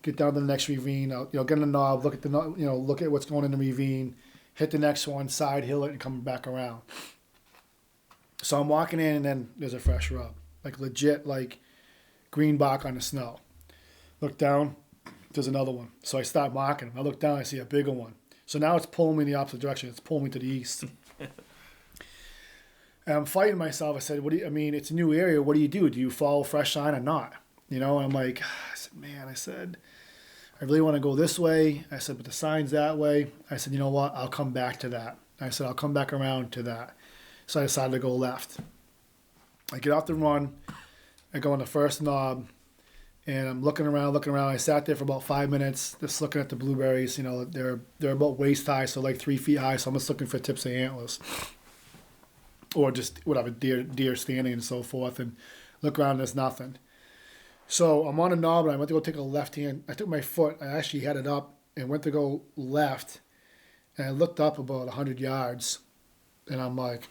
get down to the next ravine. I'll get in the knob, look at look at what's going in the ravine, hit the next one, side hill it, and come back around. So I'm walking in, and then there's a fresh rub, like legit, like green bark on the snow. Look down, there's another one. So I start marking them. I look down, I see a bigger one. So now it's pulling me in the opposite direction. It's pulling me to the east. And I'm fighting myself. I said, it's a new area. What do you do? Do you follow fresh sign or not? And I'm like, I said, I really want to go this way. I said, but the sign's that way. I said, you know what? I'll come back to that. I said, I'll come back around to that. So I decided to go left. I get off the run. I go on the first knob. And I'm looking around. I sat there for about 5 minutes, just looking at the blueberries. They're about waist high, so like 3 feet high. So I'm just looking for tips of antlers, or just whatever deer standing and so forth. And look around, there's nothing. So I'm on a knob, and I went to go take a left hand. I took my foot. I actually had it up and went to go left, and I looked up about 100 yards, and I'm like,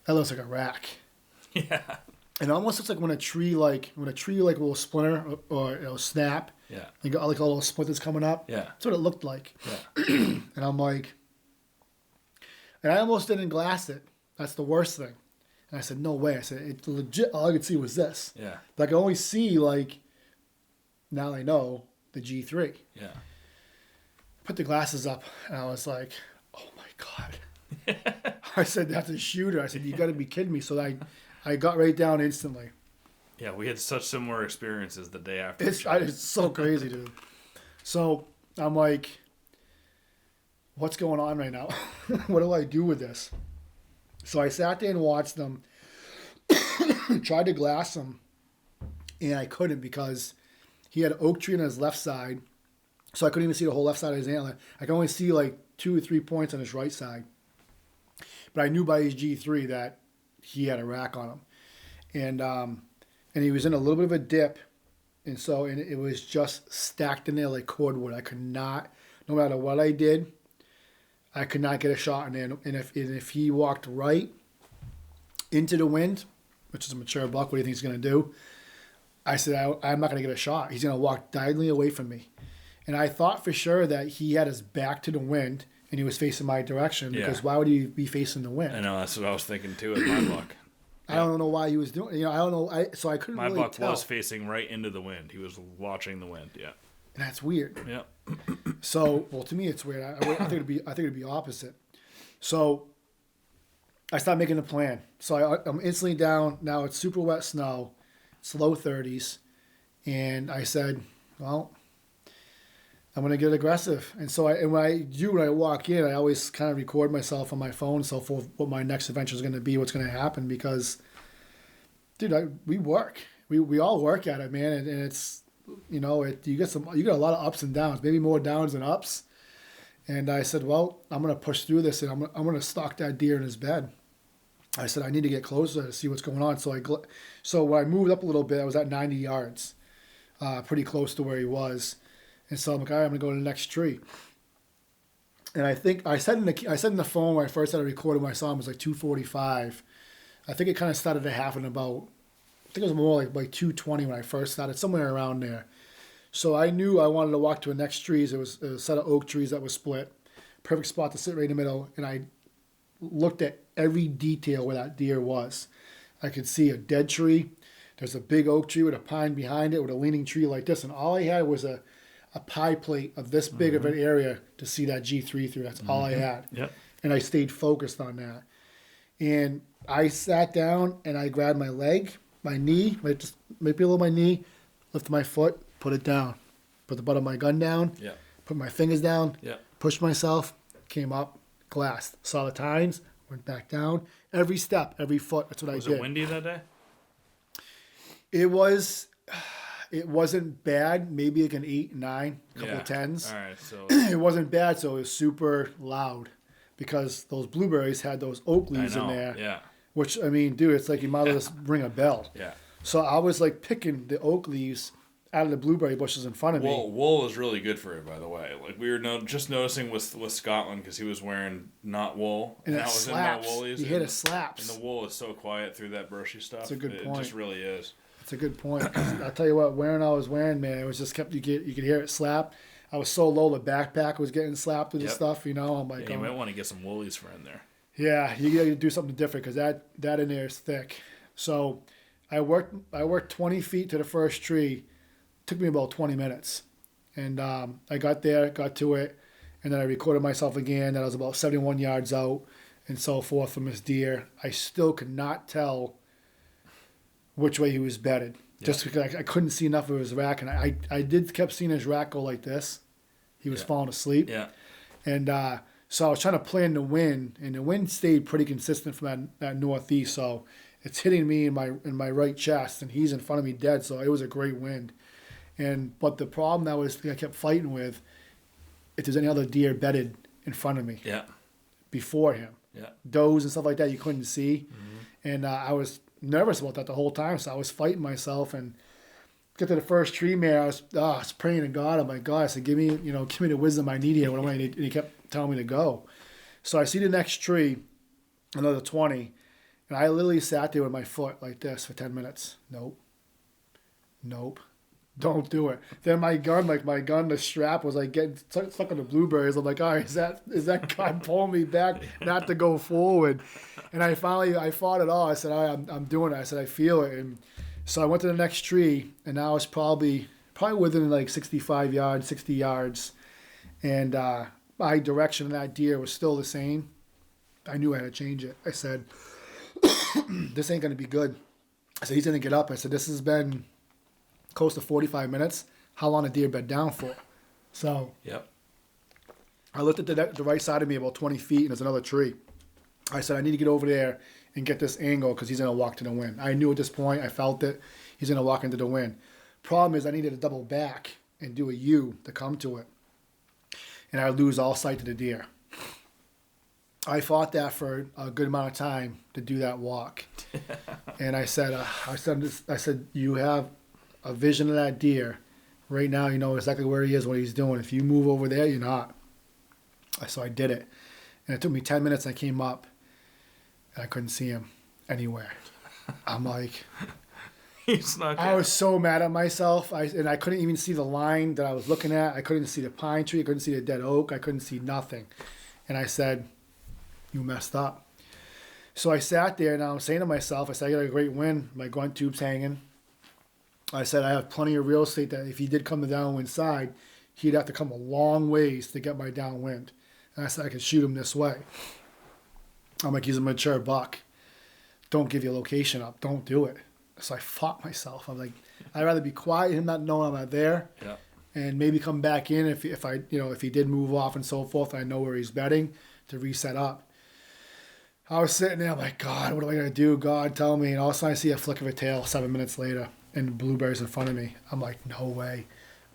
that looks like a rack. Yeah. And it almost looks like when a tree will splinter or it'll snap. Yeah. You got like all those splinters coming up. Yeah. That's what it looked like. Yeah. And I'm like, and I almost didn't glass it. That's the worst thing. And I said, no way. I said, it's legit. All I could see was this. Yeah. But I could only see, like, now I know, the G3. Yeah. Put the glasses up, and I was like, oh my God. I said, that's a shooter. I said, you got to be kidding me. So I got right down instantly. Yeah, we had such similar experiences the day after. It's so crazy, dude. So I'm like, what's going on right now? What do I do with this? So I sat there and watched them, tried to glass them, and I couldn't because he had an oak tree on his left side, so I couldn't even see the whole left side of his antler. I could only see like 2 or 3 points on his right side. But I knew by his G3 that he had a rack on him. And he was in a little bit of a dip, and it was just stacked in there like cordwood. I could not, no matter what I did, I could not get a shot in there. And if he walked right into the wind, which is a mature buck, what do you think he's going to do? I said, I'm not going to get a shot. He's going to walk diagonally away from me. And I thought for sure that he had his back to the wind and he was facing my direction, because why would he be facing the wind? I know, that's what I was thinking too with my buck. I don't know why he was doing. I don't know. So I couldn't. My really buck tell. was facing right into the wind. He was watching the wind. Yeah. And that's weird. Yeah. So, well, to me, it's weird. I think it'd be opposite. So, I stopped making a plan. So I'm instantly down. Now it's super wet snow. It's low 30s, and I said, well, I'm gonna get aggressive. And so when I walk in, I always kind of record myself on my phone, so for what my next adventure is gonna be, what's gonna happen, because, dude, we work. We all work at it, man, and it's, you get a lot of ups and downs, maybe more downs than ups. And I said, well, I'm going to push through this and I'm going to stalk that deer in his bed. I said, I need to get closer to see what's going on. So when I moved up a little bit, I was at 90 yards, pretty close to where he was. And so I'm like, all right, I'm going to go to the next tree. And I think I said in the phone when I first had to record my song, it was like 2:45. I think it kind of started to happen about, I think it was more like 2:20 when I first started, somewhere around there. So I knew I wanted to walk to the next trees. It was a set of oak trees that was split. Perfect spot to sit right in the middle. And I looked at every detail where that deer was. I could see a dead tree. There's a big oak tree with a pine behind it with a leaning tree like this. And all I had was a pie plate of this big of an area to see that G3 through. That's all I had. Yep. And I stayed focused on that. And I sat down and I grabbed my leg, my knee, right below my knee, lifted my foot, put it down. Put the butt of my gun down, Yep. put my fingers down, Yep. pushed myself, came up, glassed, saw the times, went back down. Every step, every foot, that's what I Was did. it windy that day? It wasn't bad, maybe like an 8, 9, a couple of 10s. All right, so It wasn't bad, so it was super loud because those blueberries had those oak I leaves in know. there. Yeah. Which, I mean, dude, it's like you might as well just ring a bell. Yeah. So I was like picking the oak leaves out of the blueberry bushes in front of me. Wool is really good for it, by the way. Like we were just noticing with Scotland because he was wearing not wool, And it that was slaps. in my woolies. You hit and- it slaps. And the wool is so quiet through that brushy stuff. That's a good It point. just really is. That's a good point. 'Cause I'll tell you what, I was wearing, man, it was just you could hear it slap. I was so low, the backpack was getting slapped with the Yep. stuff, I'm like, Yeah, you might want to get some woolies for in there. yeah, you gotta do something different because that in there is thick. So I worked 20 feet to the first tree. Took me about 20 minutes. And I got there, got to it, and then I recorded myself again. That I was about 71 yards out and so forth from this deer. I still could not tell which way he was bedded. Yeah. Just because I couldn't see enough of his rack. And I kept seeing his rack go like this. He was falling asleep. Yeah. And so I was trying to plan the wind, and the wind stayed pretty consistent from that northeast. So it's hitting me in my right chest, and he's in front of me dead. So it was a great wind. But the problem I kept fighting with, if there's any other deer bedded in front of me Yeah. before him, Yeah. does and stuff like that, you couldn't see. Mm-hmm. And I was nervous about that the whole time. So I was fighting myself and get to the first tree, man. I was praying to God. I'm like, God, I said, give me the wisdom I need here. What am I? And he kept telling me to go. So I see the next tree, another 20, and I literally sat there with my foot like this for 10 minutes. Nope. Don't do it. Then my gun, the strap was like getting stuck on the blueberries. I'm like, all right, is that God pulling me back not to go forward? And I fought it all. I said, all right, I'm doing it. I said, I feel it. And so I went to the next tree, and now it's probably within like 65 yards, 60 yards. And my direction of that deer was still the same. I knew I had to change it. I said, this ain't going to be good. I said, he's going to get up. I said, this has been close to 45 minutes. How long a deer bed down for? So Yep. I looked at the right side of me about 20 feet, and there's another tree. I said, I need to get over there and get this angle because he's going to walk to the wind. I knew at this point, I felt it. He's going to walk into the wind. Problem is I needed to double back and do a U to come to it. And I would lose all sight to the deer. I fought that for a good amount of time to do that walk. And I said, you have a vision of that deer. Right now, you know exactly where he is, what he's doing. If you move over there, you're not. So I did it. And it took me 10 minutes. I came up, and I couldn't see him anywhere. I'm like, He's not. I was so mad at myself. I couldn't even see the line that I was looking at. I couldn't see the pine tree. I couldn't see the dead oak. I couldn't see nothing. And I said, you messed up. So I sat there, and I was saying to myself, I said, I got a great wind. My grunt tube's hanging. I said, I have plenty of real estate that if he did come the downwind side, he'd have to come a long ways to get my downwind. And I said, I could shoot him this way. I'm like, he's a mature buck. Don't give your location up. Don't do it. So I fought myself. I'm like, I'd rather be quiet, him not knowing I'm not there, Yeah. and maybe come back in if he did move off and so forth. I know where he's bedding to reset up. I was sitting there, I'm like, God, what am I gonna do? God, tell me. And all of a sudden, I see a flick of a tail 7 minutes later, and the blueberries in front of me. I'm like, no way.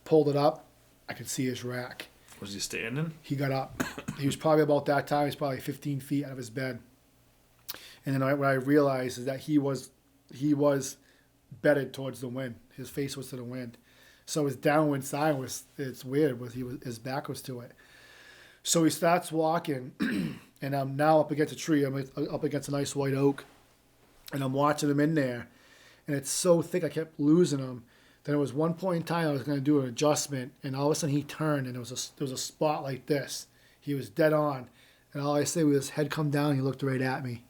Pulled it up. I could see his rack. Was he standing? He got up. He was probably about that time. He was probably 15 feet out of his bed. And then what I realized is that he was bedded towards the wind. His face was to the wind. So his downwind side it's weird, his back was to it. So he starts walking, and I'm now up against a tree. I'm up against a nice white oak, and I'm watching him in there. And it's so thick, I kept losing him. Then there was one point in time I was going to do an adjustment, and all of a sudden he turned, and there was a spot like this. He was dead on, and all I said was his head come down. He looked right at me.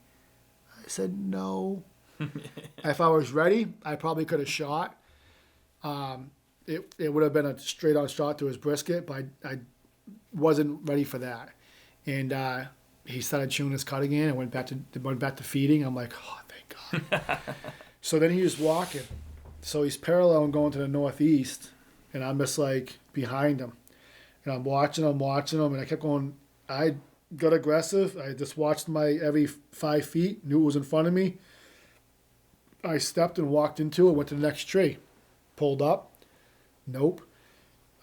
I said no. If I was ready, I probably could have shot. It would have been a straight on shot to his brisket, but I wasn't ready for that. And he started chewing his cud again and went back to feeding. I'm like, oh, thank God. So then he was walking. So he's parallel and going to the northeast, and I'm just like behind him. And I'm watching him, and I kept going. I got aggressive. I just watched my every 5 feet, knew it was in front of me. I stepped and walked into it, went to the next tree. Pulled up. Nope.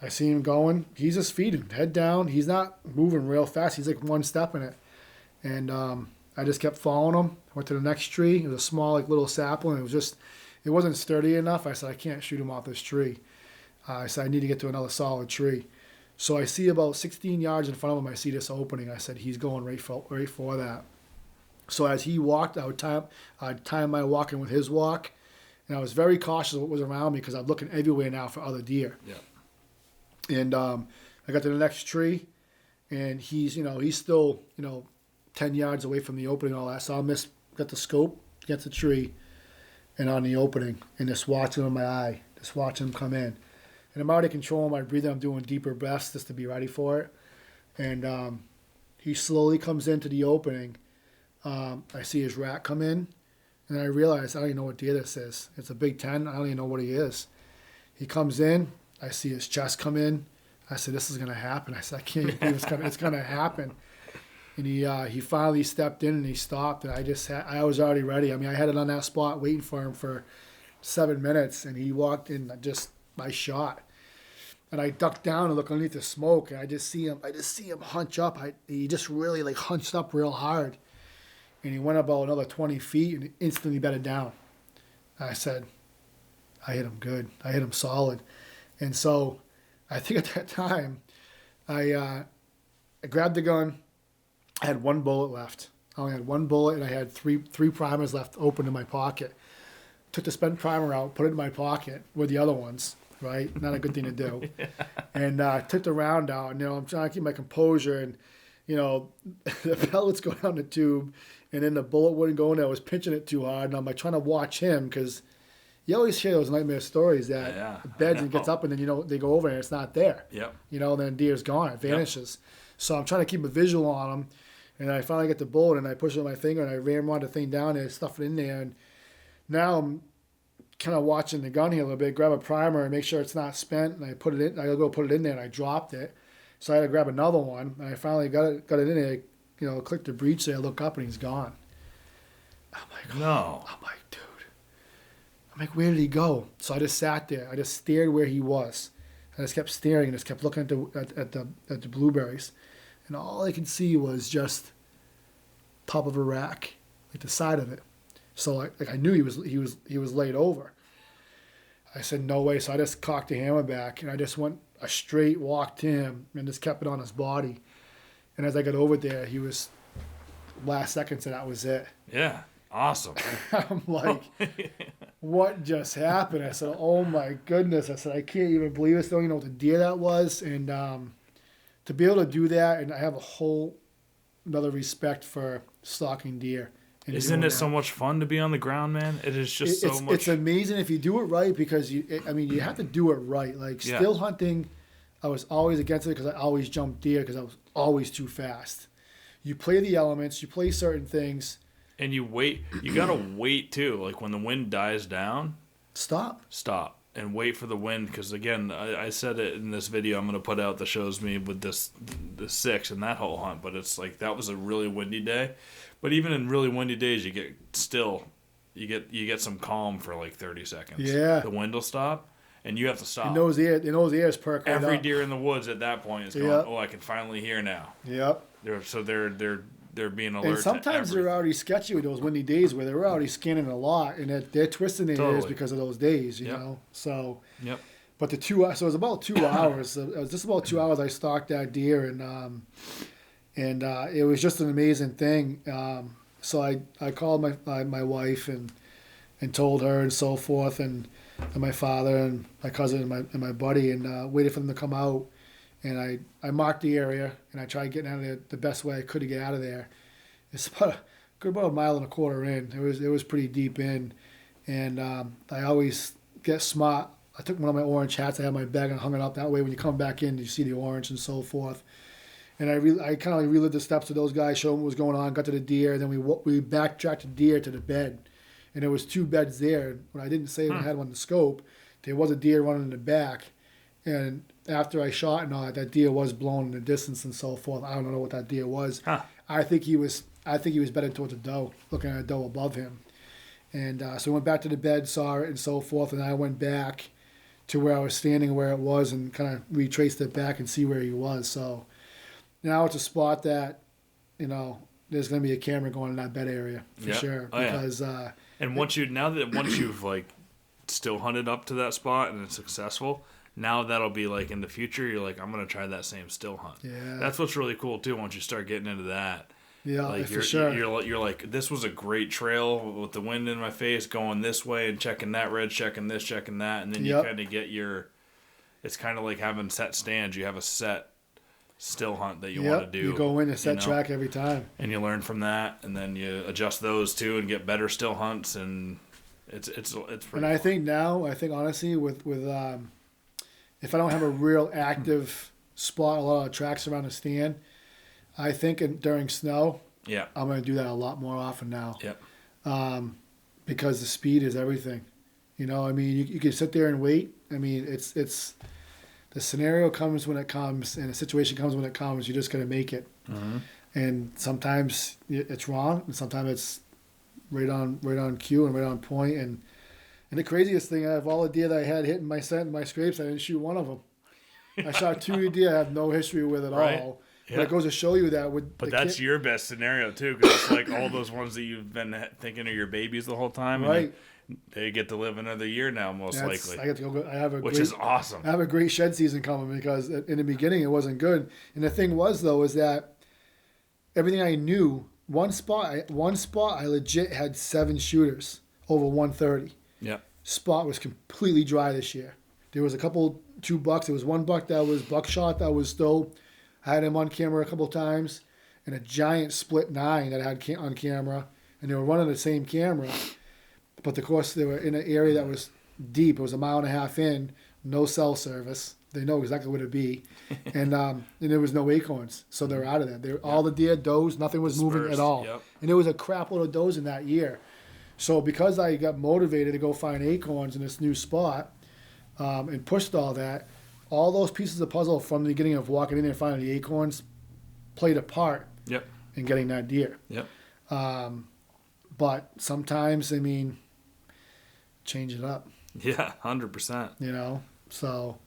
I see him going. He's just feeding, head down. He's not moving real fast. He's like one step in it. And I just kept following him. Went to the next tree. It was a small like little sapling. It wasn't sturdy enough. I said, I can't shoot him off this tree. I said, I need to get to another solid tree. So I see about 16 yards in front of him, I see this opening. I said, he's going right for that. So as he walked, I'd time my walking with his walk. And I was very cautious of what was around me because I'm looking everywhere now for other deer. Yeah. And I got to the next tree, and he's still 10 yards away from the opening and all that. So I got the scope against the tree and on the opening, and just watching him in my eye, just watching him come in. And I'm already controlling my breathing. I'm doing deeper breaths just to be ready for it. And he slowly comes into the opening. I see his rack come in, and I realize I don't even know what deer this is. It's a Big Ten. I don't even know what he is. He comes in. I see his chest come in. I said, this is going to happen. I said, I can't believe it's going to happen. And he finally stepped in and he stopped. And I was already ready. I mean, I had it on that spot waiting for him for 7 minutes. And he walked in, I shot. And I ducked down and looked underneath the smoke. And I just see him hunch up. He just really like hunched up real hard. And he went about another 20 feet and instantly bedded down. I said, I hit him good. I hit him solid. And so I think at that time, I grabbed the gun. I had one bullet left. I only had one bullet, and I had three primers left open in my pocket. Took the spent primer out, put it in my pocket with the other ones, right? Not a good thing to do. Yeah. And took the round out. And, I'm trying to keep my composure. And, the pellets go down the tube, and then the bullet wouldn't go in there. I was pinching it too hard, and I'm like trying to watch him because you always hear those nightmare stories that it beds and gets up, and then they go over and it's not there. Yep. Then deer's gone, it vanishes. Yep. So I'm trying to keep a visual on him, and I finally get the bullet, and I push it with my finger, and I ram the thing down there, stuff it in there, and now I'm kind of watching the gun here a little bit. Grab a primer and make sure it's not spent, and I put it in. I go put it in there, and I dropped it. So I had to grab another one, and I finally got it in there. Clicked the breech there, I look up, and he's gone. I'm like, no. I'm like, dude. I'm like, where did he go? So I just sat there. I just stared where he was. I just kept staring and just kept looking at the blueberries, and all I could see was just top of a rack, like the side of it. So I knew he was laid over. I said, no way. So I just cocked the hammer back, and I just went a straight walk to him and just kept it on his body. And as I got over there, he was last seconds, and that was it. Yeah, awesome. I'm like, what just happened? I said, oh my goodness. I said, I can't even believe this. I don't even know what the deer that was. And to be able to do that, and I have a whole another respect for stalking deer. Isn't it so much fun to be on the ground, man? It is just so much. It's amazing if you do it right, because you have to do it right. Like still hunting, I was always against it because I always jumped deer because I was always too fast. You play the elements, you play certain things. And you wait. You got to wait, too. Like when the wind dies down. Stop. And wait for the wind. Because, again, I said it in this video I'm going to put out that shows me with the 6 and that whole hunt. But it's like that was a really windy day. But even in really windy days, you get some calm for like 30 seconds. Yeah. The wind will stop. and you have to stop. And those ears perk right Every up. deer in the woods at that point is going, Yep. oh, I can finally hear now. Yep. They're being alert. And sometimes to they're everything. already sketchy with those windy days where they're already scanning a lot, and they're twisting their ears Totally. because of those days, you Yep. know. So, Yep. but so it was about 2 hours. It was just about 2 hours I stalked that deer, and it was just an amazing thing. So I called my wife and told her and so forth, and my father and my cousin and my buddy, and waited for them to come out. And I marked the area, and I tried getting out of there the best way I could to get out of there. It's about a mile and a quarter in. It was pretty deep in, and I always get smart. I took one of my orange hats I had in my bag and hung it up that way. When you come back in, you see the orange and so forth. And I kind of relived the steps of those guys, showed them what was going on, got to the deer, and then we backtracked the deer to the bed, and there was 2 beds there. What I didn't say when I had one in the scope, there was a deer running in the back, and after I shot and all that deer was blown in the distance and so forth. I don't know what that deer was. Huh. I think he was bedded towards a doe, looking at a doe above him. And so we went back to the bed, saw it and so forth, and I went back to where I was standing, where it was, and kind of retraced it back and see where he was. So now it's a spot that, you know, there's going to be a camera going in that bed area for Yeah. sure. Oh, yeah. Because And once you've like still hunted up to that spot and it's successful, now that'll be like in the future. You're like, I'm gonna try that same still hunt. Yeah. That's what's really cool too. Once you start getting into that, yeah, like for sure. you're like, this was a great trail with the wind in my face, going this way and checking that red, checking this, checking that, and then you Yep. kind of get your. It's kind of like having set stands. You have a set still hunt that you want to do. You go in a set know? track every time. And you learn from that, and then you adjust those too, and get better still hunts, and it's pretty. And I think honestly with if I don't have a real active spot, a lot of tracks around the stand, I think during snow, yeah, I'm going to do that a lot more often now. yeah, Because the speed is everything. You know, I mean, you can sit there and wait. I mean, it's the scenario comes when it comes, and the situation comes when it comes. You just got to make it. mm-hmm. And sometimes it's wrong, and sometimes it's right on cue and right on point. And the craziest thing, out of all the deer that I had hitting my scent and my scrapes, I didn't shoot one of them. I shot 2 deer I have no history with at Right. all. Yeah. But it goes to show you that with But the that's kid- your best scenario too, because it's like all those ones that you've been thinking are your babies the whole time, and right. they get to live another year now, most That's- likely, I get to go. I have a which great, is awesome. I have a great shed season coming because in the beginning it wasn't good. And the thing was though is that everything I knew, one spot I legit had 7 shooters over 130. Yeah, Spot was completely dry this year. There was 2 bucks. There was 1 buck that was buckshot that was still. I had him on camera a couple times, and a giant split 9 that I had on camera, and they were running the same camera. But of course, they were in an area that was deep. It was 1.5 miles in, no cell service. They know exactly where to be, and there was no acorns, so they're out of there. All the deer, does, nothing was moving at Dispersed, all, yep. and there was a crap load of does in that year. So because I got motivated to go find acorns in this new spot, and pushed all that, all those pieces of puzzle from the beginning of walking in there and finding the acorns played a part yep, in getting that deer. yep. But sometimes, I mean, change it up, Yeah, 100%. you know. So,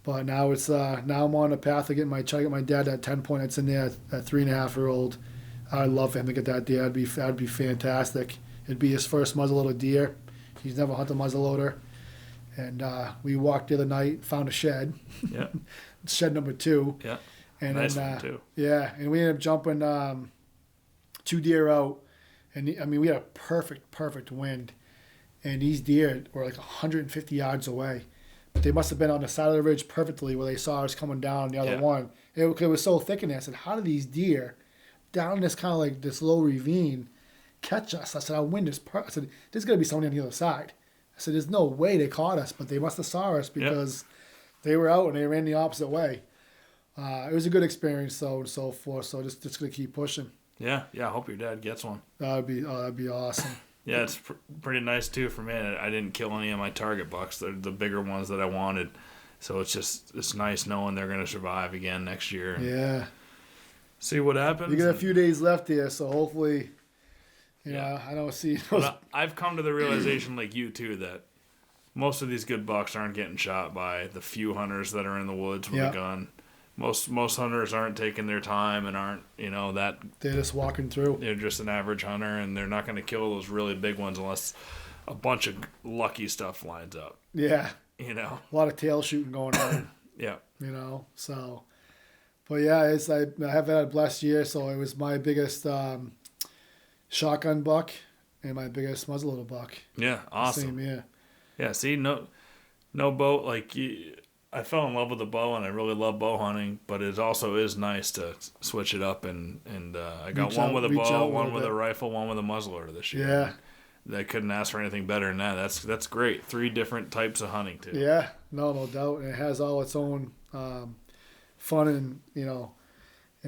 but now it's now I'm on the path of getting my dad that 10-point that's in there, that 3.5-year-old. I'd love for him to get that deer. That'd be fantastic. It'd be his first muzzleloader deer. He's never hunted muzzleloader. And we walked the other night, found a shed, Yeah, shed number 2. yeah. And Nice then, one, too. Yeah, and we ended up jumping 2 deer out. And I mean, we had a perfect wind. And these deer were like 150 yards away. But they must have been on the side of the ridge perfectly where they saw us coming down the other Yeah. one. It was so thick in there. I said, how do these deer down this kind of like this low ravine catch us? I said, our wind is I said, there's got to be somebody on the other side. I said, there's no way they caught us, but they must have saw us because they were out and they ran the opposite way. It was a good experience, though, and so forth. So just going to keep pushing. Yeah, I hope your dad gets one. That'd be awesome. Yeah, it's pretty nice too for me. I didn't kill any of my target bucks. They're the bigger ones that I wanted. So it's nice knowing they're going to survive again next year. And Yeah. see what happens. You got a few days left here, so hopefully, you know, I don't see. But I've come to the realization, like you too, that most of these good bucks aren't getting shot by the few hunters that are in the woods with Yeah. a gun. Most hunters aren't taking their time and aren't, that They're just walking through. they're just an average hunter, and they're not going to kill those really big ones unless a bunch of lucky stuff lines up. Yeah, You know. a lot of tail shooting going on. Yeah. So, but yeah, I have had a blessed year. So it was my biggest shotgun buck and my biggest muzzleloader buck. Yeah. Awesome. Same year. Yeah. See, no bow I fell in love with the bow, and I really love bow hunting. But it also is nice to switch it up, and I got Reach one out- with a reach bow, out a one little with a bit. rifle, one with a muzzleloader this year. Yeah. I couldn't ask for anything better than that. That's great. 3 different types of hunting too. Yeah, no doubt. And it has all its own fun and in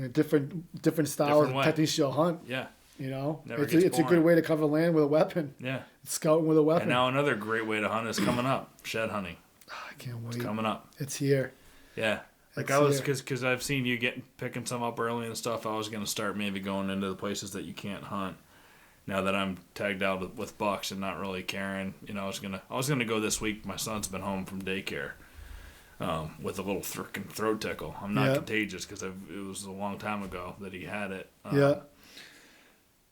a different style Different and way. techniques you'll hunt. Yeah. Never It's gets a good boring. way to cover land with a weapon. Yeah. Scouting with a weapon. And now another great way to hunt is coming up. Shed hunting. I can't wait. It's coming up. It's here. Yeah. Like It's I was, here. because I've seen you picking some up early and stuff. I was gonna start maybe going into the places that you can't hunt. Now that I'm tagged out with bucks and not really caring, I was gonna go this week. My son's been home from daycare, with a little freaking throat tickle. I'm not Yeah. contagious because it was a long time ago that he had it. Yeah.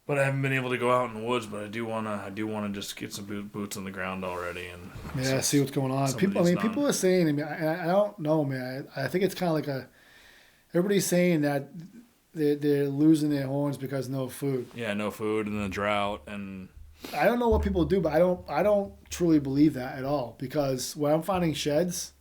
But I haven't been able to go out in the woods. But I do wanna just get some boots on the ground already and Yeah, see what's going on. People are saying, I don't know, man. I think it's kind of like everybody's saying that they're losing their horns because no food. Yeah, no food and the drought and I don't know what people do, but I don't truly believe that at all because when I'm finding sheds,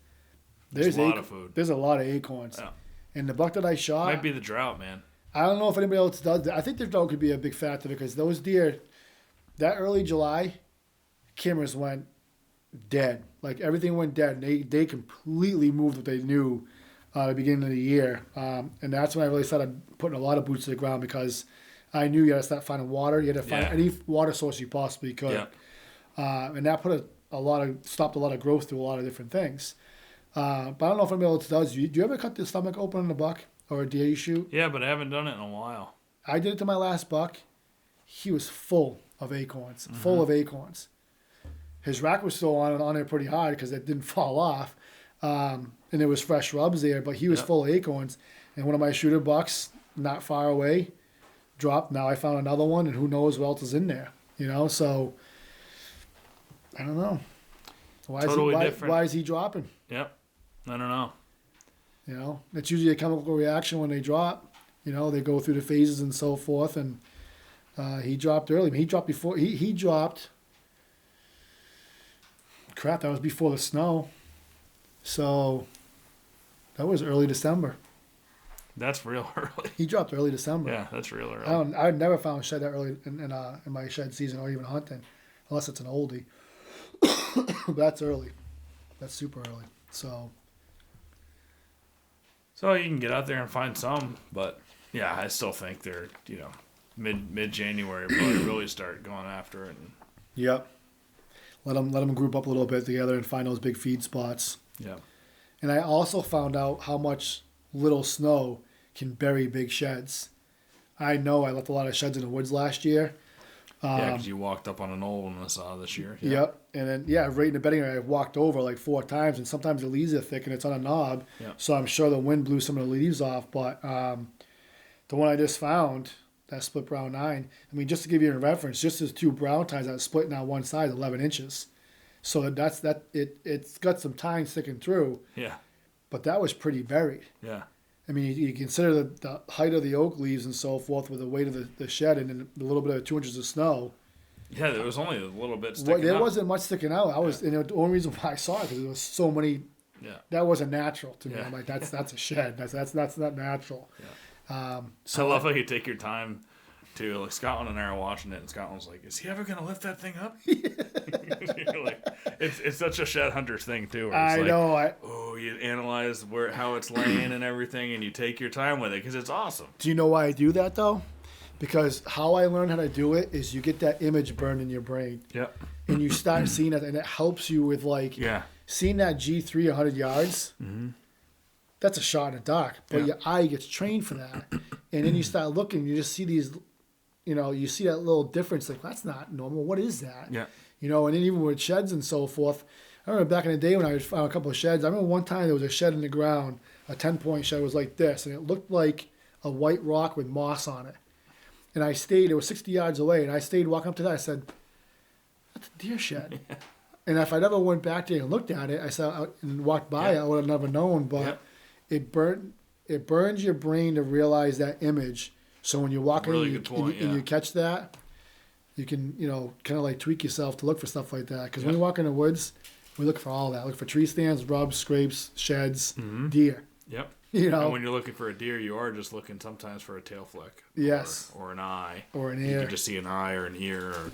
there's a lot of food. There's a lot of acorns. Yeah. And the buck that I shot, Might be the drought, man. I don't know if anybody else does that. I think the drought could be a big factor because those deer, that early July, cameras went dead. Like everything went dead. They completely moved what they knew at the beginning of the year. And that's when I really started putting a lot of boots to the ground because I knew you had to start finding water. You had to find any water source you possibly could. Yeah. And that stopped a lot of growth through a lot of different things. But I don't know if anybody else does. Do you ever cut the stomach open on a buck or a deer you shoot? Yeah, but I haven't done it in a while. I did it to my last buck. He was full of acorns, full of acorns. His rack was still on there pretty hard because it didn't fall off. And there was fresh rubs there, but he was full of acorns. And one of my shooter bucks, not far away, dropped. Now I found another one, and who knows what else is in there. So I don't know. Different. Why is he dropping? Yep. I don't know. It's usually a chemical reaction when they drop. They go through the phases and so forth. And he dropped early. He dropped before. He dropped. Crap, that was before the snow. So that was early December. That's real early. He dropped early December. Yeah, that's real early. I never found a shed that early in my shed season or even hunting, unless it's an oldie. But that's early. That's super early. So you can get out there and find some, but yeah, I still think they're mid January really start going after it. And, yep. Let them group up a little bit together and find those big feed spots. yeah. And I also found out how much little snow can bury big sheds. I know I left a lot of sheds in the woods last year. Yeah, because you walked up on an old one I saw this year. Yeah. Yep. And then, right in the bedding area, I've walked over like 4 times, and sometimes the leaves are thick and it's on a knob. Yeah. So I'm sure the wind blew some of the leaves off. But the one I just found, that split brown 9, just to give you a reference, just as 2 brown ties that split on one side 11 inches. So it's got some tine sticking through, Yeah. but that was pretty buried. Yeah. You consider the height of the oak leaves and so forth with the weight of the shed and then a little bit of 2 inches of snow. Yeah, there was only a little bit sticking There up. wasn't much sticking out. And the only reason why I saw it because there was so many. Yeah. That wasn't natural to me. Yeah. I'm like, that's a shed. That's not natural. Yeah. So I love how you take your time to, like, Scotland and I are watching it, and Scotland's like, "Is he ever gonna lift that thing up?" You're like, it's such a shed hunter's thing too. Where it's you analyze how it's laying and everything, and you take your time with it because it's awesome. Do you know why I do that though? Because how I learned how to do it is you get that image burned in your brain, Yep. and you start seeing it, and it helps you with seeing that G3 100 yards. Mm-hmm. That's a shot in the dark, but your eye gets trained for that, and then you start looking, you just see these. You see that little difference, like, that's not normal. What is that? Yeah. And then even with sheds and so forth, I remember back in the day when I found a couple of sheds. I remember one time there was a shed in the ground, a 10-point shed was like this, and it looked like a white rock with moss on it. And I stayed, it was 60 yards away, and I stayed walking up to that. I said, that's a deer shed. And if I never went back there and looked at it, I saw and walked by, Yep. I would have never known. But Yep. it burns your brain to realize that image. So when you're walking Really and, good point, and yeah. you catch that, you can, kind of like tweak yourself to look for stuff like that. Because when you walk in the woods, we look for all that. Look for tree stands, rubs, scrapes, sheds, deer. Yep. You know, And when you're looking for a deer, you are just looking sometimes for a tail flick. Yes. Or an eye. or an You ear. can just see an eye or an ear. Or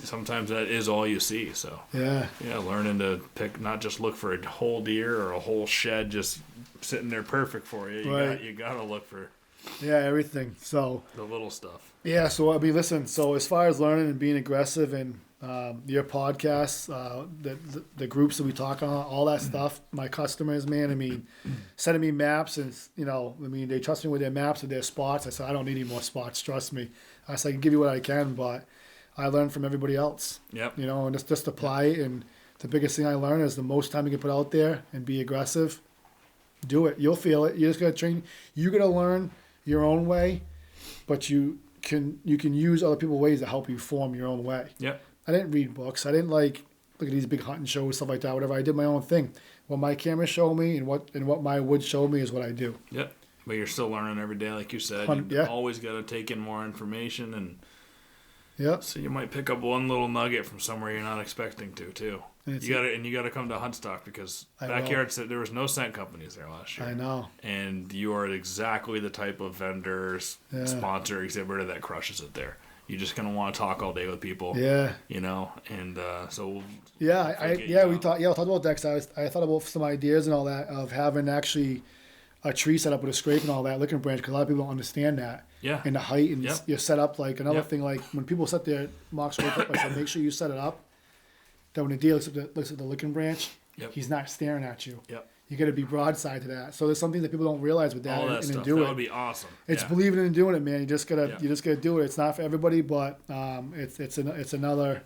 sometimes that is all you see. So Yeah. yeah, learning to pick, not just look for a whole deer or a whole shed just sitting there perfect for you. Right. You got to look for Yeah, everything. So, the little stuff. yeah, so I mean, listen, so as far as learning and being aggressive and your podcasts, the groups that we talk on, all that stuff, my customers, man, I mean, sending me maps and, they trust me with their maps and their spots. I said, I don't need any more spots, trust me. I said, I can give you what I can, but I learn from everybody else, Yep. and just apply it. And the biggest thing I learned is the most time you can put out there and be aggressive, do it. You'll feel it. You just got to train. You got to learn your own way, but you can use other people's ways to help you form your own way. Yep. I didn't read books. I didn't look at these big hunting shows, stuff like that, whatever. I did my own thing. What my camera showed me and what my woods showed me is what I do. Yep. But you're still learning every day, like you said. You Yeah. always got to take in more information, and Yep. so you might pick up one little nugget from somewhere you're not expecting to, too. And it's- You got to come to Huntstock, because I Backyard said there was no scent companies there last year. I know. And you are exactly the type of vendor, Yeah. sponsor, exhibitor that crushes it there. You're just gonna want to talk all day with people. Yeah. And so Yeah, Forget we you. talked about that 'cause I thought about some ideas and all that of having actually a tree set up with a scrape and all that, licking branch, because a lot of people don't understand that. Yeah. And the height and Yep. you're set up like another Yep. thing, like when people set their mock scrape up, I said make sure you set it up that when the deer looks at the licking branch, Yep. he's not staring at you. Yep. You got to be broadside to that. So there's something that people don't realize with that, all that and stuff. do That it. would be awesome. It's Yeah. believing in doing it, man. You just gotta Yeah. do it. It's not for everybody, but it's another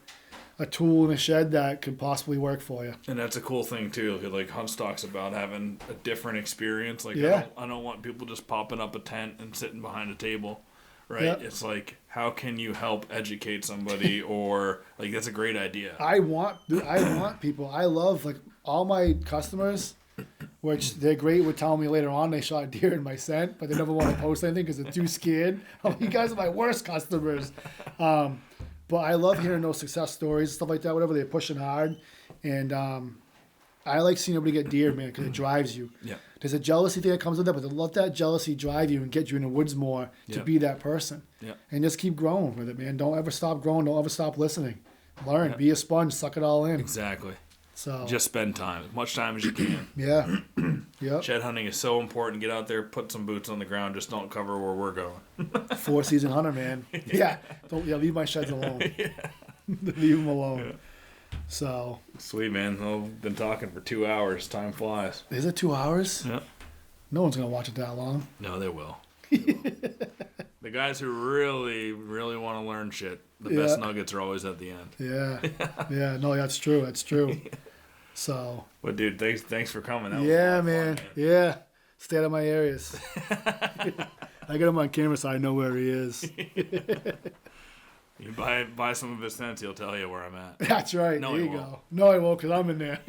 a tool in a shed that could possibly work for you. And that's a cool thing too. 'Cause, like, Huntstock's about having a different experience. Like Yeah. I don't want people just popping up a tent and sitting behind a table. Right? Yep. It's like, how can you help educate somebody, or like, that's a great idea. I want people. I love like all my customers, which they're great with telling me later on they shot deer in my scent, but they never want to post anything because they're too scared. I'm like, you guys are my worst customers. But I love hearing those success stories, stuff like that. Whatever they're pushing hard, and I like seeing everybody get deer, man, because it drives you. Yeah. There's a jealousy thing that comes with that, but to let that jealousy drive you and get you in the woods more to Yeah. be that person. Yeah. And just keep growing with it, man. Don't ever stop growing. Don't ever stop listening. Learn. Be a sponge. Suck it all in. Exactly. So Just spend time, as much time as you can. yeah, yep. Shed hunting is so important. Get out there, put some boots on the ground. Just don't cover where we're going. 4-season hunter, man. Yeah, leave my sheds alone. Leave them alone. So Sweet, man. I've been talking for 2 hours. Time flies. is it 2 hours? Yep. No one's gonna watch it that long. No, they will. The guys who really, really want to learn shit, the best Yeah. nuggets are always at the end. Yeah, yeah. No, that's true. That's true. So But dude, thanks for coming. That was a yeah, lot of fun, man. Yeah, stay out of my areas. I got him on camera, so I know where he is. You buy some of his tents, he'll tell you where I'm at. That's right. No, there he you won't. go. No, I won't, because I'm in there.